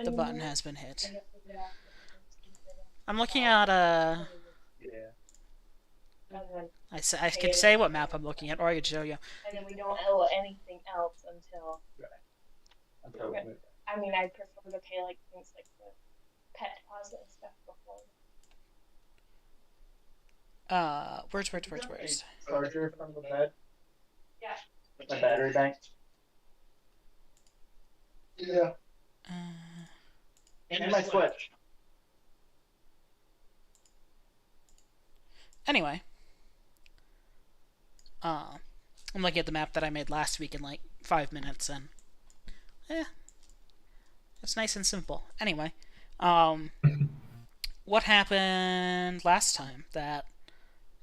The button has been hit. I I'm looking at Yeah. I could say what map I'm looking at, or I could show you. And then we don't owe anything else until. Until I mean, I prefer to pay like things like the pet deposit and stuff before. Where's? Charger from the bed. Yeah. My battery bank. Yeah. And my Switch. Anyway. I'm looking at the map that I made last week in like 5 minutes, and it's nice and simple. Anyway, what happened last time that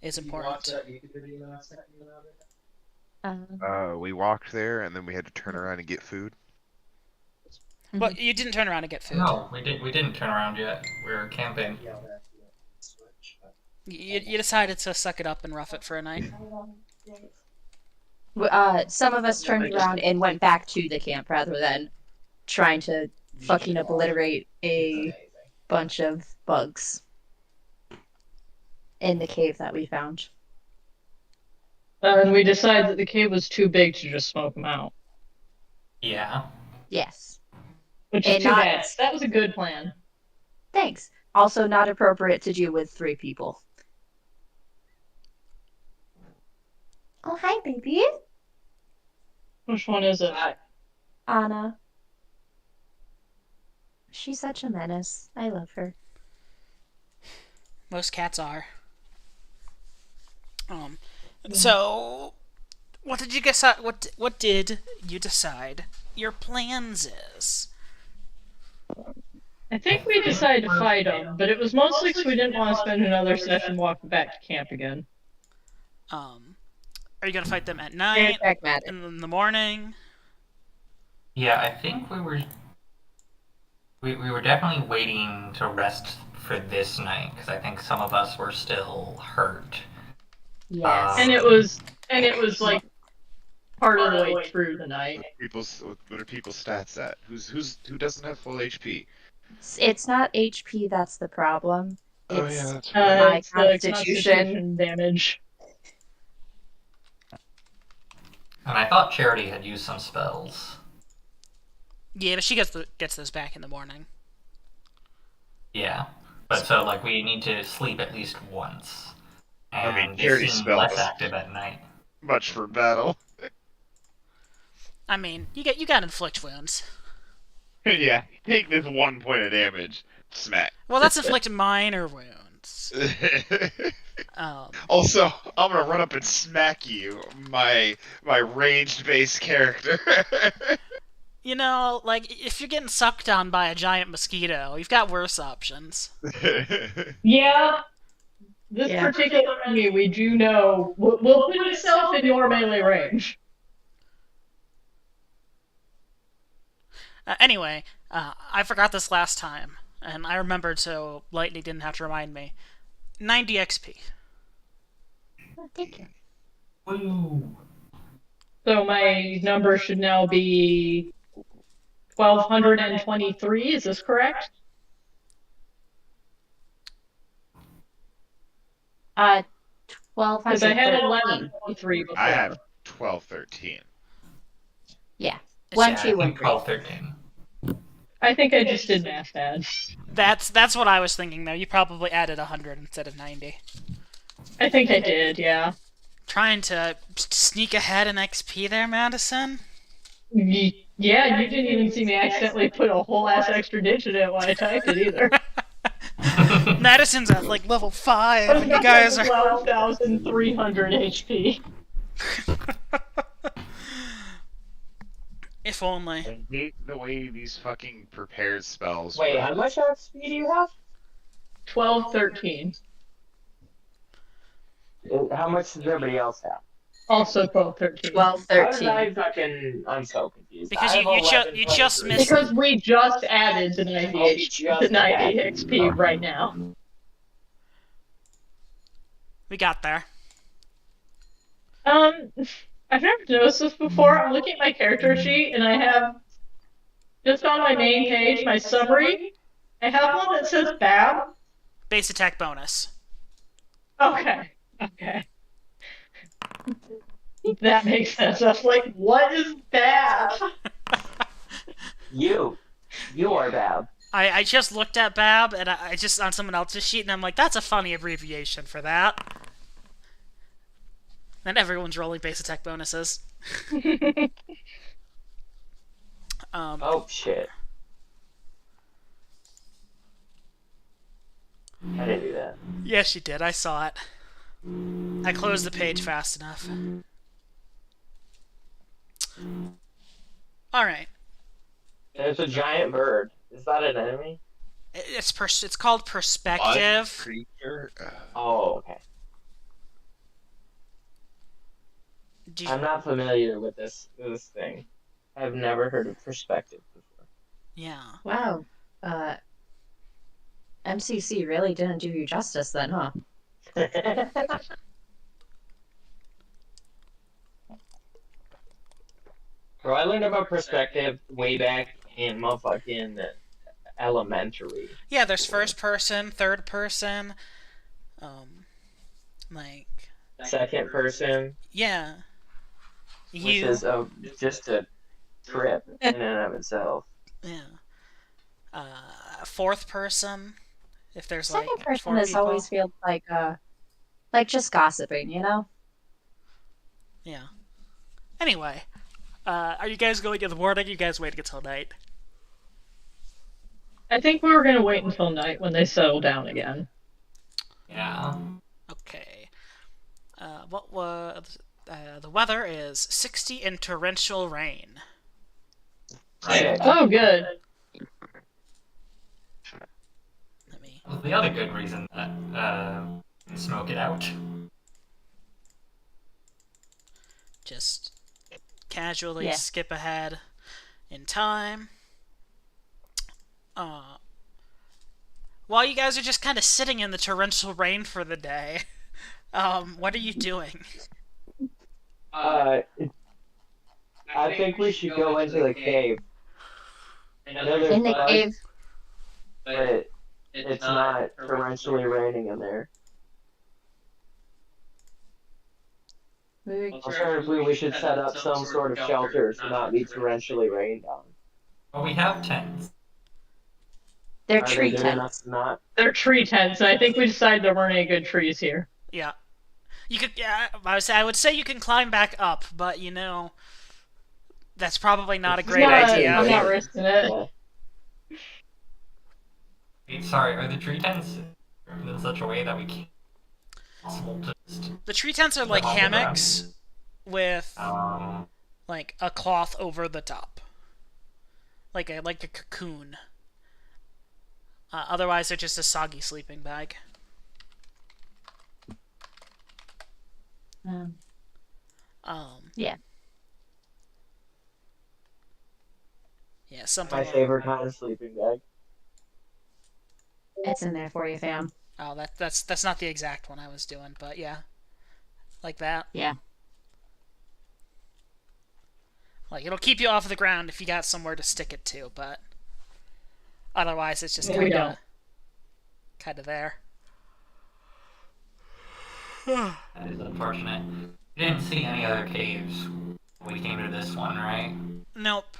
is important? We walked there, and then we had to turn around and get food. But you didn't turn around to get food. No, we didn't turn around yet. We were camping. You decided to suck it up and rough it for a night. Some of us turned around and went back to the camp rather than trying to fucking obliterate a bunch of bugs in the cave that we found. And we decided that the cave was too big to just smoke them out. Yeah. Yes. Which is And too not- bad. That was a good plan. Thanks. Also not appropriate to do with 3 people. Oh, hi, baby. Which one is it? Anna. She's such a menace. I love her. Most cats are. So, what did you guess? What did you decide your plans is? I think we decided to fight them, but it was mostly because we didn't want to spend another session walking back to camp again. Are you gonna fight them at night? Pragmatic. In the morning? Yeah, I think we were definitely waiting to rest for this night because I think some of us were still hurt. Yes. And it was like part of the way through the night. What are people's stats at? Who doesn't have full HP? It's not HP that's the problem. Oh It's yeah, that's right. My It's constitution. damage. And I thought Charity had used some spells. Yeah, but she gets those back in the morning. Yeah. But so, like, we need to sleep at least once. And I mean, they Charity seem spells. less active at night. Much for battle. I mean, you got inflict wounds. Yeah, take this 1 point of damage. Smack. Well, that's inflict minor wounds. Also, I'm gonna run up and smack you, my ranged base character. You know, like, if you're getting sucked on by a giant mosquito, you've got worse options. Yeah. This particular enemy, we do know, will put itself in your melee range. Anyway, I forgot this last time, and I remembered so Lightning didn't have to remind me. 90 XP. Oh, thank you. Woo! So my number should now be 1,223, is this correct? 1213. Because I had 1123 before. I have 1213. Yeah. Yeah, 1, I 2, think 1, 3. 12, 13. I think I just did math bad. That's what I was thinking, though. You probably added 100 instead of 90. I think I did, yeah. Trying to sneak ahead in XP there, Madison? Yeah, you didn't even see me accidentally put a whole ass extra digit in when I typed it either. Madison's at like level 5, and you guys are 12,300 HP. If only. I hate the way these fucking prepared spells Wait, work. how much XP do you have? 1213. How much does everybody else have? Also 1213. 1213. I'm so confused. Because I you have just 1123. missed- Because we just added the 90 XP right now. We got there. I've never noticed this before. I'm looking at my character sheet and I have just on my main page, my summary, I have one that says Bab. Base attack bonus. Okay. Okay. That makes sense. I was like, what is Bab? You are Bab. I just looked at Bab, and I just on someone else's sheet, and I'm like, that's a funny abbreviation for that. And everyone's rolling base attack bonuses. Oh shit. I didn't do that. Yes, you did. I saw it. I closed the page fast enough. Alright. There's a giant bird. Is that an enemy? It's called perspective. Creature. Oh, okay. Do I'm not familiar with this thing. I've never heard of perspective before. yeah. Wow. MCC really didn't do you justice then, huh? Bro, I learned about perspective way back in motherfucking elementary. Yeah, there's first person, third person, like, Second person, yeah. which You, is just a trip in and of itself. yeah. Fourth person, if there's Second like person four is people. always feels like just gossiping, you know? Yeah. Anyway, are you guys going to the morning? Or you guys waiting until night? I think we were gonna wait until night when they settle down again. Yeah. Okay. What was the weather is 60 and torrential rain. Right. Oh, good. Let me. Well, the other good reason that smoke it out. Just casually Yeah. skip ahead in time. While you guys are just kind of sitting in the torrential rain for the day, what are you doing? I think we should go into the cave. I know there's In the bugs, cave. but it's not torrentially raining in there. Alternatively, we should set up some sort of shelter to not be torrentially rained on. Well, we have tents. They're Are tree they doing tents. us not? They're tree tents, and I think we decided there weren't any good trees here. Yeah. You could. Yeah, I would say you can climb back up, but that's probably not a great idea. I'm not risking it. Yeah. Wait, sorry, are the tree tents in such a way that we can't possible to just The tree tents are like on the ground? hammocks with um like a cloth over the top, like a cocoon. Otherwise, they're just a soggy sleeping bag. Yeah. Yeah, something. My favorite kind of sleeping bag. It's in there for you, fam. Oh, that's not the exact one I was doing, but yeah, like that. Yeah. Like it'll keep you off the ground if you got somewhere to stick it to, but otherwise it's just But we don't. kind of there. that is unfortunate. We didn't see any other caves when we came to this one, right? Nope.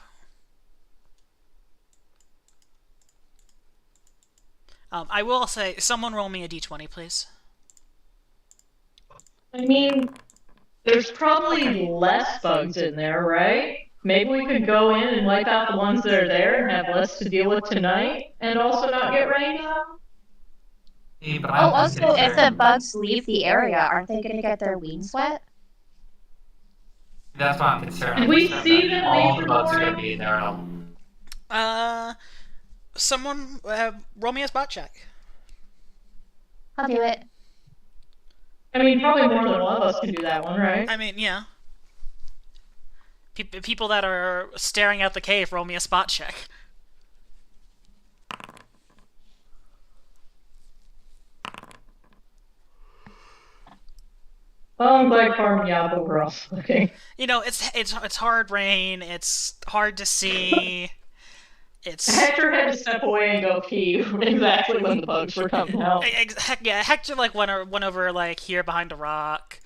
I will say, someone roll me a d20, please. I mean, there's probably less bugs in there, right? Maybe we could go in and wipe out the ones that are there and have less to deal with tonight, and also not get rained on. Yeah, but Oh, I'm also, if the concerned. bugs leave the area, aren't they going to get their wings wet? That's why I'm concerned. Did we I'm concerned see that them all leave the bugs are before? gonna be there. Someone roll me a spot check. I'll do it. I mean, probably more than one of us can do that one, right? I mean, yeah. People that are staring at the cave, roll me a spot check. Well, I'm glad Carmen Yabo were also looking. You know, it's hard rain. It's hard to see. It's Hector had to step away and go pee exactly when the bugs were coming out. yeah, Hector like went over like here behind a rock.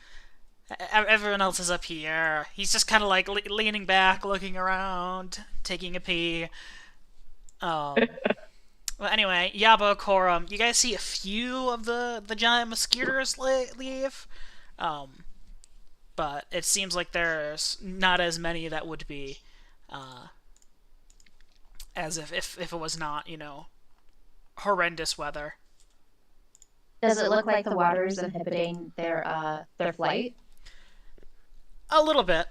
Everyone else is up here. He's just kind of like leaning back, looking around, taking a pee. Well, anyway, Yabo, Corum, you guys see a few of the giant mosquitoes leave, but it seems like there's not as many that would be, as if it was not, horrendous weather. Does it look like the water is inhibiting their flight? A little bit.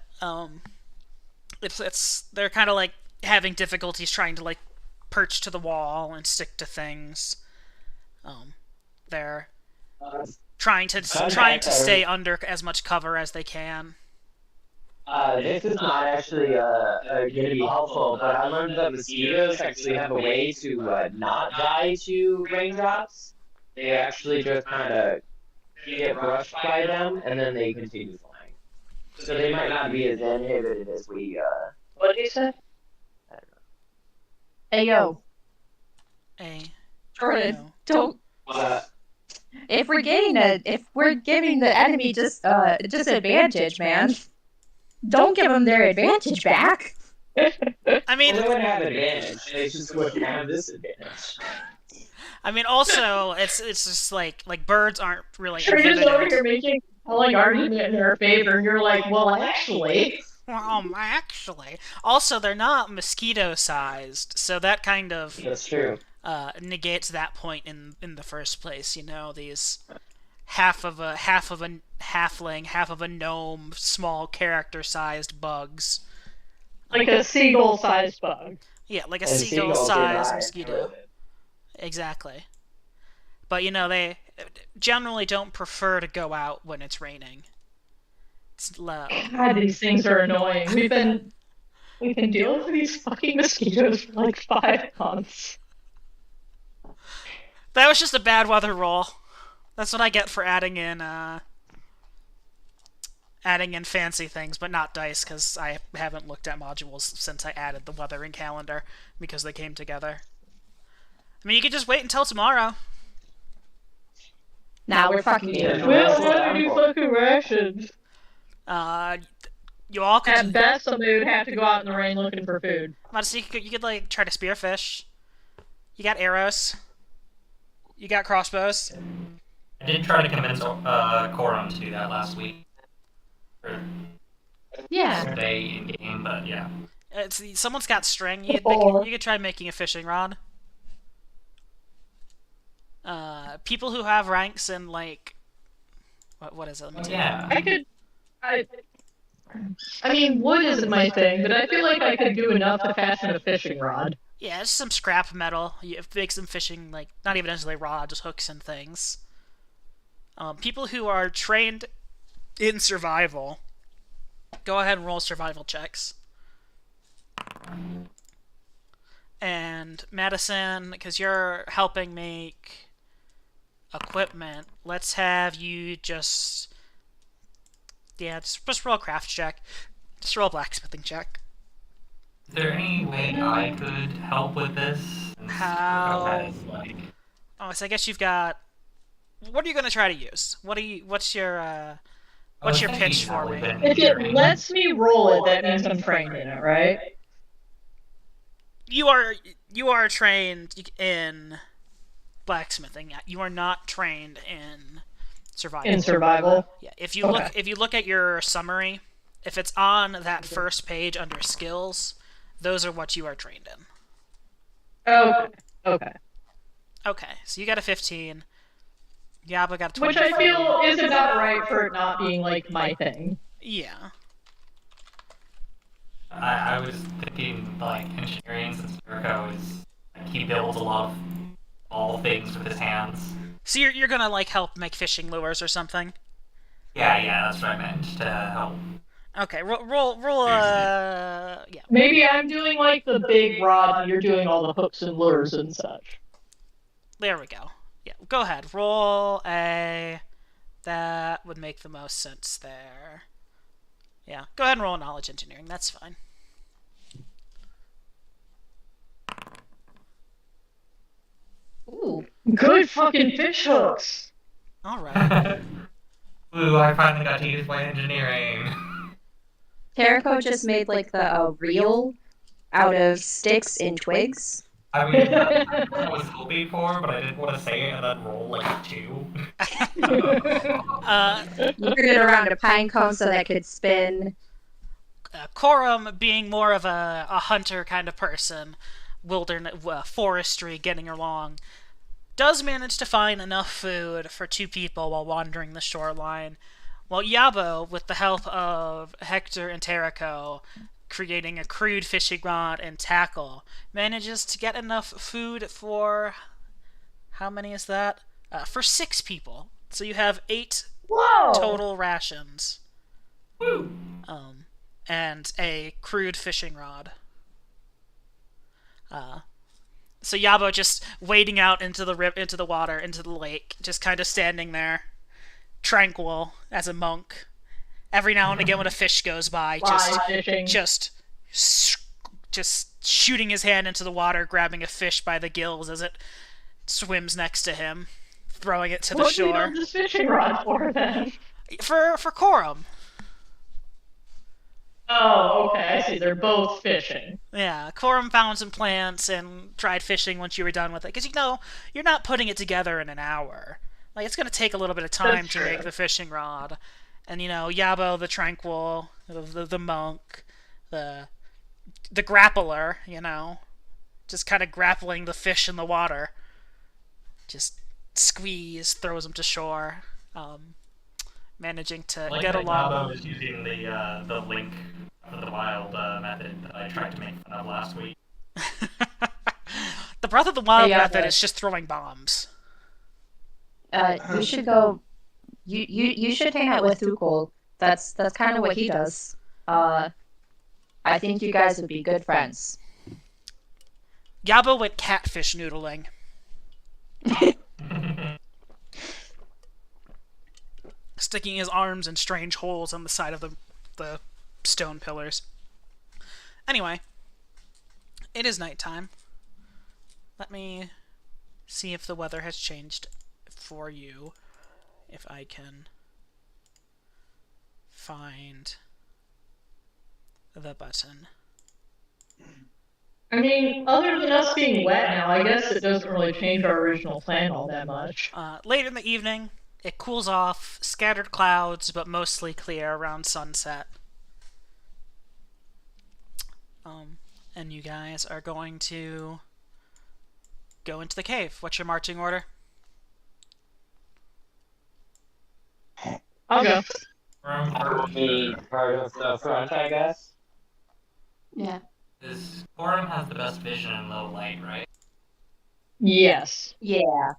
They're kind of like having difficulties trying to like perch to the wall and stick to things. They're trying to stay under as much cover as they can. This is not actually going to be helpful, but I learned that mosquitoes actually have a way to not die to raindrops. They actually just kind of get brushed by them, and then they continue flying. So they might not be as inhibited as we. What did you say? I don't know. Hey yo, Jordan, No. don't. If we're giving the enemy just advantage, man, don't give them their advantage back. I mean, Well, they wouldn't have advantage. They just wouldn't have disadvantage. also it's just like birds aren't really You're just over inhibited. here making a like argument in our favor, and you're like, well, actually. Well, actually, also they're not mosquito-sized, so that kind of That's true. negates that point in the first place. These half of a halfling, half of a gnome, small character-sized bugs. Like a seagull-sized bug. Yeah, like a And seagulls seagull-sized die mosquito. with it. Exactly. But they generally don't prefer to go out when it's raining. It's low. God, these things are annoying. We've been dealing with these fucking mosquitoes for like 5 months. That was just a bad weather roll. That's what I get for adding in fancy things, but not dice, because I haven't looked at modules since I added the weathering calendar, because they came together. I mean, you could just wait until tomorrow. Nah, we're fucking Yeah. doing We it. don't have any fucking rations. You all could. At best, somebody would have to go out in the rain looking for food. Honestly, you could like try to spearfish. You got arrows. You got crossbows. I did try to convince Corum to do that last week. Or Yeah. yesterday in game, but yeah. Someone's got string. You could try making a fishing rod. People who have ranks in like what is it? Let me take Yeah. I mean, wood isn't my thing, but I feel like I could do enough to fashion a fishing rod. Yeah, just some scrap metal. You make some fishing, like, not even necessarily rods, just hooks and things. People who are trained in survival, go ahead and roll survival checks. And Madison, because you're helping make equipment, let's have you just roll a craft check. Just roll a blacksmithing check. Is there any way I could help with this? Since How? Coco has, like, Oh, so I guess you've got. What are you gonna try to use? What's your I what's was your thinking pitch how for we've me? been If it hearing- lets me roll it, that means I'm trained in it, right? You are trained in blacksmithing. You are not trained in survival. In survival. Yeah, if you look at your summary, if it's on that first page under skills, those are what you are trained in. Oh, okay. Okay, so you got a 15. Yaba got a 24. Which I feel is about right for it not being like my thing. Yeah. I was thinking, like, engineering, since Mirko is, like, he builds a lot of all things with his hands. So you're gonna like help make fishing lures or something? Yeah, that's what I meant, to help. Okay, roll yeah. Maybe I'm doing like the big rod and you're doing all the hooks and lures and such. There we go. Yeah, go ahead. Roll a. That would make the most sense there. Yeah, go ahead and roll knowledge engineering. That's fine. stupid fucking fish hooks. Alright. Ooh, I finally got to use my engineering. Terraco just made like the reel out of sticks and twigs. I mean, that's what I was hoping for, but I didn't want to say it and then roll like a 2. You put it around a pine cone so that could spin. Corum, being more of a hunter kind of person, wilderness, forestry, getting along, does manage to find enough food for 2 people while wandering the shoreline, while Yabo, with the help of Hector and Terraco, creating a crude fishing rod and tackle, manages to get enough food for... how many is that? For 6 people. So you have 8 Whoa! total rations. Woo! And a crude fishing rod. So Yabo just wading out into the water, into the lake, just kind of standing there, tranquil as a monk. Every now and again, when a fish goes by, Fishing. just shooting his hand into the water, grabbing a fish by the gills as it swims next to him, throwing it to the What do you shore. need this fishing rod for then? For Corum. Oh, okay, I see. They're both fishing. Yeah, Corum found some plants and tried fishing once you were done with it. Because, you're not putting it together in an hour. Like, it's going to take a little bit of time That's to true. make the fishing rod. And, Yabo, the tranquil, the monk, the grappler, just kind of grappling the fish in the water. Just squeeze, throws them to shore. Managing to Like get that along. Yabo was using the link for the wild method that I tried to make fun of last week. The Breath of the Wild Hey, method Yabo. is just throwing bombs. You should go. You should hang out with Thukol. That's kind of what he does. I think you guys would be good friends. Yabo went catfish noodling. Sticking his arms in strange holes on the side of the stone pillars. Anyway, it is nighttime. Let me see if the weather has changed for you. If I can find the button. I mean, other than us being wet now, I guess it doesn't really change our original plan all that much. Later in the evening, it cools off, scattered clouds, but mostly clear around sunset. And you guys are going to go into the cave. What's your marching order? I'll go. Be part of the front, I guess. Yeah. Corum has the best vision in low light, right? Yes. Yeah.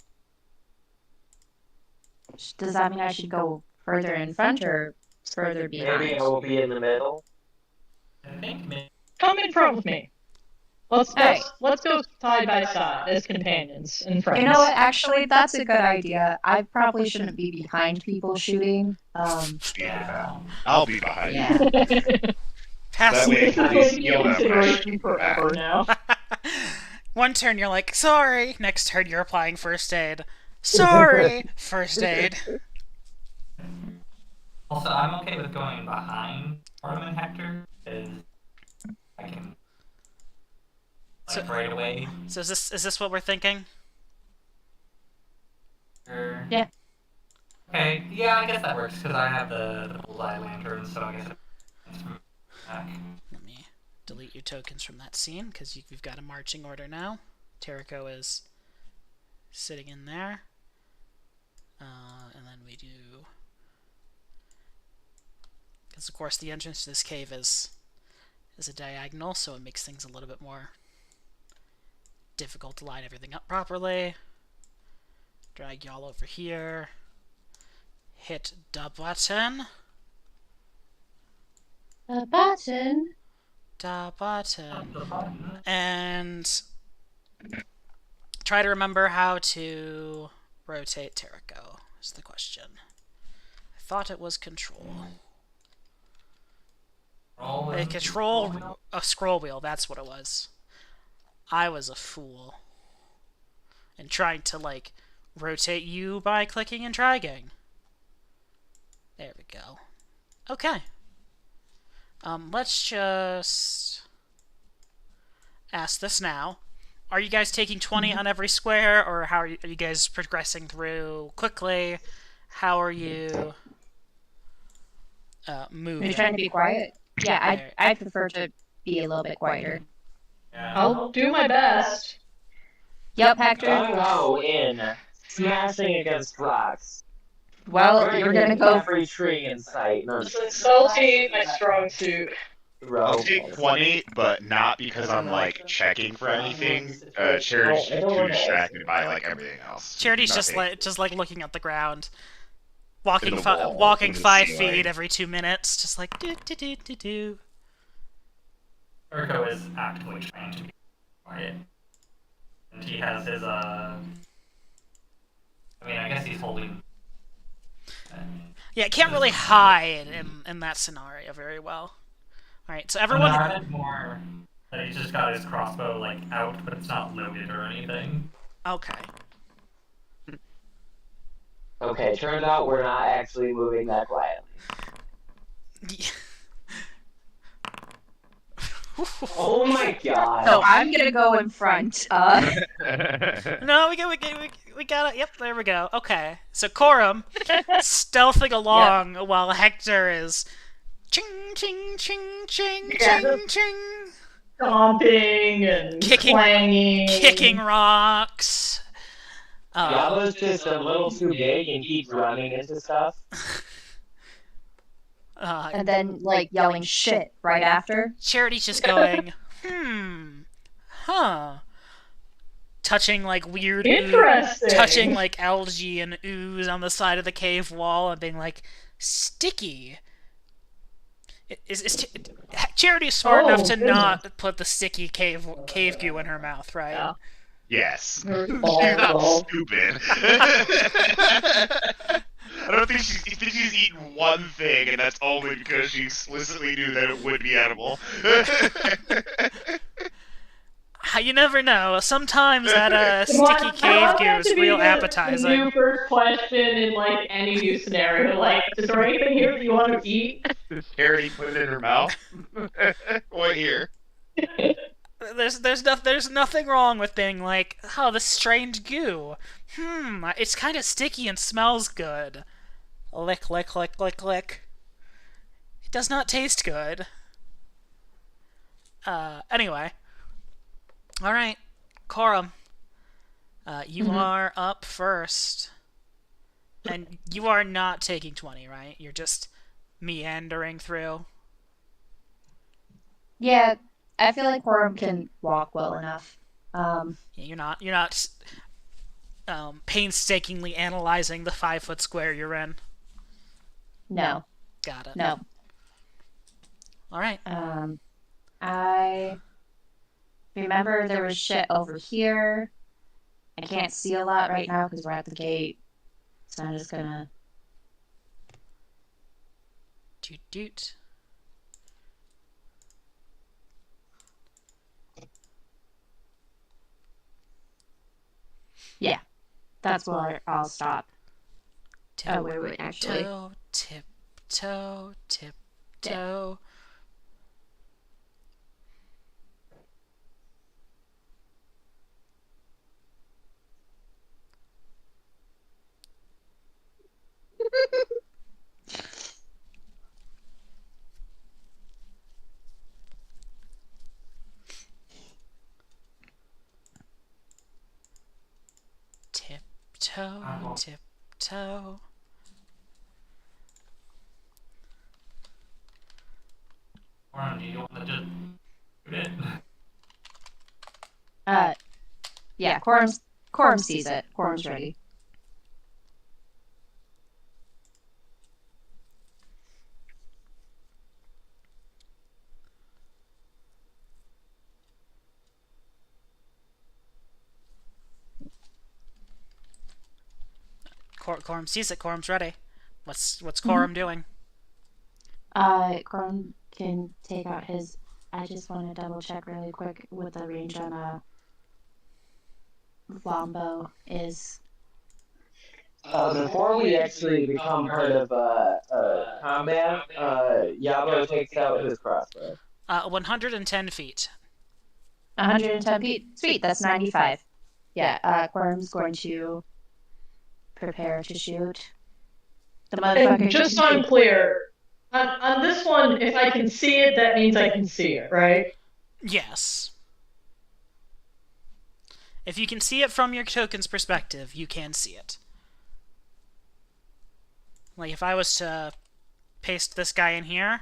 Does that mean I should go further in front or further behind? Maybe I will be in the middle. I think maybe. Come in front with me. Let's Hey. let's go side by side as companions and friends. You know what? Actually, that's a good idea. I probably shouldn't be behind people shooting. Yeah. I'll be behind you. Yeah. Pass. That way, That at would least be you'll in have my consideration forever now. One turn you're like, sorry. Next turn you're applying first aid. Sorry. First aid. Also, I'm okay with going behind Corum and Hector, because I can, So- right away. So is this what we're thinking? Or... Yeah. Okay, yeah, I guess that works, because I have the bullseye lantern, so I guess it's from back. Let me delete your tokens from that scene, because we've got a marching order now. Terraco is sitting in there. And then we do... Because, of course, the entrance to this cave is a diagonal, so it makes things a little bit more difficult to line everything up properly. Drag y'all over here. Hit the button. A button. The button. And try to remember how to rotate Terraco, is the question. I thought it was control. Roll A and- control, a scroll wheel, that's what it was. I was a fool. And trying to, like, rotate you by clicking and dragging. There we go. Okay. Let's just ask this now. Are you guys taking 20 on every square, or how are you guys progressing through quickly? How are you Are moving? you trying to be quiet? Yeah, I prefer to be a little bit quieter. Yeah. I'll do my best. Yep, Hector. Gung-ho in, smashing against rocks. Well, you're gonna Breaking go. every tree in sight. No, Salty ain't my strong suit. I'll bro. take 20, but not because I'm like checking for anything. Charity's just too distracted by like everything else. Charity's just Nothing. like looking at the ground, In the wall, walking in the 5 ceiling. feet every 2 minutes, just like do do do do do. Urko is actively trying to be quiet. And he has his, I mean, I guess he's holding. Yeah, can't really hide in that scenario very well. All right, so everyone. I meant more that he's just got his crossbow, like, out, but it's not loaded or anything. Okay. Okay, turns out we're not actually moving that quietly. Oh my god. So I'm gonna go in front. No, we got it. Yep, there we go. Okay, so Corum stealthing along while Hector is ching ching ching ching Yeah. ching ching Stomping and kicking rocks. Jabba's just a little too big and keeps running into stuff. And then, like, yelling shit right after. Charity's just going, huh. Touching like weird Interesting. touching like algae and ooze on the side of the cave wall and being like, sticky. Charity's smart enough to goodness. not put the sticky cave goo in her mouth, right? Yeah. Yes. Her She's balls. not stupid. I don't think she's eaten one thing, and that's only because she explicitly knew that it would be edible. You never know. Sometimes that I sticky want cave that goo to is be real the appetizing. new first question in like any new scenario. Like, is there anything here that you want to eat? Charity put it in her mouth. What here? There's nothing wrong with being like, oh, this strange goo. It's kind of sticky and smells good. Lick, lick, lick, lick, lick. It does not taste good. Anyway. Alright, Corum. You are up first. And you are not taking 20, right? You're just meandering through. Yeah, I feel like Corum can walk well enough. Yeah, you're not painstakingly analyzing the 5-foot square you're in. No, Got it. no. Alright. I remember there was shit over here. I can't see a lot right now because we're at the gate. So I'm just gonna. Doot doot. Yeah, that's where I'll stop. Oh, wait, actually. Tiptoe, tiptoe. Tiptoe, tiptoe. Or do you want to just shoot it? Yeah, Corum sees it. Corum's ready. Corum sees it. Corum's ready. What's Corum doing? Corum can take out his. I just want to double check really quick what the range on a longbow is. Before we actually become part of combat, Yabo takes out his crossbow. 110 feet. 110 feet. Sweet, that's 95. Yeah, Quorum's going to prepare to shoot. The motherfucker. And just so I'm clear, on this one, if I can see it, that means I can see it, right? Yes. If you can see it from your token's perspective, you can see it. Like, if I was to paste this guy in here,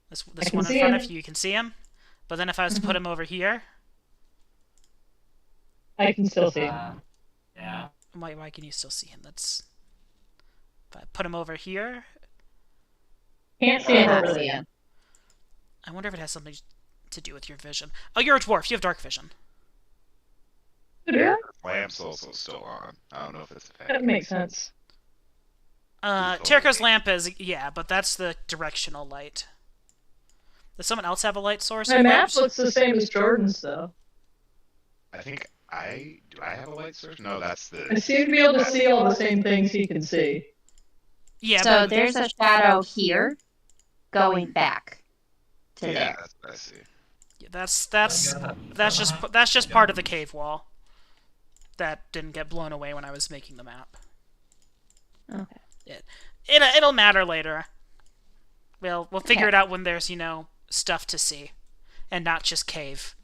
this one in front of you, you can see him. But then if I was to put him over here... I can still see him. Yeah. Why can you still see him? That's... If I put him over here... Can't see him Cannot over see there. him. I wonder if it has something to do with your vision. Oh, you're a dwarf. You have dark vision. Yeah, Lamp's also still on. I don't know if it's that affected. makes sense. Terraco's lamp is... Yeah, but that's the directional light. Does someone else have a light source? My map equipped? looks the same as Jordan's, though. I think do I have a light source? No, that's I the. seem to be able to see all the same things he can see. Yeah, So but there's a shadow here going back to Yeah, there. that's what I see. that's just part of the cave wall. That didn't get blown away when I was making the map. Okay. It'll matter later. We'll figure it out when there's, stuff to see. And not just cave.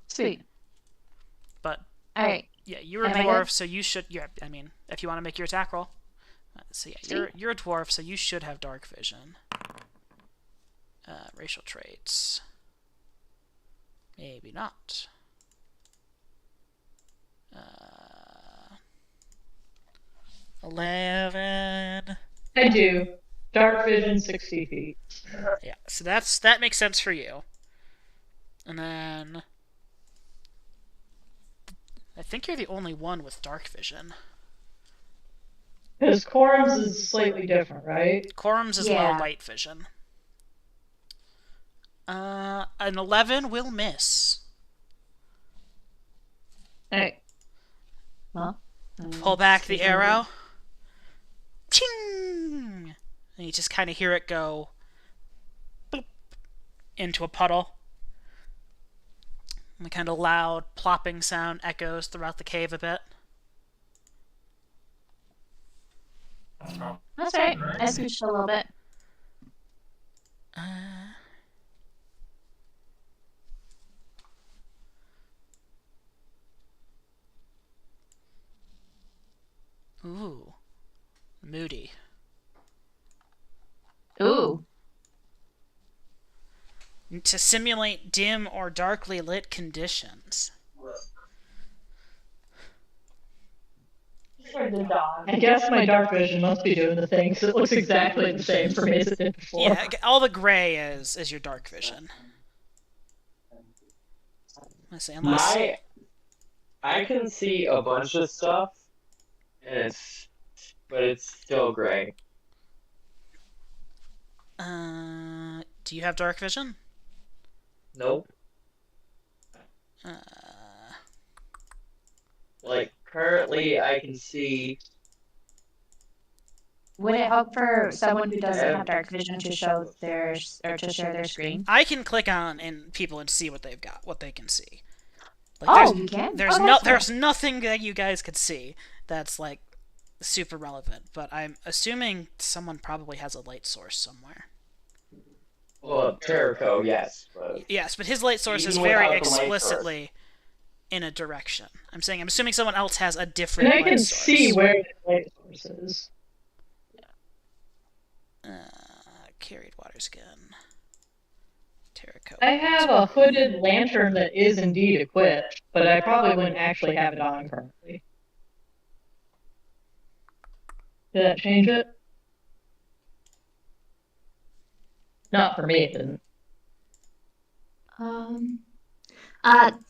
Sweet. But, Alright. yeah, you're a Am I dwarf, good? so you should... if you want to make your attack roll. So yeah, you're a dwarf, so you should have dark vision. Racial traits. Maybe not. 11... I do. Dark vision, 60 feet. Yeah, so that makes sense for you. And then... I think you're the only one with dark vision. Because Quorum's is slightly different, right? Quorum's is Yeah. low light vision. An 11 will miss. Alright. Well. Pull back the arrow. Ching! And you just kind of hear it go boop, into a puddle. And the kind of loud plopping sound echoes throughout the cave a bit. That's wrong. That's right. I scooched a little bit. Ooh. Moody. Ooh. To simulate dim or darkly lit conditions. For the dog. I guess my dark vision must be doing the thing, because it looks exactly the same for me as it did before. Yeah, all the gray is your dark vision. Let's see, unless... I can see a bunch of stuff, but it's still gray. Do you have dark vision? Nope. Like, currently I can see... Would it help for someone who doesn't have dark vision to show their or to share their screen? I can click on people and see what they've got, what they can see. Like, Oh, you can? There's Oh, that's there's nothing that you guys could see that's like super relevant, but I'm assuming someone probably has a light source somewhere. Well, Jericho, yes, but... Yes, but his light source is Even very without the light explicitly in a direction. I'm assuming someone else has a different And I light can source. see where the light source is. Carried water skin. Terracotta. I have a hooded lantern that is indeed equipped, but I probably wouldn't actually have it on currently. Did that change it? Not for me, it didn't.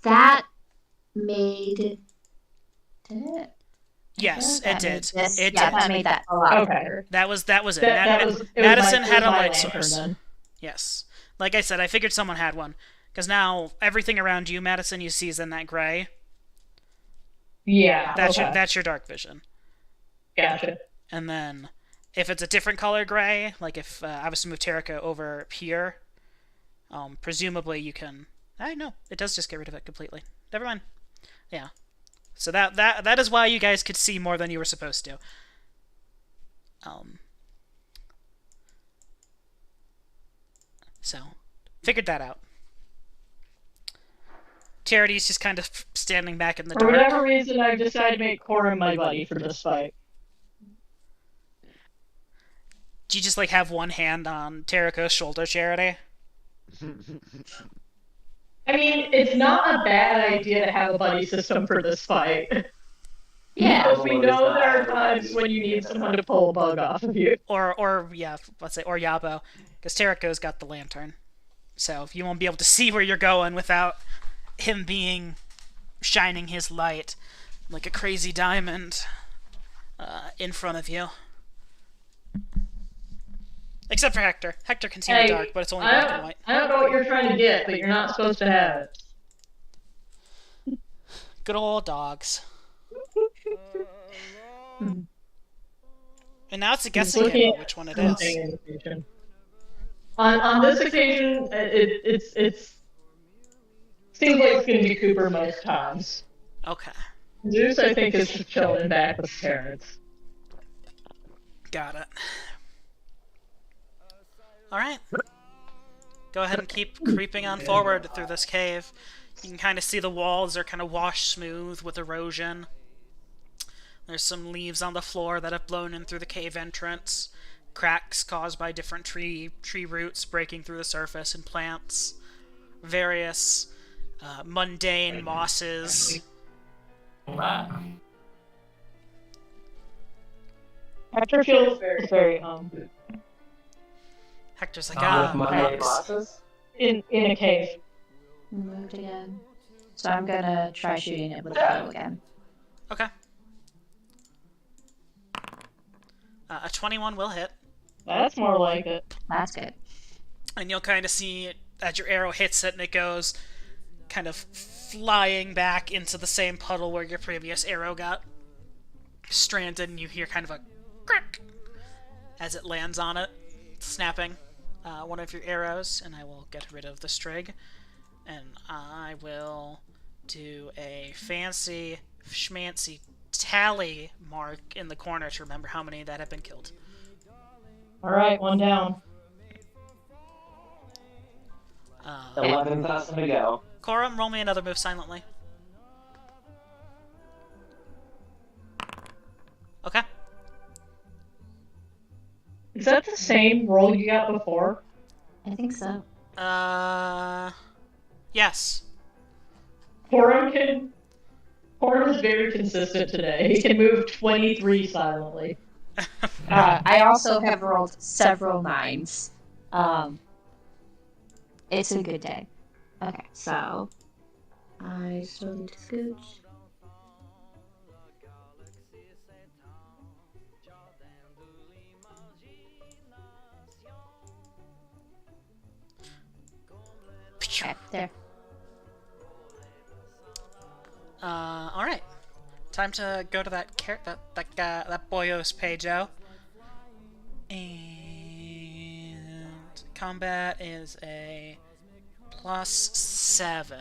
That made. Did it? Yes, That it made did. this- It yeah, did. that made that a lot Okay. better. That was it. That was, it was Madison my, had it was a my light lantern source. then. Yes. Like I said, I figured someone had one. Because now everything around you, Madison, you see is in that gray. Yeah. That's okay. that's your dark vision. Gotcha. And then if it's a different color gray, like if I was to move Terika over here, presumably you can. I know it does just get rid of it completely. Never mind. Yeah. So that is why you guys could see more than you were supposed to. So figured that out. Charity's just kind of standing back in the For dark. whatever reason, I've decided to make Corum my buddy for this fight. Do you just like have one hand on Terika's shoulder, Charity? I mean, it's not a bad idea to have a buddy system for this fight. Yeah. Because we know there are times when you need someone to pull a bug off of you. Or yeah, let's say, or Yabo, because Terika's got the lantern, so you won't be able to see where you're going without him shining his light like a crazy diamond in front of you. Except for Hector. Hector can see in the dark, but it's only black and white. I don't know what you're trying to get, but you're not supposed to have it. Good old dogs. And now it's a guessing game which one it is. On this occasion, it's seems like it's going to be Cooper most times. Okay. Zeus, I think, is just chilling back with his parents. Got it. Alright. Go ahead and keep creeping on forward through this cave. You can kind of see the walls are kind of washed smooth with erosion. There's some leaves on the floor that have blown in through the cave entrance. Cracks caused by different tree roots breaking through the surface and plants. Various mundane mosses. Hector feels very Hector's like, Monday bosses? in a cave. Moved again. So I'm gonna try shooting it with a bow again. Okay. A 21 will hit. That's more like it. That's good. And you'll kind of see as your arrow hits it and it goes kind of flying back into the same puddle where your previous arrow got stranded, and you hear kind of a crack as it lands on it, snapping one of your arrows. And I will get rid of the strig, and I will do a fancy schmancy tally mark in the corner to remember how many that have been killed. Alright, one down. 11,000 to go. Corum, roll me another move silently. Okay. Is that the same roll you got before? I think so. Yes. Corum is very consistent today. He can move 23 silently. I also have rolled several 9s. It's a good day. Okay, so I still need to scooch. Okay, there. All right. Time to go to that that Boyos page out. And combat is a +7.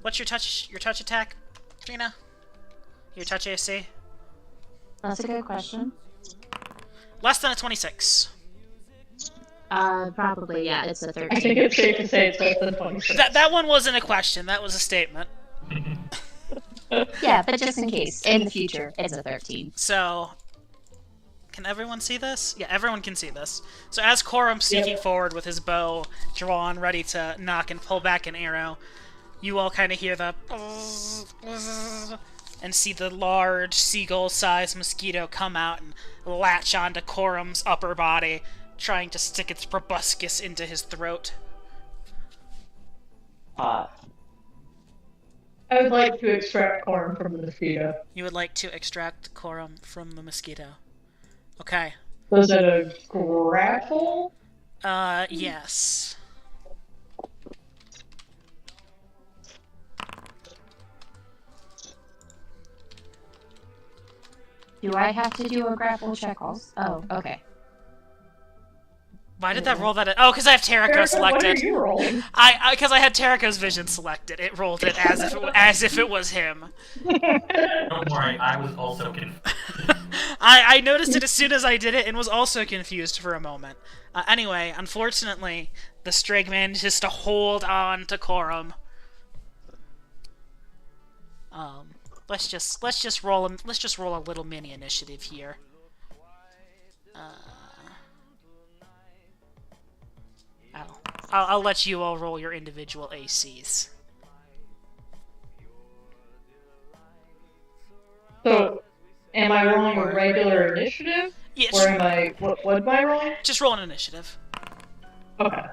What's your touch attack, Trina? Your touch AC? That's a good question. Less than a 26. Probably, yeah, it's a I 13. think it's safe to say it's less than 26. That one wasn't a question. That was a statement. Yeah, but just in case, in the future, it's a 13. So, can everyone see this? Yeah, everyone can see this. So as Corum's sneaking forward with his bow drawn, ready to knock and pull back an arrow, you all kind of hear the and see the large seagull-sized mosquito come out and latch onto Corum's upper body, trying to stick its proboscis into his throat. I would like to extract Corum from the mosquito. You would like to extract Corum from the mosquito. Okay. Was it a grapple? Yes. Do I have to do a grapple check also? Oh, okay. Why did that roll that? Oh, because I have Terraco What are selected. you rolling? Because I had Terraco's vision selected. It rolled it as if it was him. Don't worry, I was also confused. I noticed it as soon as I did it and was also confused for a moment. Anyway, unfortunately, the Strig manages to hold on to Corum. Let's just roll a little mini initiative here. I'll let you all roll your individual ACs. So, am I rolling a regular initiative? Yeah, Or am I... What am I rolling? just roll an initiative. Okay.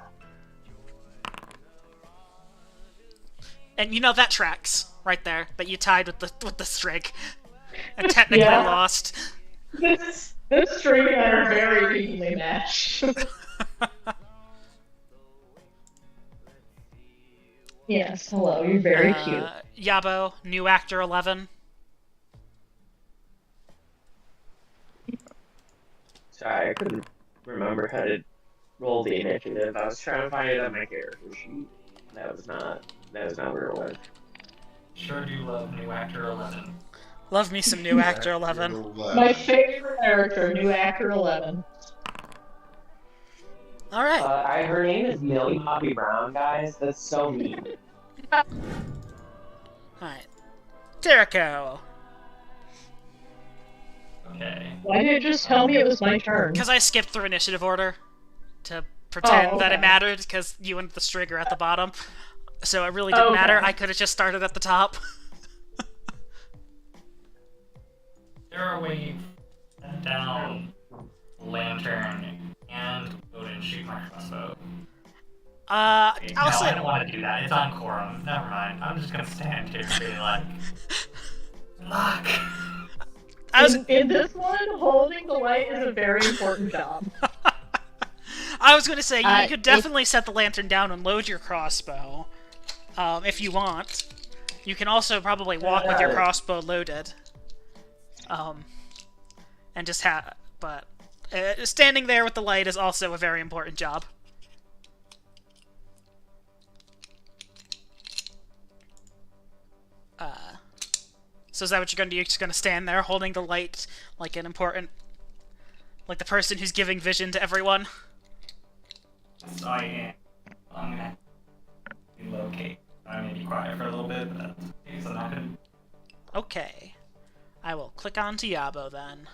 And you know that tracks right there. That you tied with the Strig. And technically Yeah. lost. This string and I are very evenly matched. Yes, hello, you're very cute. Yabo, new actor 11. Sorry, I couldn't remember how to roll the initiative. I was trying to find it on my character sheet. That was not where it was. Sure do love new actor 11. Love me some new actor 11. My favorite character, new actor 11. Alright. Her name is Millie Bobby Brown, guys. That's so mean. Alright. Terraco. Okay. Why did it just tell me it was my turn? Because I skipped through initiative order to pretend that it okay. mattered, because you and the Strig are at the bottom. So it really didn't matter. I could have just started at the top. There are ways to set down lantern and go and shoot my crossbow. No, I'll I say. don't want to do that. It's on Quorum. Never mind. I'm just gonna stand here and be like, fuck. In this one, holding the light is a very important job. I was going to say, you could if- definitely set the lantern down and load your crossbow, if you want. You can also probably walk with your crossbow loaded. And just but standing there with the light is also a very important job. So is that what you're gonna do? You're just gonna stand there holding the light like an important, like the person who's giving vision to everyone? So I am. I'm gonna relocate. I'm gonna be quiet for a little bit, but that's okay, so I'm not gonna. Okay. I will click on to Yabo then.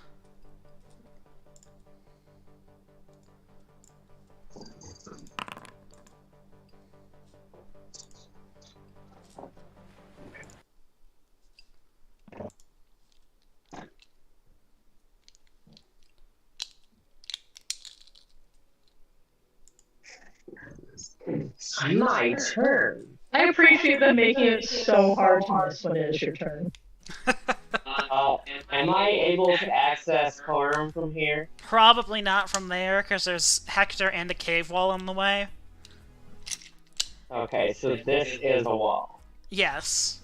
My turn. I appreciate them making it so hard to miss when it is your turn. Am I able to access Corum from here? Probably not from there, because there's Hector and a cave wall in the way. Okay, so this is a wall. Yes.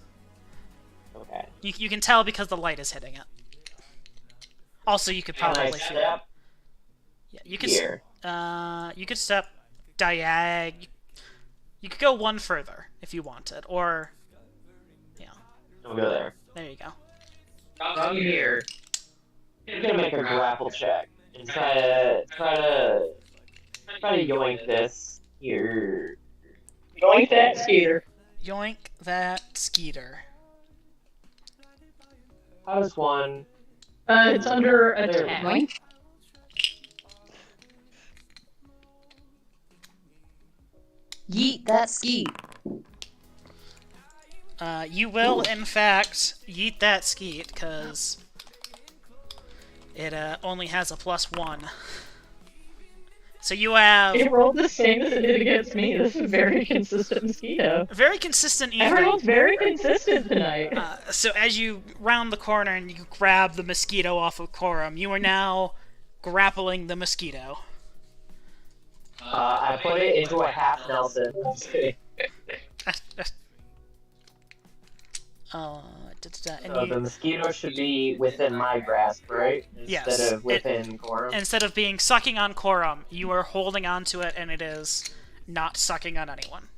Okay. You can tell because the light is hitting it. Also, you could Can I probably set feel it it. up Yeah, you could. here? You could step diag. You could go one further if you wanted, or yeah. I'll go there. There you go. Come here. I'm gonna make a grapple check and try to yoink this here. Yoink that Skeeter. Yoink that Skeeter. How does one? It's under attack. Yoink. Yeet that skeet. You will, in fact, yeet that skeet, because it only has a +1. So you have It rolled the same as it did against me. This is very consistent mosquito. a very consistent evening. Everyone's very consistent tonight. So as you round the corner and you grab the mosquito off of Corum, you are now grappling the mosquito. I put it into a half Nelson. I'm just kidding. Uh, and So the mosquito should be within my grasp, right? Yes. Instead of within Corum. instead of being sucking on Corum, you are holding onto it, and it is not sucking on anyone.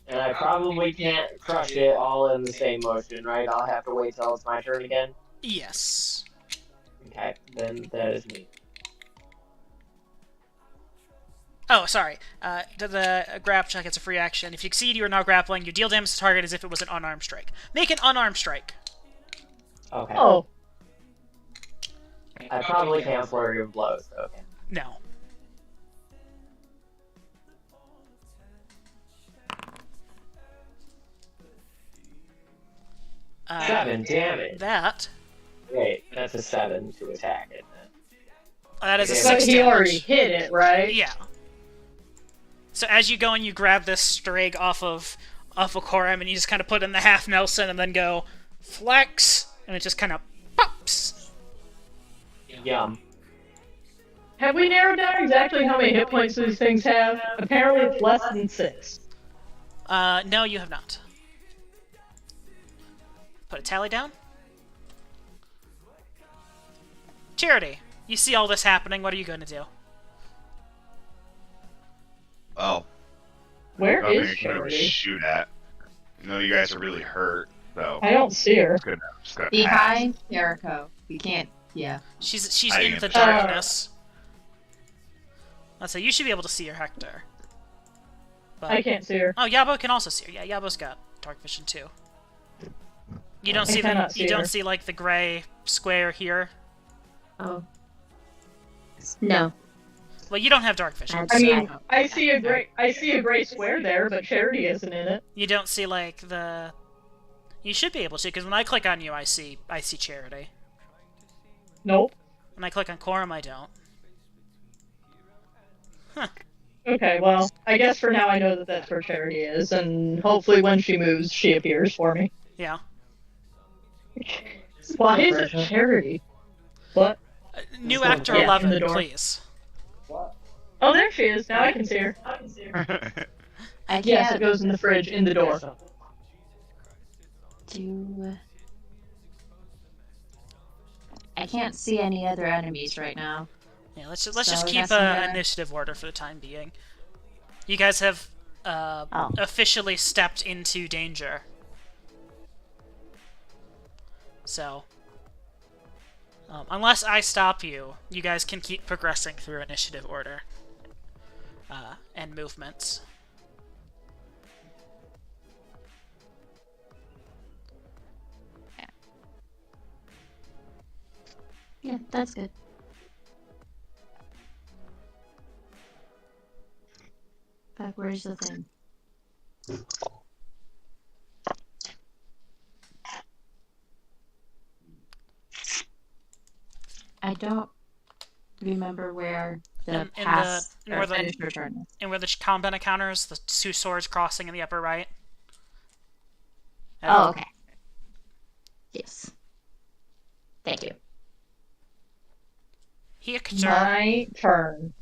And I probably can't crush it all in the same motion, right? I'll have to wait till it's my turn again. Yes. Okay, then that is me. Oh, sorry. The grab check, it's a free action. If you succeed, you are now grappling. You deal damage to the target as if it was an unarmed strike. Make an unarmed strike. Okay. Oh, I probably can't flurry of blows. Okay. No. Uh, 7 damage. That. Wait, that's a 7 to attack, isn't it? That is a But 6 but he damage. already hit it, right? Yeah. So as you go and you grab this strig off of Corum, and you just kind of put it in the half Nelson, and then go flex, and it just kind of pops. Yum. Have we narrowed down exactly how many hit points these things have? Apparently it's less than 6. No, you have not. Put a tally down. Charity, you see all this happening. What are you going to do? Well, Where nothing is I can really Charity? shoot at. You know, you guys are really hurt, so I don't see her. I'm just gonna pass. Behind Jericho. We can't. Yeah. She's I in am the sorry. darkness. Let's say you should be able to see her, Hector. But, I can't see her. Oh, Yabo can also see her. Yeah, Yabo's got dark vision too. You don't I see cannot the see you don't her. see like the gray square here. Oh. No. Well, you don't have dark vision. I so mean, I see a gray square there, but Charity isn't in it. you don't see like the. You should be able to, because when I click on you, I see Charity. Nope. When I click on Corum, I don't. Okay, well, I guess for now I know that that's where Charity is, and hopefully when she moves, she appears for me. Yeah. Why is it Charity? What? New Just actor yeah, in 11, the door. please. Oh, there she is. Now I can see her. I can't Yes, it goes in the fridge, in the door. do. I can't see any other enemies right now. Yeah, let's just So keep that's gonna- initiative order for the time being. You guys have Oh. officially stepped into danger. So, unless I stop you, you guys can keep progressing through initiative order and movements. Yeah, that's good. But where's the thing? I don't remember where the In pass the- or where the- finisher turn is. And where the combat encounters, the two swords crossing in the upper right. Oh, okay. Yes. Thank you. Hector. My turn.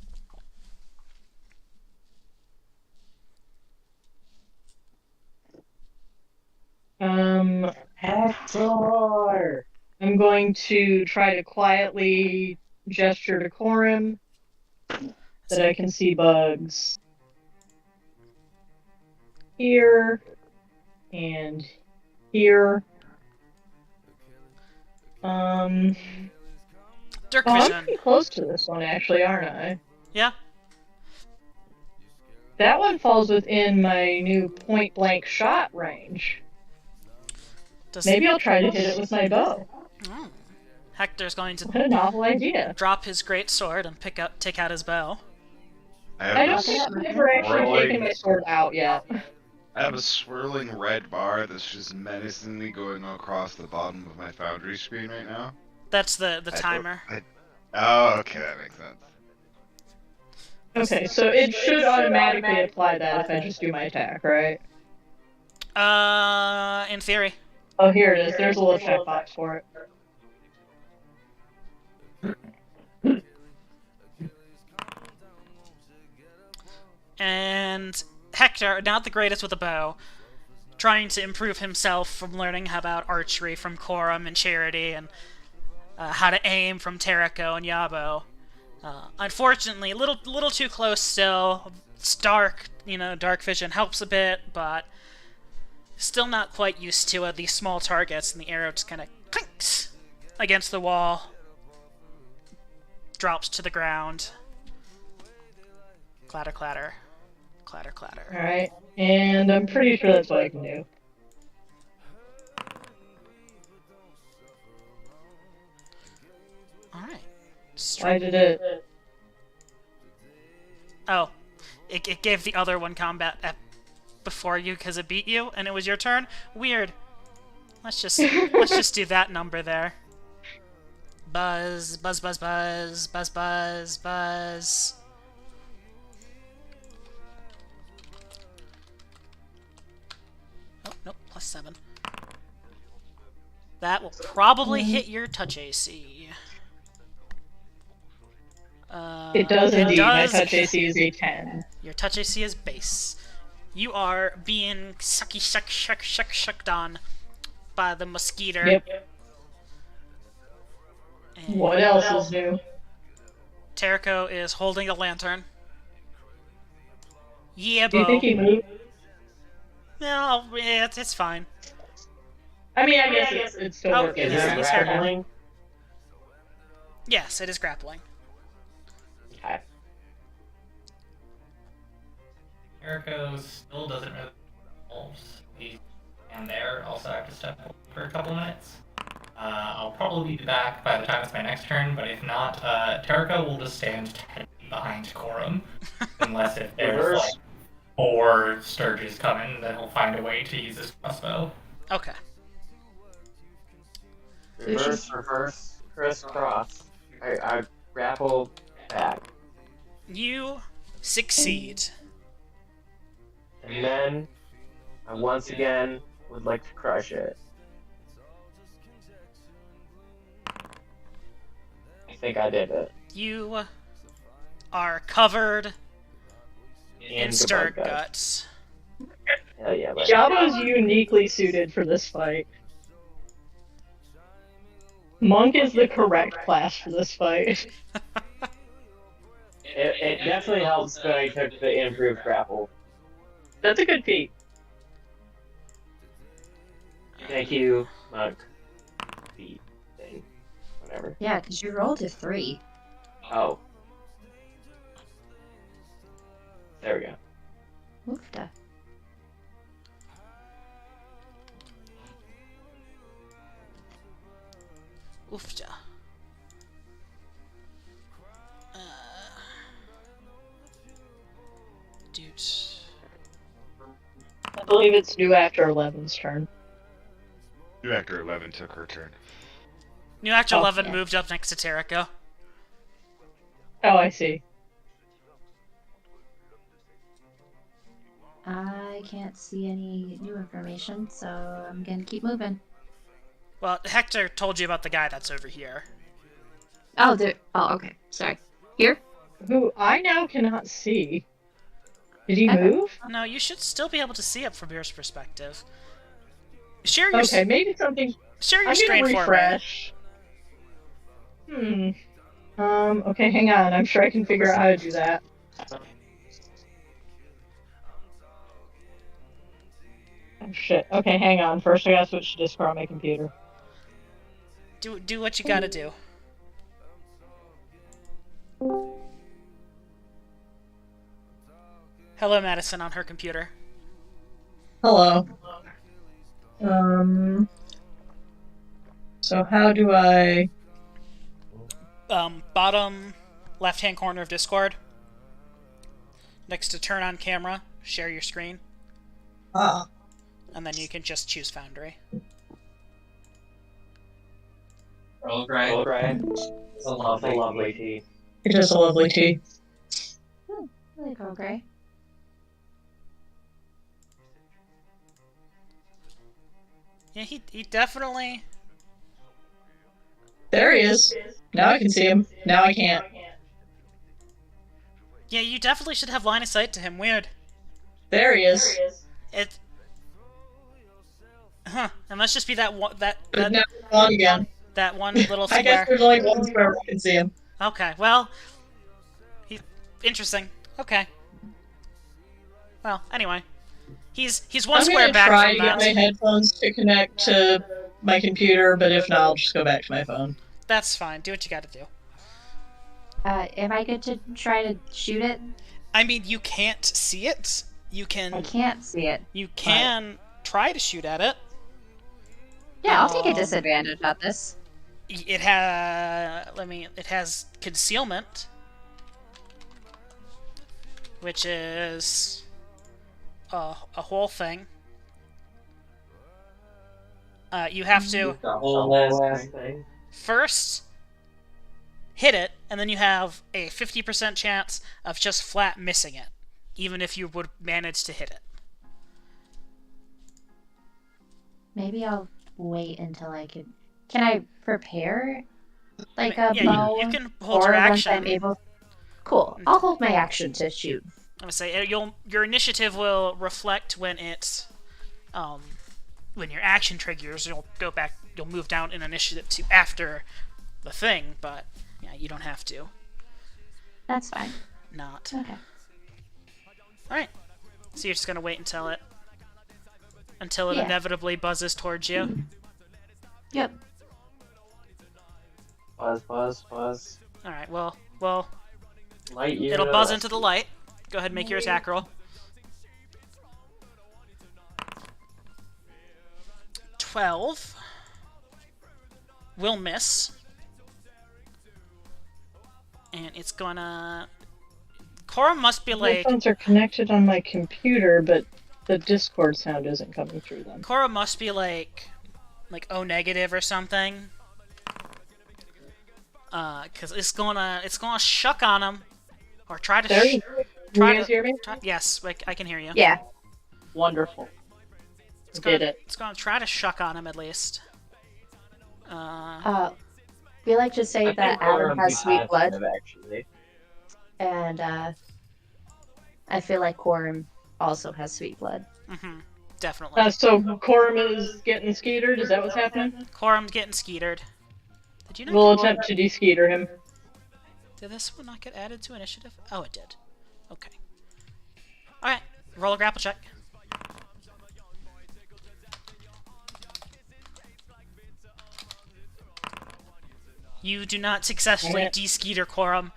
Hector! I'm going to try to quietly gesture to Corin that I can see bugs here and here. Dirk Oh, I'm vision. pretty close to this one, actually, aren't I? Yeah. That one falls within my new point blank shot range. Does, Maybe I'll try to hit it with my bow. Oh. Hector's going to What a novel idea. drop his great sword and take out his bow. I don't think I've ever actually taken my sword out yet. I have a swirling red bar that's just menacingly going across the bottom of my Foundry screen right now. That's the I don't- timer. Oh, okay, that makes sense. Okay, so it should automatically apply that if I just do my attack, right? In theory. Oh, here it is. There's a little checkbox for it. And Hector, not the greatest with a bow, trying to improve himself from learning about archery from Corum and Charity, and how to aim from Tereko and Yabo. Unfortunately, a little too close still. It's dark, dark vision helps a bit, but still not quite used to these small targets, and the arrow just kind of clinks against the wall, drops to the ground. Clatter, clatter. Clatter, clatter. Alright, and I'm pretty sure that's what I can do. Alright. Why did it? Oh, it gave the other one combat before you because it beat you, and it was your turn? Weird. Let's just do that number there. Buzz, buzz, buzz, buzz, buzz, buzz, buzz. Oh, nope, +7. That will probably hit your touch AC. It does indeed. My does. touch AC is a 10. Your touch AC is base. You are being shucked on by the mosquito. Yep. And What else is new? Tereko is holding a lantern. Yeah, Do you think he moved? No, it's fine. I mean, I guess it's still Oh, working. Is Yes, it he's grappling? Yes, it is grappling. Okay. Jericho still doesn't really wolves. He's and there also have to step for a couple minutes. I'll probably be back by the time it's my next turn, but if not, Tereko will just stand 10 feet behind Corum. Unless if there's Reverse. like 4 Sturges coming, then he'll find a way to use his crossbow. Okay. Reverse, crisscross. I grapple back. You succeed. And then, I once again would like to crush it. I think I did it. You are covered in And stirred goodbye, guys. guts. Hell yeah, buddy. Jabo's uniquely suited for this fight. Monk is the correct class for this fight. It definitely helps that I took the improved grapple. That's a good feat. Thank you, Monk. Feet thing. Whatever. Yeah, because you rolled a 3. Oh. There we go. Oofda. Oofja. Dude. I believe it's due after 11's turn. New Actor 11 took her turn. New Actor 11 Okay. moved up next to Tereko. Oh, I see. I can't see any new information, so I'm gonna keep moving. Well, Hector told you about the guy that's over here. Oh, there. Oh, okay. Sorry. Here? Who I now cannot see. Did he Okay. move? No, you should still be able to see it from your perspective. Share your Okay, maybe something. share your I'm strain gonna for me. refresh. Okay, hang on. I'm sure I can figure out how to do that. Oh shit. Okay, hang on. First I gotta switch to Discord on my computer. Do what you gotta do. Hello, Madison on her computer. Hello. So how do I... Bottom left-hand corner of Discord. Next to turn on camera, share your screen, Ah. and then you can just choose Foundry. Earl Grey. Oh, right. It's a That's a lovely tea. It is a lovely tea. Really cool, Gray. Yeah, he definitely... There he is. Now I can see him. Now I can't. Yeah, you definitely should have line of sight to him. Weird. There he is. It... Huh. It must just be that one But now it's gone again. that one little I guess square. there's only one square where I can see him. Okay, well, interesting. Okay. Well, anyway, he's one I'm square gonna back try from to get that. my headphones to connect to my computer, but if not, I'll just go back to my phone. That's fine. Do what you got to do. Am I good to try to shoot it? I mean, you can't see it. You I can can't see it. try to shoot at it. Yeah, I'll take a disadvantage at this. It has concealment, which is a whole thing. You have to The whole last thing. first hit it, and then you have a 50% chance of just flat missing it, even if you would manage to hit it. Maybe I'll wait until I can. Can I prepare like I a mean, bow? you can hold or your once I'm action. able. Cool. I'll hold my action to shoot. I'm gonna say your initiative will reflect when it's when your action triggers. You'll go back. You'll move down in initiative to after the thing, but yeah, you don't have to. That's fine. Not. Okay. All right. So you're just gonna wait until it Yeah. inevitably buzzes towards you. Yep. Buzz, buzz, buzz. All right. Well, Light year it'll to buzz the into the light. Go ahead and make your attack roll. 12 will miss, and it's gonna. Cora must be like. Headphones are connected on my computer, but the Discord sound isn't coming through them. Cora must be like O negative or something. Cause it's gonna shuck on him, or try to. There you Try guys to- hear me? Yes, I can hear you. Yeah. Wonderful. It's Did gonna, it. It's gonna try to shuck on him at least. We like to say that Adam has sweet blood, Actually. and I feel like Quorum also has sweet blood. Definitely. So Corum is getting skeetered? Is that what's happening? Corum's getting skeetered. Did you not? We'll attempt to de-skeeter him. Did this one not get added to initiative? Oh, it did. Okay. Alright, roll a grapple check. You do not successfully Alright. de-skeeter Corum.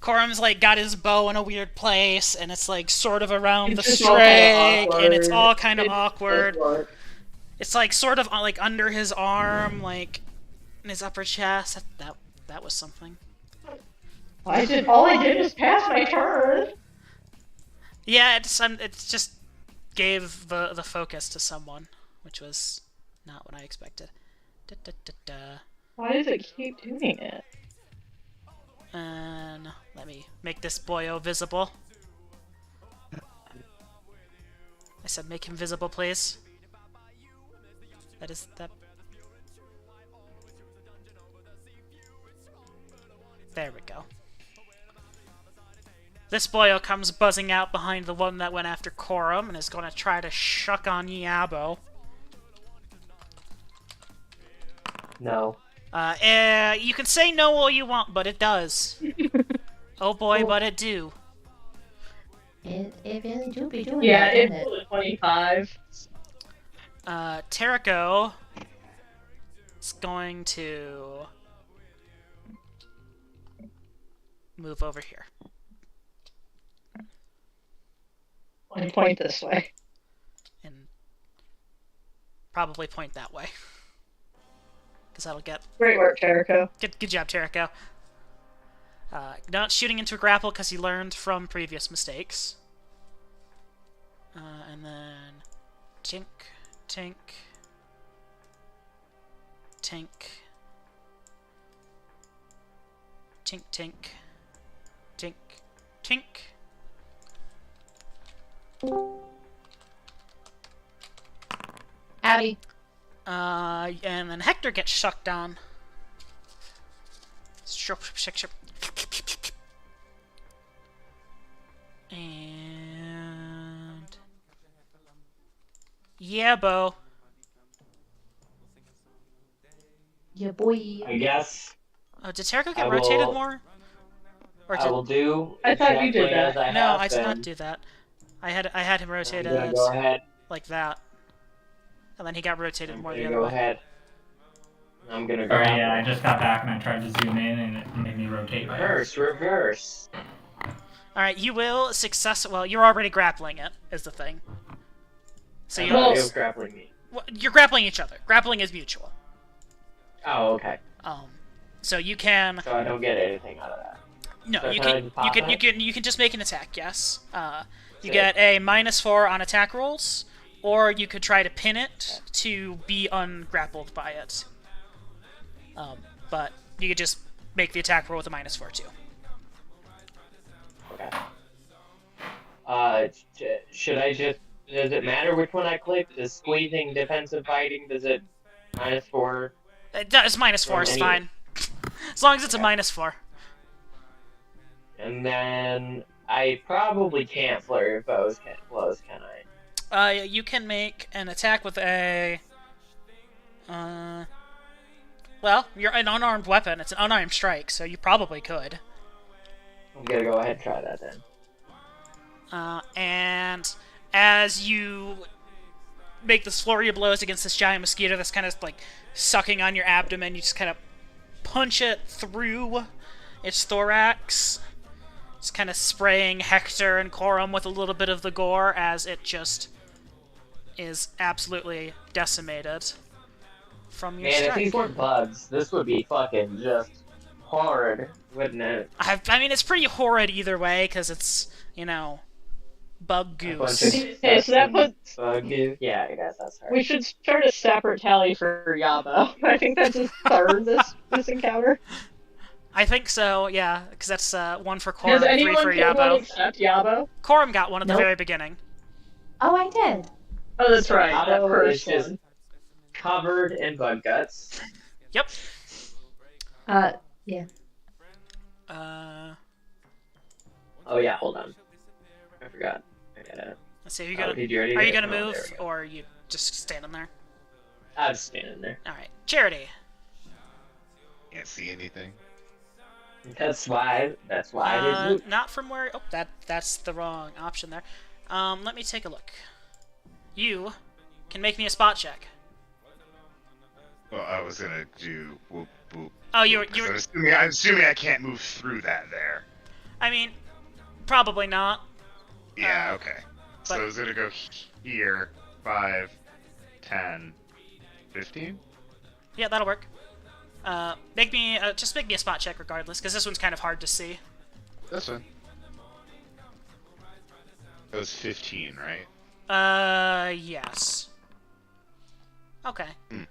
Corum's like got his bow in a weird place, and it's like sort of around It's the just all kinda string, and it's awkward. all kind of It- awkward. It's like sort of like under his arm, like in his upper chest. That was something. All I did was pass my turn. Yeah, it's just gave the focus to someone, which was not what I expected. Da, da, da, da. Why does it keep doing it? And let me make this boyo visible. I said make him visible, please. That. There we go. This boyo comes buzzing out behind the one that went after Corum and is going to try to shuck on Yabo. No. You can say no all you want, but it does. Oh boy, but it do. It really do be doing Yeah, that, it doesn't it? rolled a 25. Terrico is going to move over here. And point this way. And probably point that way. Because that'll get... Great work, Jericho. Good job, Terrico. Not shooting into a grapple because he learned from previous mistakes. And then... Tink, tink... Tink... Tink, tink... Tink, tink... Howdy. And then Hector gets shucked on. And... Yeah, Bo. Yeah, boy. I guess Oh, did Terko I get rotated will- more? Or I did... will do. I thought you did exactly that. as I No, have I did not been. do that. I had him I'm rotated gonna go ahead. like that. And then he got rotated I'm more gonna the go other way. ahead. I'm gonna go. Sorry, yeah, I just got back and I tried to zoom in and it made me rotate my Reverse. Alright, you will success. Well, you're already grappling it, is the thing. So you. Well- It was grappling me. Well, you're grappling each other. Grappling is mutual. Oh, okay. So you can. So I don't get anything out of that. No, So you can I can. just pop You can just make an attack. Yes. You Sick. get a -4 on attack rolls, or you could try to pin it to be ungrappled by it. But you could just make the attack roll with a -4 too. Okay. Should I just? Does it matter which one I click? Does squeezing, defensive, fighting? Does it -4? It's -4. It's Any- fine. As long as it's a Okay. -4. And then I probably can't flurry of blows, can I? You can make an attack with a. Well, you're an unarmed weapon. It's an unarmed strike, so you probably could. I'm gonna go ahead and try that then. And as you make this flurry of blows against this giant mosquito that's kind of like sucking on your abdomen, you just kind of punch it through its thorax. It's kind of spraying Hector and Corum with a little bit of the gore as it just is absolutely decimated from your Man, if strike. these weren't bugs, this would be fucking just hard, wouldn't it? I mean, it's pretty horrid either way because it's, bug A bunch goose. of Okay, so that puts- bug goo. Yeah, I guess that's right. We should start a separate tally for Yabo. I think that's his third this encounter. I think so, yeah, because that's 1 for Does Corum, 3 anyone for kill one Yabo. except Yabo? Corum got one at the Nope. very beginning. Oh, I did. Oh, that's right. That Yabo is first just one. covered in bug guts. Yep. Yeah. Oh yeah, hold on. I forgot. I gotta. Let's see, are you Oh, gonna, did you already are you do it? gonna Oh, move, there we go. or are you just standing there? I'm standing there. Alright, Charity. Can't see anything. That's why. That's why I didn't move. Not from where... Oh, that's the wrong option there. Let me take a look. You can make me a spot check. Well, I was gonna do whoop whoop. Oh, you whoop, 'cause were... I'm assuming I can't move through that there. I mean, probably not. Yeah, okay. So but- I was gonna go here, 5, 10, 15? Yeah, that'll work. Just make me a spot check regardless, because this one's kind of hard to see. This one. That was 15, right? Yes. Okay. Hmm.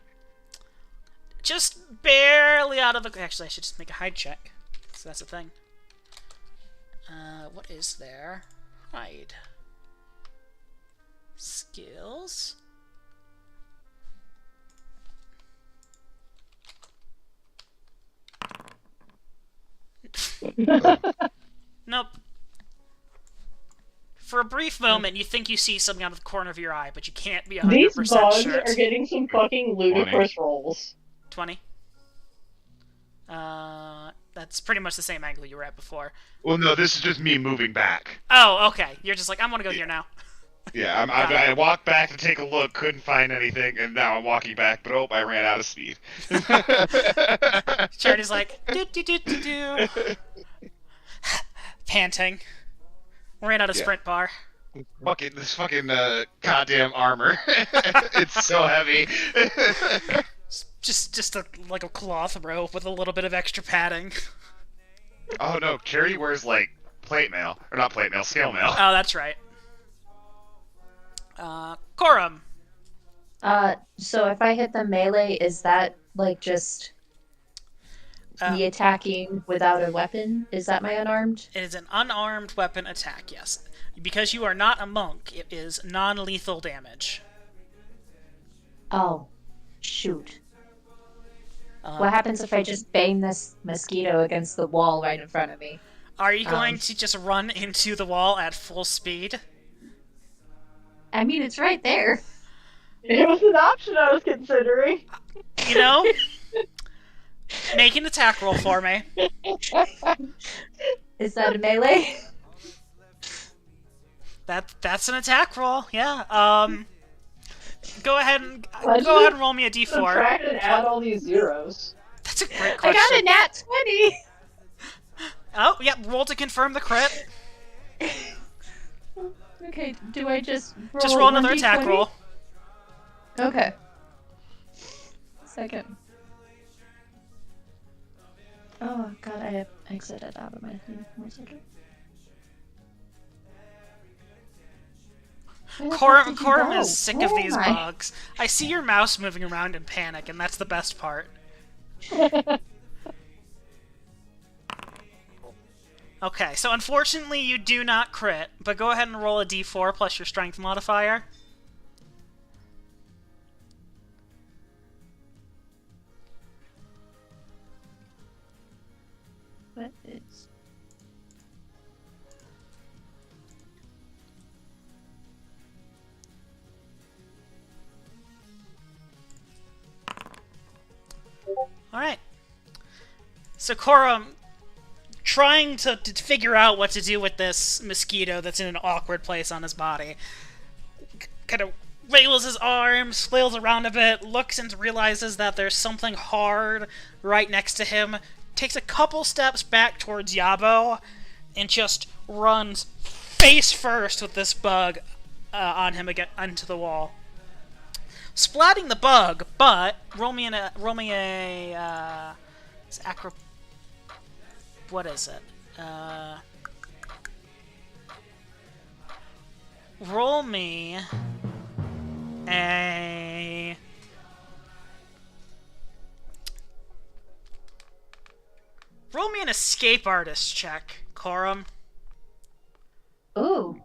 Just barely out of the... Actually, I should just make a hide check. So that's the thing. What is there? Hide. Skills? Nope. For a brief moment, you think you see something out of the corner of your eye, but you can't be 100% These bugs sure. are getting some fucking ludicrous rolls. 20. That's pretty much the same angle you were at before. Well, no, this is just me moving back. Oh, okay. You're just like, I'm gonna go here now. Yeah, I walked back to take a look, couldn't find anything, and now I'm walking back, but I ran out of speed. Charity's like, do. Panting. Ran out of Yeah. sprint bar. This fucking goddamn armor. It's so heavy. Just like a cloth robe with a little bit of extra padding. Oh no, Charity wears like plate mail, or not plate mail, scale mail. Oh, that's right. Corum. So if I hit the melee, is that like just me attacking without a weapon? Is that my unarmed? It is an unarmed weapon attack, yes. Because you are not a monk, it is non-lethal damage. Oh, shoot. What happens if I just bang this mosquito against the wall right in front of me? Are you going to just run into the wall at full speed? I mean, it's right there. It was an option I was considering. You know, Make an attack roll for me. Is that a melee? That's an attack roll. Yeah. Go ahead and Why'd go you ahead and roll me a d4. Subtract and add all these zeros. That's a great I question. got a nat 20! Oh, yep. Roll to confirm the crit. Okay, do I just roll Just roll another 1d20? attack roll. Okay. Second. Oh god, I have exited out of my thing. One second. Where the fuck did you Corum go? is sick of Where these am I? bugs. I see your mouse moving around in panic, and that's the best part. Okay, so unfortunately you do not crit, but go ahead and roll a d4 plus your strength modifier. What is... Alright. So Corum, trying to figure out what to do with this mosquito that's in an awkward place on his body, kind of waggles his arms, flails around a bit, looks and realizes that there's something hard right next to him, takes a couple steps back towards Yabo, and just runs face first with this bug on him again onto the wall, splatting the bug. But roll me a it's acro. What is it? Roll me a. Roll me an escape artist check, Corum. Ooh.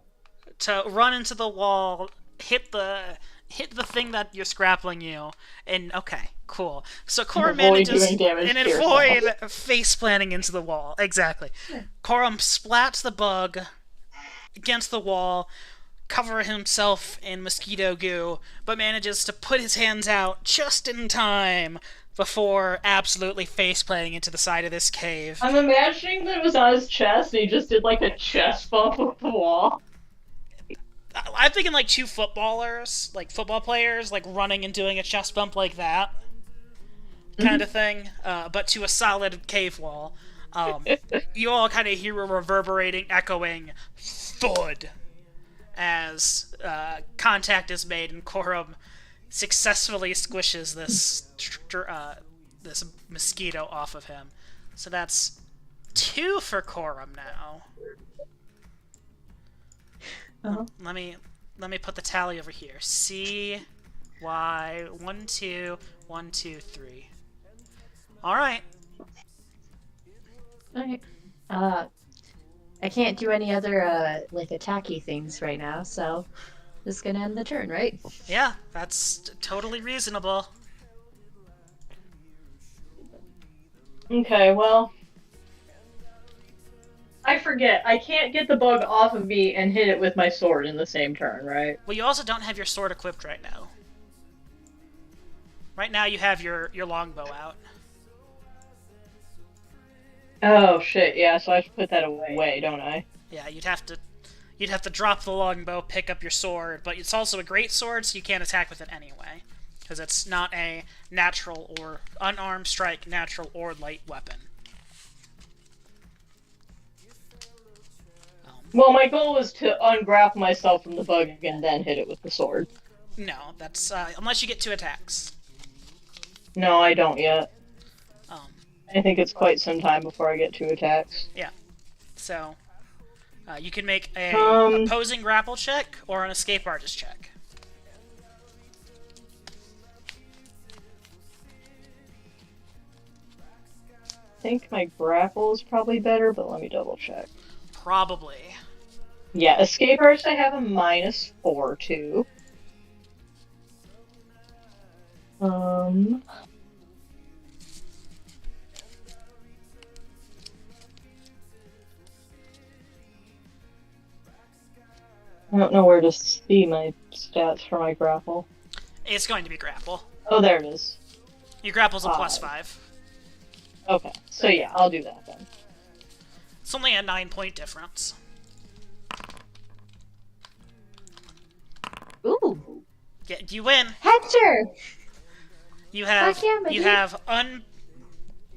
To run into the wall, hit the thing that you're scrappling you, and okay, cool. So Corum avoid manages doing damage and to avoid face planting into the wall. Exactly. Corum splats the bug against the wall, cover himself in mosquito goo, but manages to put his hands out just in time before absolutely face planting into the side of this cave. I'm imagining that it was on his chest and he just did like a chest bump with the wall. I'm thinking like two footballers, like football players, like running and doing a chest bump like that kind of thing, but to a solid cave wall. You all kind of hear a reverberating, echoing thud as contact is made, and Corum successfully squishes this this mosquito off of him. So that's 2 for Corum now. Uh-huh. Let me put the tally over here. C, Y, 1, 2, 1, 2, 3. All right. Okay. I can't do any other like attacky things right now, so this is gonna end the turn, right? Yeah, that's totally reasonable. Okay, well. I forget. I can't get the bug off of me and hit it with my sword in the same turn, right? Well, you also don't have your sword equipped right now. Right now, you have your longbow out. Oh shit, yeah, so I should put that away, don't I? Yeah, you'd have to drop the longbow, pick up your sword, but it's also a great sword, so you can't attack with it anyway, because it's not a natural or unarmed strike, natural or light weapon. Well, my goal was to ungrapple myself from the bug and then hit it with the sword. No, that's unless you get 2 attacks. No, I don't yet. Um, I think it's quite some time before I get 2 attacks. yeah. So you can make a opposing grapple check or an escape artist check. I think my grapple is probably better, but let me double check. Probably. Yeah, escape artist I have a -4 to. I don't know where to see my stats for my grapple. It's going to be grapple. Oh, there it is. Your grapple's a 5. +5. Okay, so yeah, I'll do that then. It's only a 9-point difference. Ooh, Yeah, you win. Hector! You have Fuck yeah, you buddy. have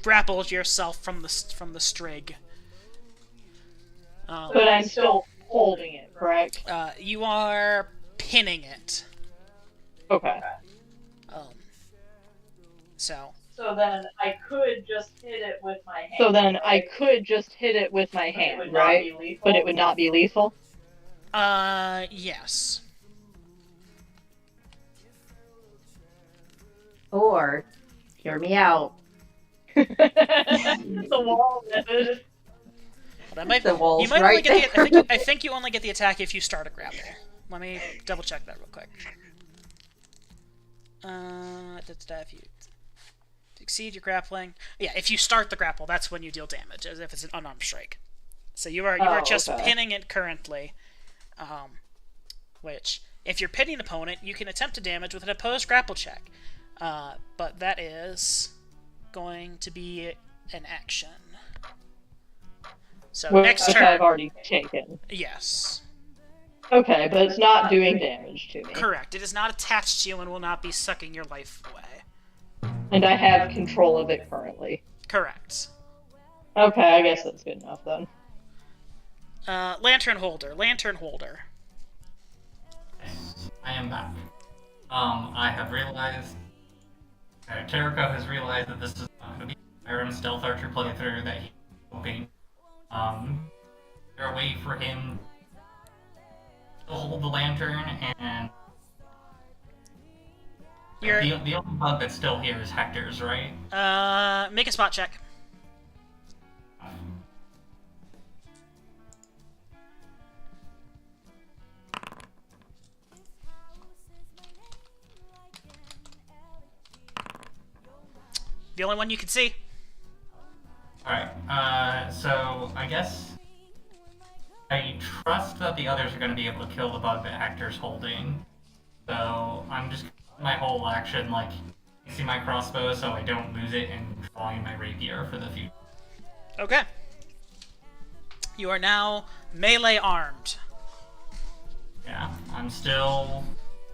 ungrappled yourself from the strig. But I'm still holding it, correct? You are pinning it. Okay. So So then I could just hit it with my hand. So then I could just hit it with my It hand, would not right? be lethal. But it would not be lethal? yes. Or, hear me out. The wall method. But I might, The wall's you might only right get there. I think you only get the attack if you start a grapple. Let me double check that real quick. If you exceed your grappling, yeah, if you start the grapple, that's when you deal damage, as if it's an unarmed strike. So you are just okay. pinning it currently, which if you're pinning an opponent, you can attempt to damage with an opposed grapple check, but that is going to be an action. So next Which turn, I've already taken. yes. Okay, but it's not doing damage to me. Correct. It is not attached to you and will not be sucking your life away. And I have control of it currently. Correct. Okay, I guess that's good enough then. Lantern holder. Lantern holder. I am back. I have realized, Terrako has realized that this is not going to be Skyrim Stealth Archer playthrough that he's hoping. Is there a way for him to hold the lantern and... The only bug that's still here is Hector's, right? Make a spot check. The only one you can see. Alright, so I guess I trust that the others are going to be able to kill the bug that Hector's holding. So I'm just my whole action, like, using my crossbow so I don't lose it and drawing my rapier for the future. Okay. You are now melee armed. Yeah, I'm still...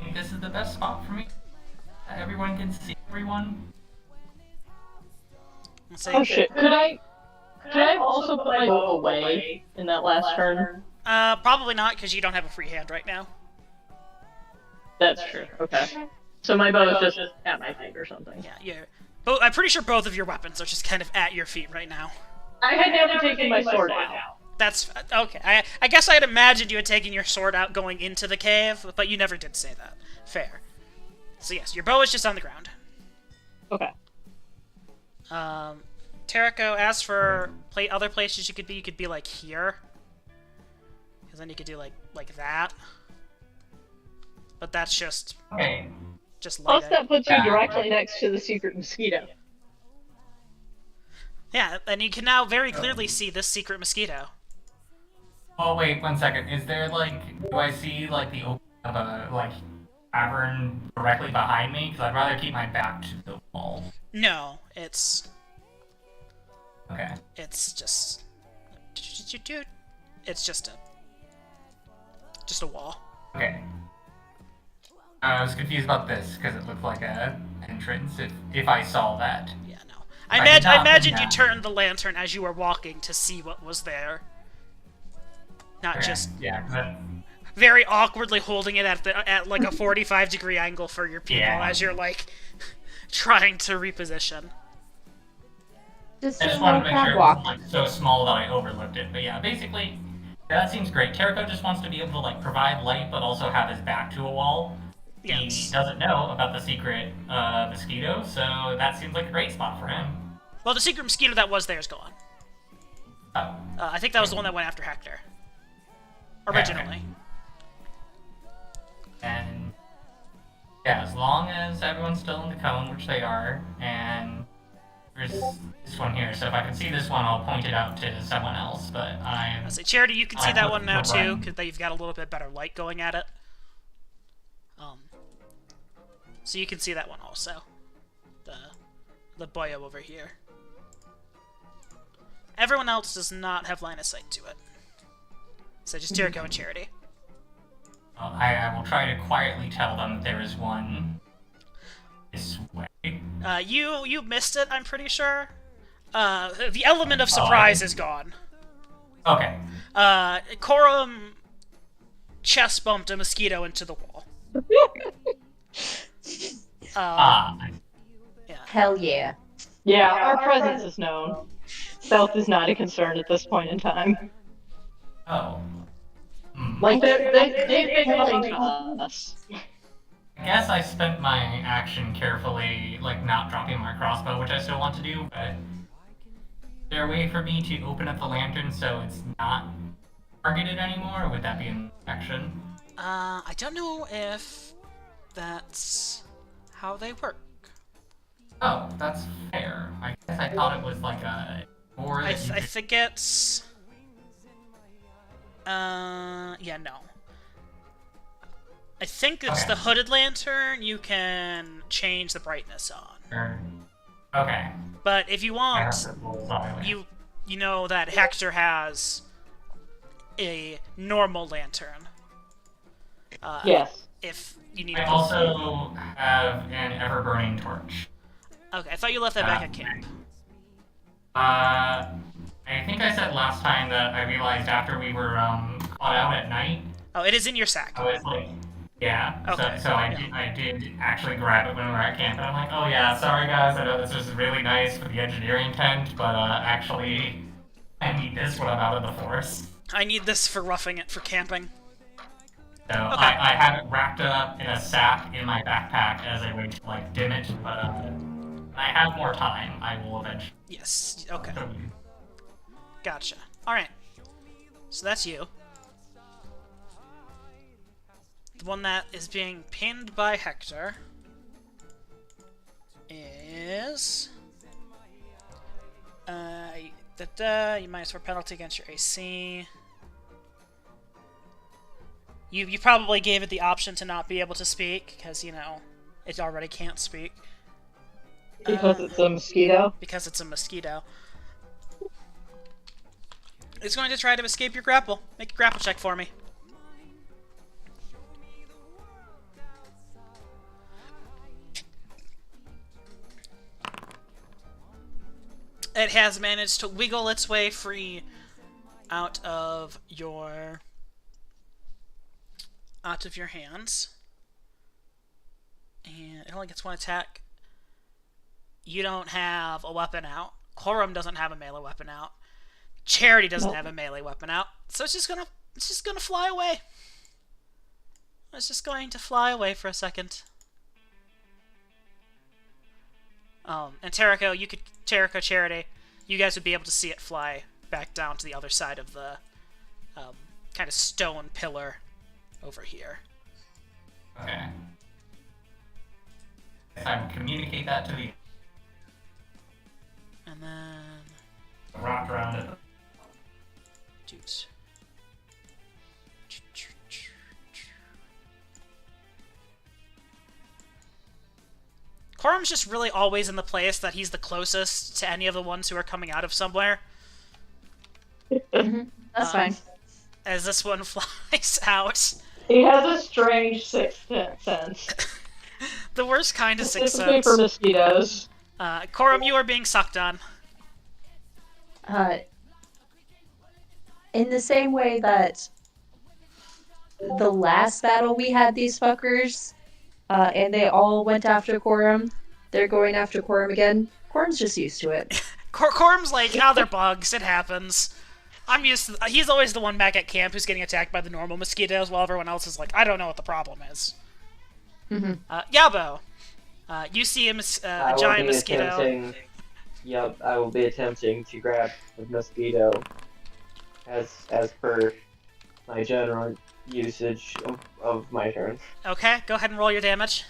I think this is the best spot for me. Everyone can see everyone. Let's see. Oh shit, could I also put my bow away in that last turn? Probably not, because you don't have a free hand right now. That's true, okay. So my bow is just at my feet or something. Yeah. I'm pretty sure both of your weapons are just kind of at your feet right now. I had never taken my sword out. That's okay. I guess I had imagined you had taken your sword out going into the cave, but you never did say that. Fair. So yes, your bow is just on the ground. Okay. Terrako, as for other places you could be like here. Because then you could do like that. But that's just Okay. light. Plus that puts you directly next to the secret mosquito. Yeah, and you can now very clearly see this secret mosquito. Oh wait, 1 second. Is there like, do I see like the opening of a like cavern directly behind me? Because I'd rather keep my back to the wall. No, it's Okay. just it's just a wall. Okay. I was confused about this because it looked like a entrance. If I saw that. Yeah, no. I I did not imagine think you that. turned the lantern as you were walking to see what was there. Not Okay. just Yeah. 'Cause that- very awkwardly holding it at like a 45-degree angle for your people Yeah. as you're like trying to reposition. Just I a just little wanted to make crab sure it walk. wasn't like so small that I overlooked it. But yeah, basically, that seems great. Terrako just wants to be able to like provide light, but also have his back to a wall. Yes. He doesn't know about the secret mosquito, so that seems like a great spot for him. Well, the secret mosquito that was there is gone. Oh, I think that was the one that went after Hector. Okay. Originally. and yeah, as long as everyone's still in the cone, which they are, and there's this one here, so if I can see this one, I'll point it out to someone else, but I'm... I say, Charity, you can see I'm that looking one now for too, Ryan. because you've got a little bit better light going at it. So you can see that one also. The boyo over here. Everyone else does not have line of sight to it. So just Tiriko and Charity. Well, I will try to quietly tell them there is one this way. You missed it, I'm pretty sure. The element of surprise is gone. Okay. Corum chest bumped a mosquito into the wall. Yeah. Hell yeah. Yeah, our presence is known. Stealth is not a concern at this point in time. Oh. Like, they've been coming to us. I guess I spent my action carefully, like not dropping my crossbow, which I still want to do, but is there a way for me to open up the lantern so it's not targeted anymore, or would that be an action? I don't know if that's how they work. Oh, that's fair. I guess I thought it was like a door I that you could... think it's... yeah, no. I think it's Okay. the hooded lantern you can change the brightness on. Okay. But if you I want, have to roll silent. you know that Hector has a normal lantern. Yes. If you need I it. also have an ever-burning torch. Okay, I thought you left that back at camp. I think I said last time that I realized after we were caught out at night, Oh, it is in your sack. I was like, yeah. Okay, So I did actually grab it when we were at camp, and I'm like, oh yeah, sorry guys, I know this is really nice for the engineering tent, but actually, I need this when I'm out of the forest. I need this for roughing it for camping. So I have it wrapped up in a sack in my backpack as a way to like dim it, but when I have more time, I will eventually. Yes, okay. Gotcha. Alright. So that's you. The one that is being pinned by Hector is... you -4 penalty against your AC. You probably gave it the option to not be able to speak, because, you know, it already can't speak. Because it's a mosquito? Because it's a mosquito. It's going to try to escape your grapple. Make a grapple check for me. It has managed to wiggle its way free out of your hands. And it only gets one attack. You don't have a weapon out. Corum doesn't have a melee weapon out. Charity doesn't have a melee weapon out. So it's just gonna fly away. It's just going to fly away for a second. And Tiriko, Charity, you guys would be able to see it fly back down to the other side of the kind of stone pillar over here. Okay. I will communicate that to the And then... rock around it. Dudes. Corum's just really always in the place that he's the closest to any of the ones who are coming out of somewhere. That's fine. As this one flies out. He has a strange sixth sense. The worst kind of sixth Specifically sense. for mosquitoes. Corum, you are being sucked on. In the same way that the last battle we had these fuckers, and they all went after Corum, they're going after Corum again. Corum's just used to it. Corum's like, oh, they're bugs, it happens. I'm used to... He's always the one back at camp who's getting attacked by the normal mosquitoes, while everyone else is like, I don't know what the problem is. Yabo, you see a giant mosquito. Yep, I will be attempting to grab the mosquito as per my general usage of my turn. Okay, go ahead and roll your damage.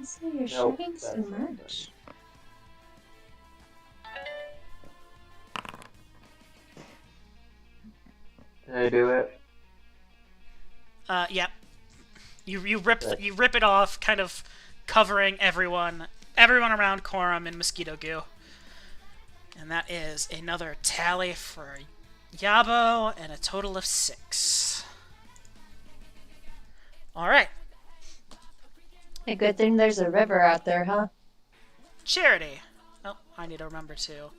So you're Nope, shooting so that's not much. Did I do it? Yeah. You rip it off, kind of covering everyone around Corum in mosquito goo. And that is another tally for Yabo and a total of 6. Alright. A good thing there's a river out there, huh? Charity. Oh, I need to remember to,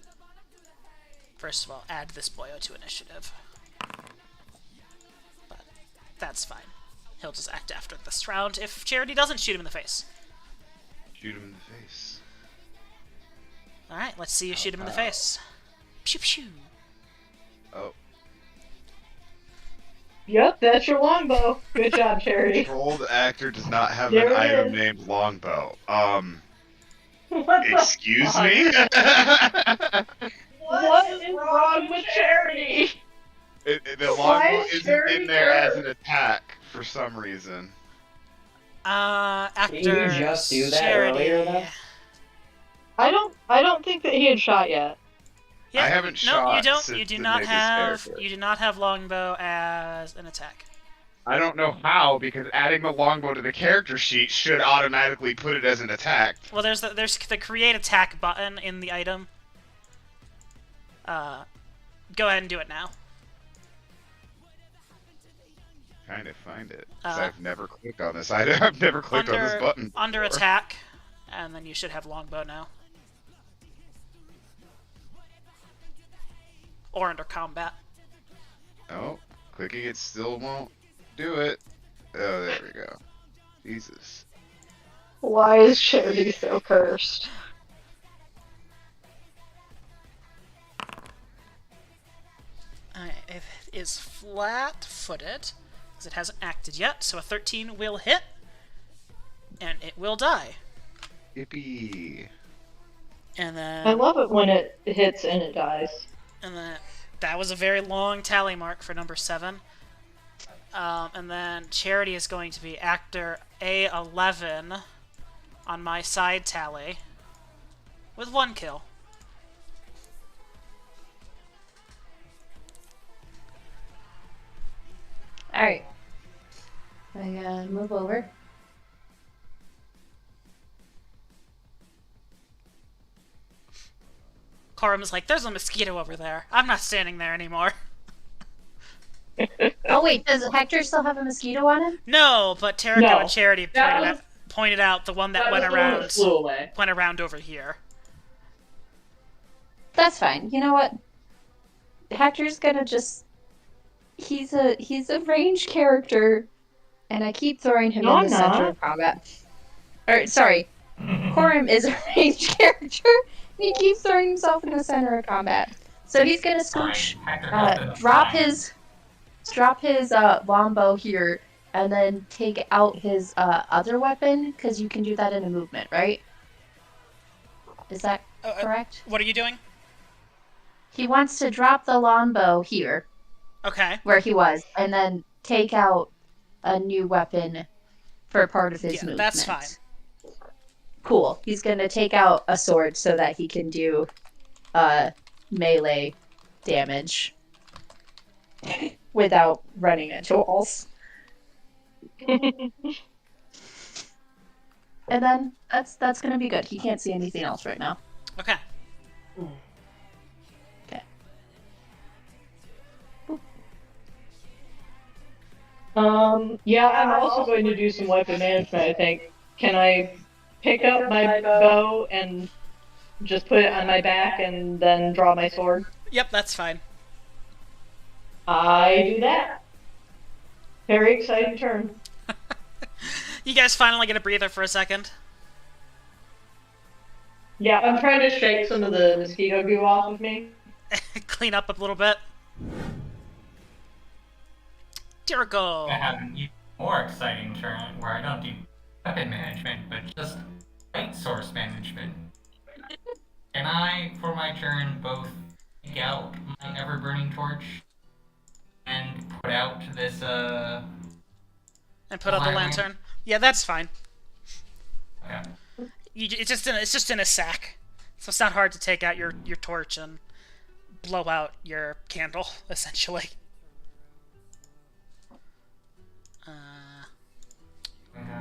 first of all, add this boyo to initiative. But that's fine. He'll just act after this round if Charity doesn't shoot him in the face. Shoot him in the face. Alright, let's see you shoot him in the face. Pew pew. Oh. Yep, that's your longbow. Good job, Charity. Controlled actor does not have There an it item is. named longbow. What the Excuse fuck? me? What is wrong with Charity? The Why longbow is isn't Charity in there as cursed? an attack for some reason. Actor Didn't you just do that Charity. earlier, though? I don't think that he had shot yet. Yeah, I haven't no, shot you don't. since You do the not Magus have. character. You do not have longbow as an attack. I don't know how, because adding the longbow to the character sheet should automatically put it as an attack. Well, there's the create attack button in the item. Go ahead and do it now. Trying to find it. 'Cause Uh, I've never clicked on this item. I've never clicked on this button. Under before. attack, and then you should have longbow now. Or under combat. Oh, clicking it still won't do it. Oh, there we go. Jesus. Why is Charity so cursed? It is flat-footed, because it hasn't acted yet, so a 13 will hit, and it will die. Yippee. And then... I love it when it hits and it dies. And then that was a very long tally mark for number 7. And then Charity is going to be actor A11 on my side tally with 1 kill. Alright. I move over. Corum is like, there's a mosquito over there. I'm not standing there anymore. Oh wait, does Hector still have a mosquito on him? No, but Terrico No. and Charity That pointed out the one that, was went the one around that flew away. went around over here. That's fine. You know what? Hector's gonna just he's a ranged character and I keep throwing him No, in the I'm center not. of combat. Or sorry, Corum is a ranged character and he keeps throwing himself in the center of combat. So he's gonna scooch, drop his longbow here and then take out his other weapon, because you can do that in a movement, right? Is that correct? What are you doing? He wants to drop the longbow here, Okay. where he was, and then take out a new weapon for part of his Yeah, movement. that's fine. Cool. He's gonna take out a sword so that he can do melee damage without running into walls. And then that's gonna be good. He can't see anything else right now. Okay. Okay. Yeah, I'm also going to do some weapon management, I think. Can I pick up my bow and just put it on my back and then draw my sword? Yep, that's fine. I do that. Very exciting turn. You guys finally get a breather for a second. Yeah, I'm trying to shake some of the mosquito goo off of me. Clean up a little bit. Jericho. I have an even more exciting turn where I don't do weapon management, but just light source management. Can I, for my turn, both take out my ever-burning torch and put out this, And put out the Lantern. lantern. Yeah, that's fine. okay. It's just in a sack, so it's not hard to take out your torch and blow out your candle, essentially.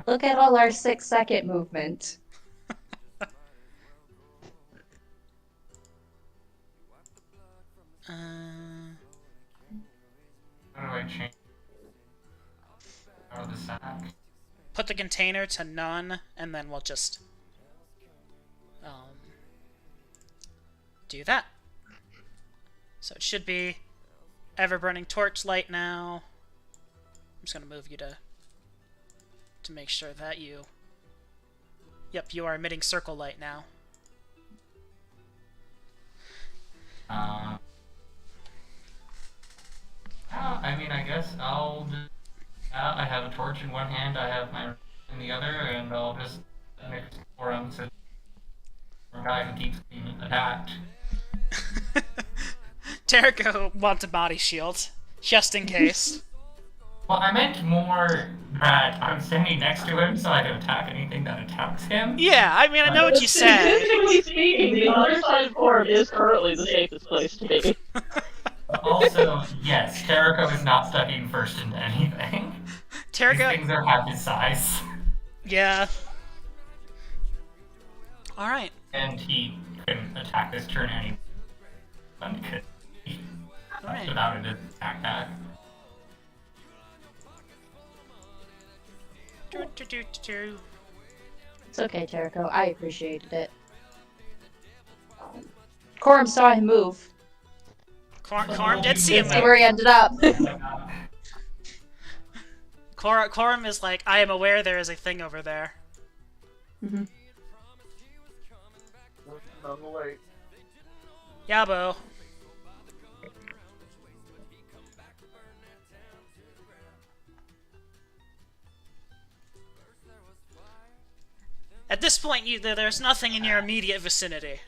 Look at all our 6-second movement. How do I change out of the sack? Put the container to none, and then we'll just do that. So it should be ever-burning torchlight now. I'm just gonna move you to make sure that you... Yep, you are emitting circle light now. I mean, I guess I'll just... I have a torch in one hand, I have my in the other, and I'll just mix for him so the guy who keeps being attacked. Terrico wants a body shield, just in case. Well, I meant more that I'm standing next to him so I can attack anything that attacks him. Yeah, I mean, I know what you said. Statistically speaking, the other side of Corum is currently the safest place to be. Also, yes, Terrico is not stepping first into anything. These Terrico... things are half his size. Yeah. Alright. And he couldn't attack this turn anyway. Alright. Without an attack back. It's okay, Jericho. I appreciated it. Corum saw him move. Corum did see him See move. where he ended up. Corum is like, I am aware there is a thing over there. Mhm. On the way. Yabo. At this point, there's nothing in your immediate vicinity.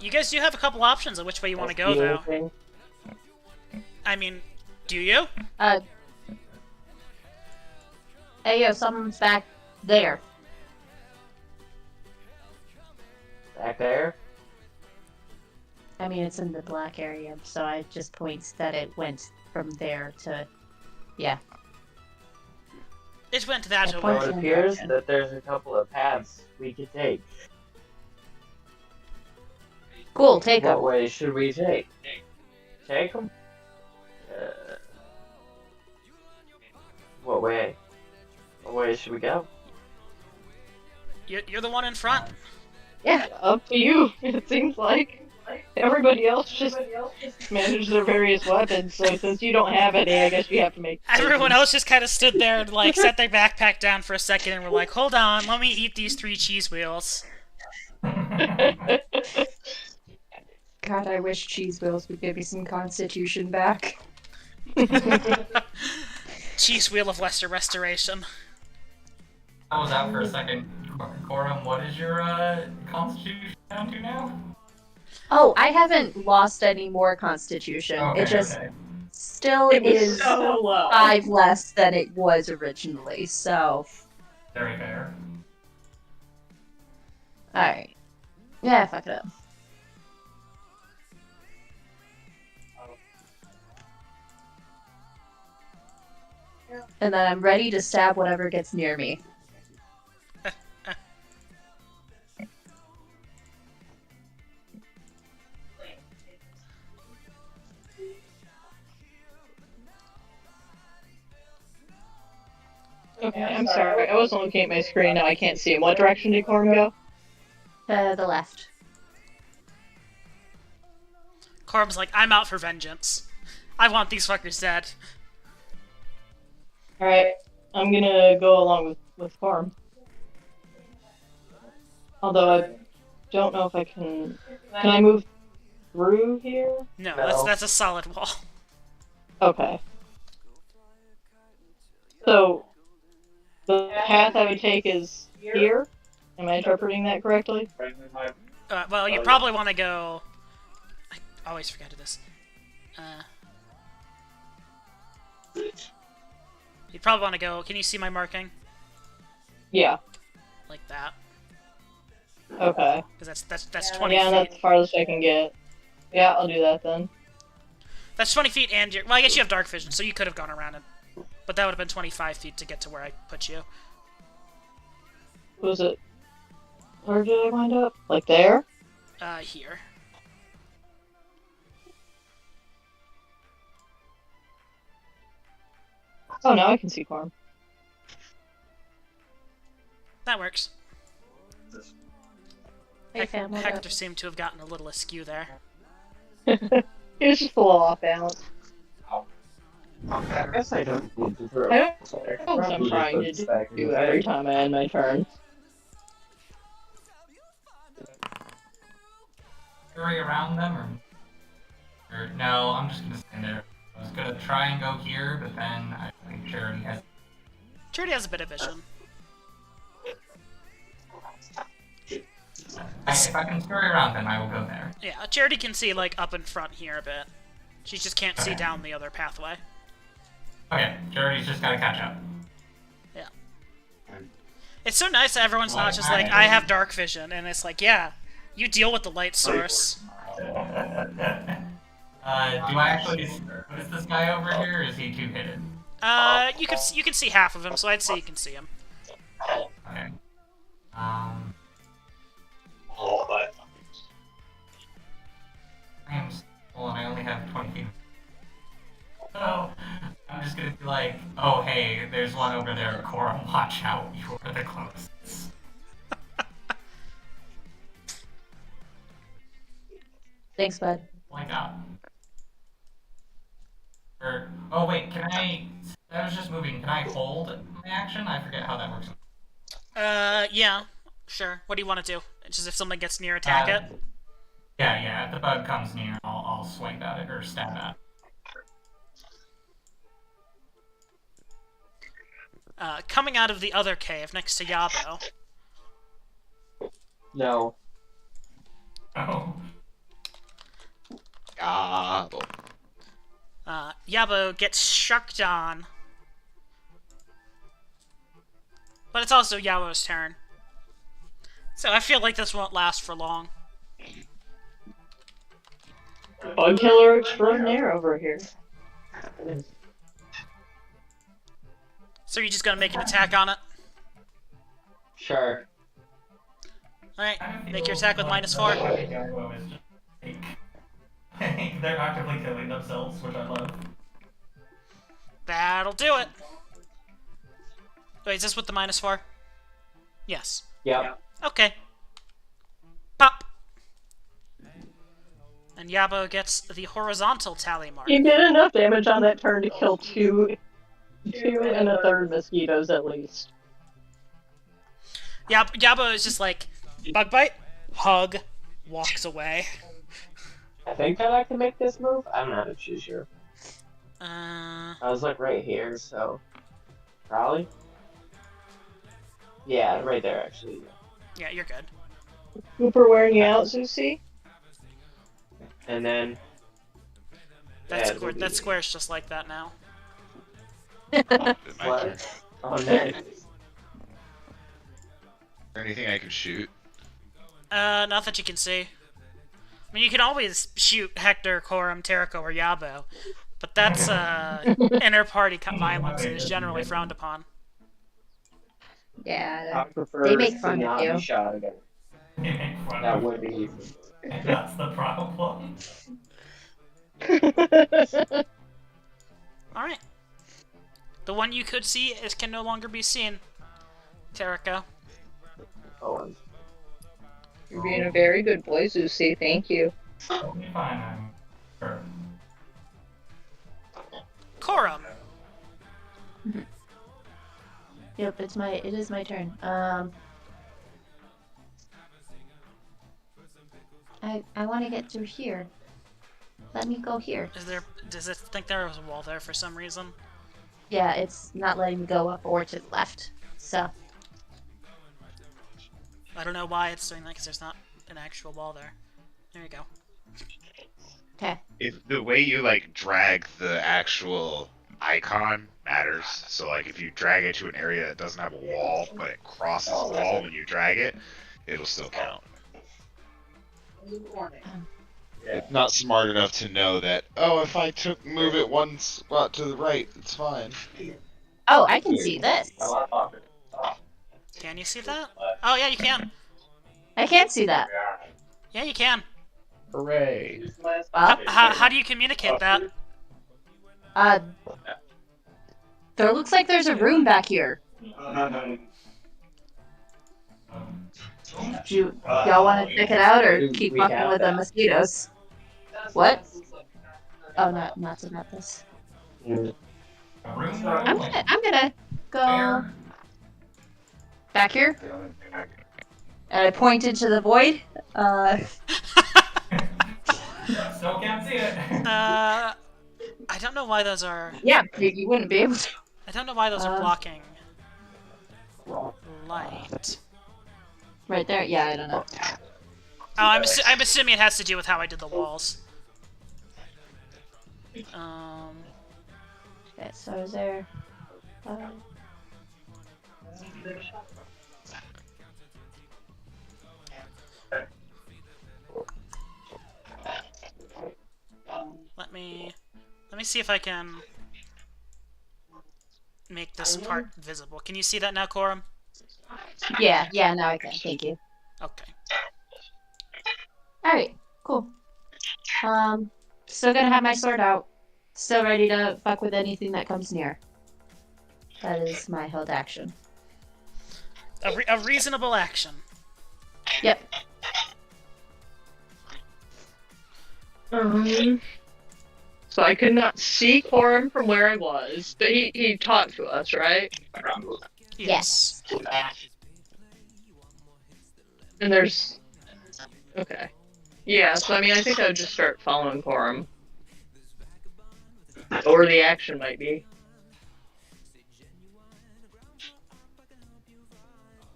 You guys do have a couple options of which way you want to go, though. I mean, do you? Hey, yo, someone's back there. Back there? I mean, it's in the black area, so I just points that it went from there to... Yeah. It went that I way. So it appears that there's a couple of paths we could take. Cool, take What them. way should we take? Take them? What way? What way should we go? You're the one in front. Yeah. Up to you, it seems like. Everybody else just managed their various weapons, so since you don't have any, I guess you have to make Everyone else just kind of stood there and like set their backpack down for a second and were like, "Hold on, let me eat these 3 cheese wheels." God, I wish Cheese Wheels would give me some constitution back. Cheese wheel of lesser restoration. I was out for a second. Corum, what is your constitution down to now? Oh, I haven't lost any more constitution. Okay, it just okay. still It was is so low. 5 less than it was originally, so... Very fair. Alright. Yeah, fuck it up. And then I'm ready to stab whatever gets near me. Okay, I'm sorry. I wasn't looking at my screen. Now I can't see him. What direction did Corum go? To the left. Corum's like, "I'm out for vengeance. I want these fuckers dead." Alright, I'm gonna go along with Corum. Although I don't know if I can... Can I move through here? No, No. that's a solid wall. Okay. So, the path I would take is here? Am I interpreting that correctly? Well, you probably want to go. I always forget to do this. You probably want to go. Can you see my marking? Yeah. Like that, Okay. because that's 20 Yeah, feet. that's the farthest I can get. Yeah, I'll do that then. That's 20 feet and well, I guess you have dark vision, so you could have gone around it. But that would have been 25 feet to get to where I put you. Was it? Where did I wind up? Like there? Here. Oh, now I can see Corm. That works. Hey, fam, what up? Hector seemed to have gotten a little askew there. He was just a little off balance. I guess I don't need to throw. I don't know what I'm trying to do every time I end my turn. Scurry around them, or no? I'm just gonna stand there. I was gonna try and go here, but then I think Charity has. Charity has a bit of vision. If I can scurry around, then I will go there. Yeah, Charity can see, like, up in front here a bit. She just can't see down the other pathway. Okay, Charity's just gotta catch up. Yeah. It's so nice that everyone's not just like, I have dark vision, and it's like, yeah, you deal with the light source. Do I actually notice this guy over here, or is he too hidden? You can see half of him, so I'd say you can see him. Okay. I am small and I only have 20 feet. So, I'm just gonna be like, oh hey, there's one over there, Corum, watch out, you are the closest. Thanks, bud. Oh my god. Oh wait, can I was just moving, can I hold my action? I forget how that works. Yeah, sure. What do you want to do? Just if something gets near, attack it? Yeah, if the bug comes near, I'll swing at it, or stab at it. Coming out of the other cave next to Yabo. No. Oh. Yabo gets shucked on. But it's also Yabo's turn. So I feel like this won't last for long. Bug killer extraordinaire over here. So you're just gonna make an attack on it? Sure. Alright, make your attack with -4. They're actively killing themselves, which I love. That'll do it. Wait, is this with the -4? Yes. Yep. Okay. Pop! And Yabo gets the horizontal tally mark. You did enough damage on that turn to kill two and a third mosquitoes at least. Yabo is just like, bug bite, hug, walks away. I think I like to make this move. I'm not too sure. Uh, I was like right here, so probably. Yeah, right there actually. yeah, you're good. Cooper wearing you out, Zusi? And then That square's just like that now. My turn. what? Oh, nice. Is there anything I can shoot? Not that you can see. I mean, you can always shoot Hector, Corum, Terrico, or Yabo, but that's inter-party violence and is generally frowned upon. Yeah, I prefer they make to fun not of you. be shot again. That would be. That's the problem. Alright. The one you could see can no longer be seen. Terrico. Oh, You're being a very good boy, Zusi. Thank you. It'll be fine, I'm sure. Corum. Yep, it is my turn. I want to get through here. Let me go here. Does it think there was a wall there for some reason? Yeah, it's not letting me go up or to the left. So, I don't know why it's doing that, because there's not an actual wall there. There you go. okay. If the way you like drag the actual icon matters, so like if you drag it to an area that doesn't have a wall, but it crosses the wall when you drag it, it'll still count. not smart enough to know that, oh, if I move it one spot to the right, it's fine. Oh, I can see this. Can you see that? Oh yeah, you can. I can't see that. Yeah, you can. Hooray. Well, How do you communicate that? there looks like there's a room back here. Do y'all want to check it out or keep We fucking have with the that. mosquitoes? What? Oh, not about this. Room? I'm gonna go back here. And I point into the void. Still can't see it. I don't know why those are. Yeah, you wouldn't be able to. I don't know why those are blocking light. Right there. Yeah, I don't know. Oh, I'm assuming it has to do with how I did the walls. Okay, so is there? Let me see if I can make this part visible. Can you see that now, Corum? Yeah, now I can. Thank you. Okay. All right, cool. Still gonna have my sword out. Still ready to fuck with anything that comes near. That is my held action. A reasonable action. Yep. So I could not see Corum from where I was, but he talked to us, right? Yes. And there's... Okay. Yeah, so I mean, I think I would just start following Corum. Or the action might be.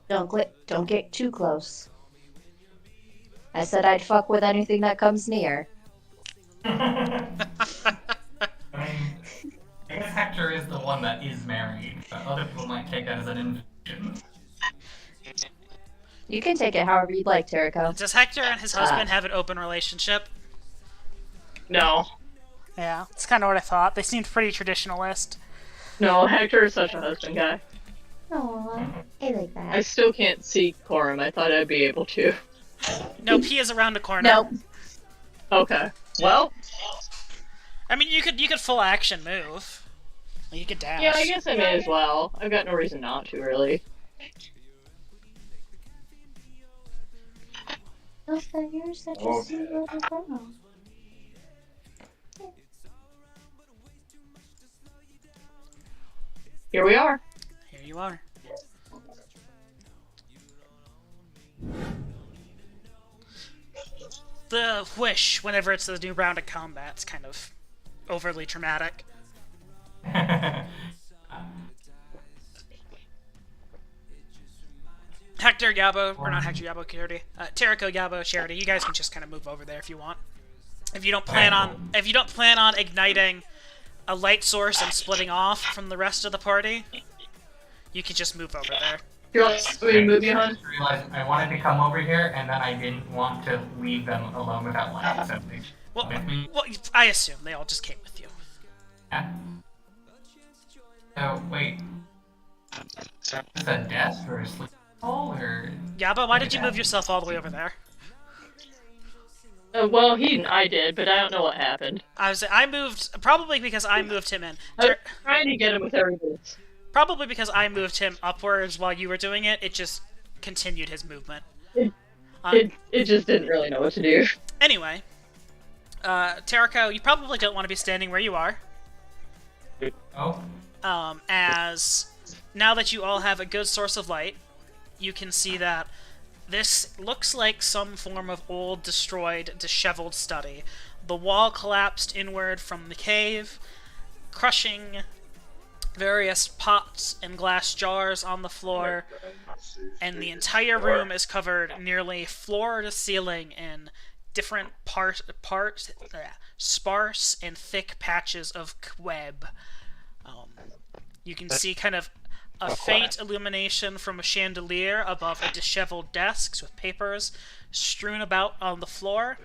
Don't get too close. I said I'd fuck with anything that comes near. I guess Hector is the one that is married, but other people might take that as an invitation. You can take it however you'd like, Terrico. Does Hector and his husband have an open relationship? No. Yeah, it's kind of what I thought. They seemed pretty traditionalist. No, Hector is such a husband guy. Aww, I like I that. still can't see Corum. I thought I'd be able to. No, P is around the corner. Nope. Okay. Well, I mean, you could full action move. You could dash. yeah, I guess I may as well. I've got no reason not to, really. You're such a sweet little girl. Here we are. Here you are. The whoosh, whenever it's the new round of combat, it's kind of overly traumatic. Hector, Yabo, or not Hector, Yabo, Charity, Terrico, Yabo, Charity. You guys can just kind of move over there if you want. If you don't plan on igniting a light source and splitting off from the rest of the party, you can just move over there. You want me to move you, I hon? just realized I wanted to come over here, and then I didn't want to leave them alone without light. So they Well, with me. well, I assume they all just came with you. Yeah. So wait, is that a desk or a sleep hole or? Yabo, why did you move yourself all the way over there? Well, I did, but I don't know what happened. I moved, probably because I moved him in. I was trying to get him with everybody. Probably because I moved him upwards while you were doing it, it just continued his movement. It just didn't really know what to do. Anyway, Terrico, you probably don't want to be standing where you are, Oh. as now that you all have a good source of light, you can see that this looks like some form of old, destroyed, disheveled study. The wall collapsed inward from the cave, crushing various pots and glass jars on the floor, and the entire room is covered nearly floor to ceiling in different sparse and thick patches of web. You can see kind of a faint illumination from a chandelier above a disheveled desk with papers strewn about on the floor.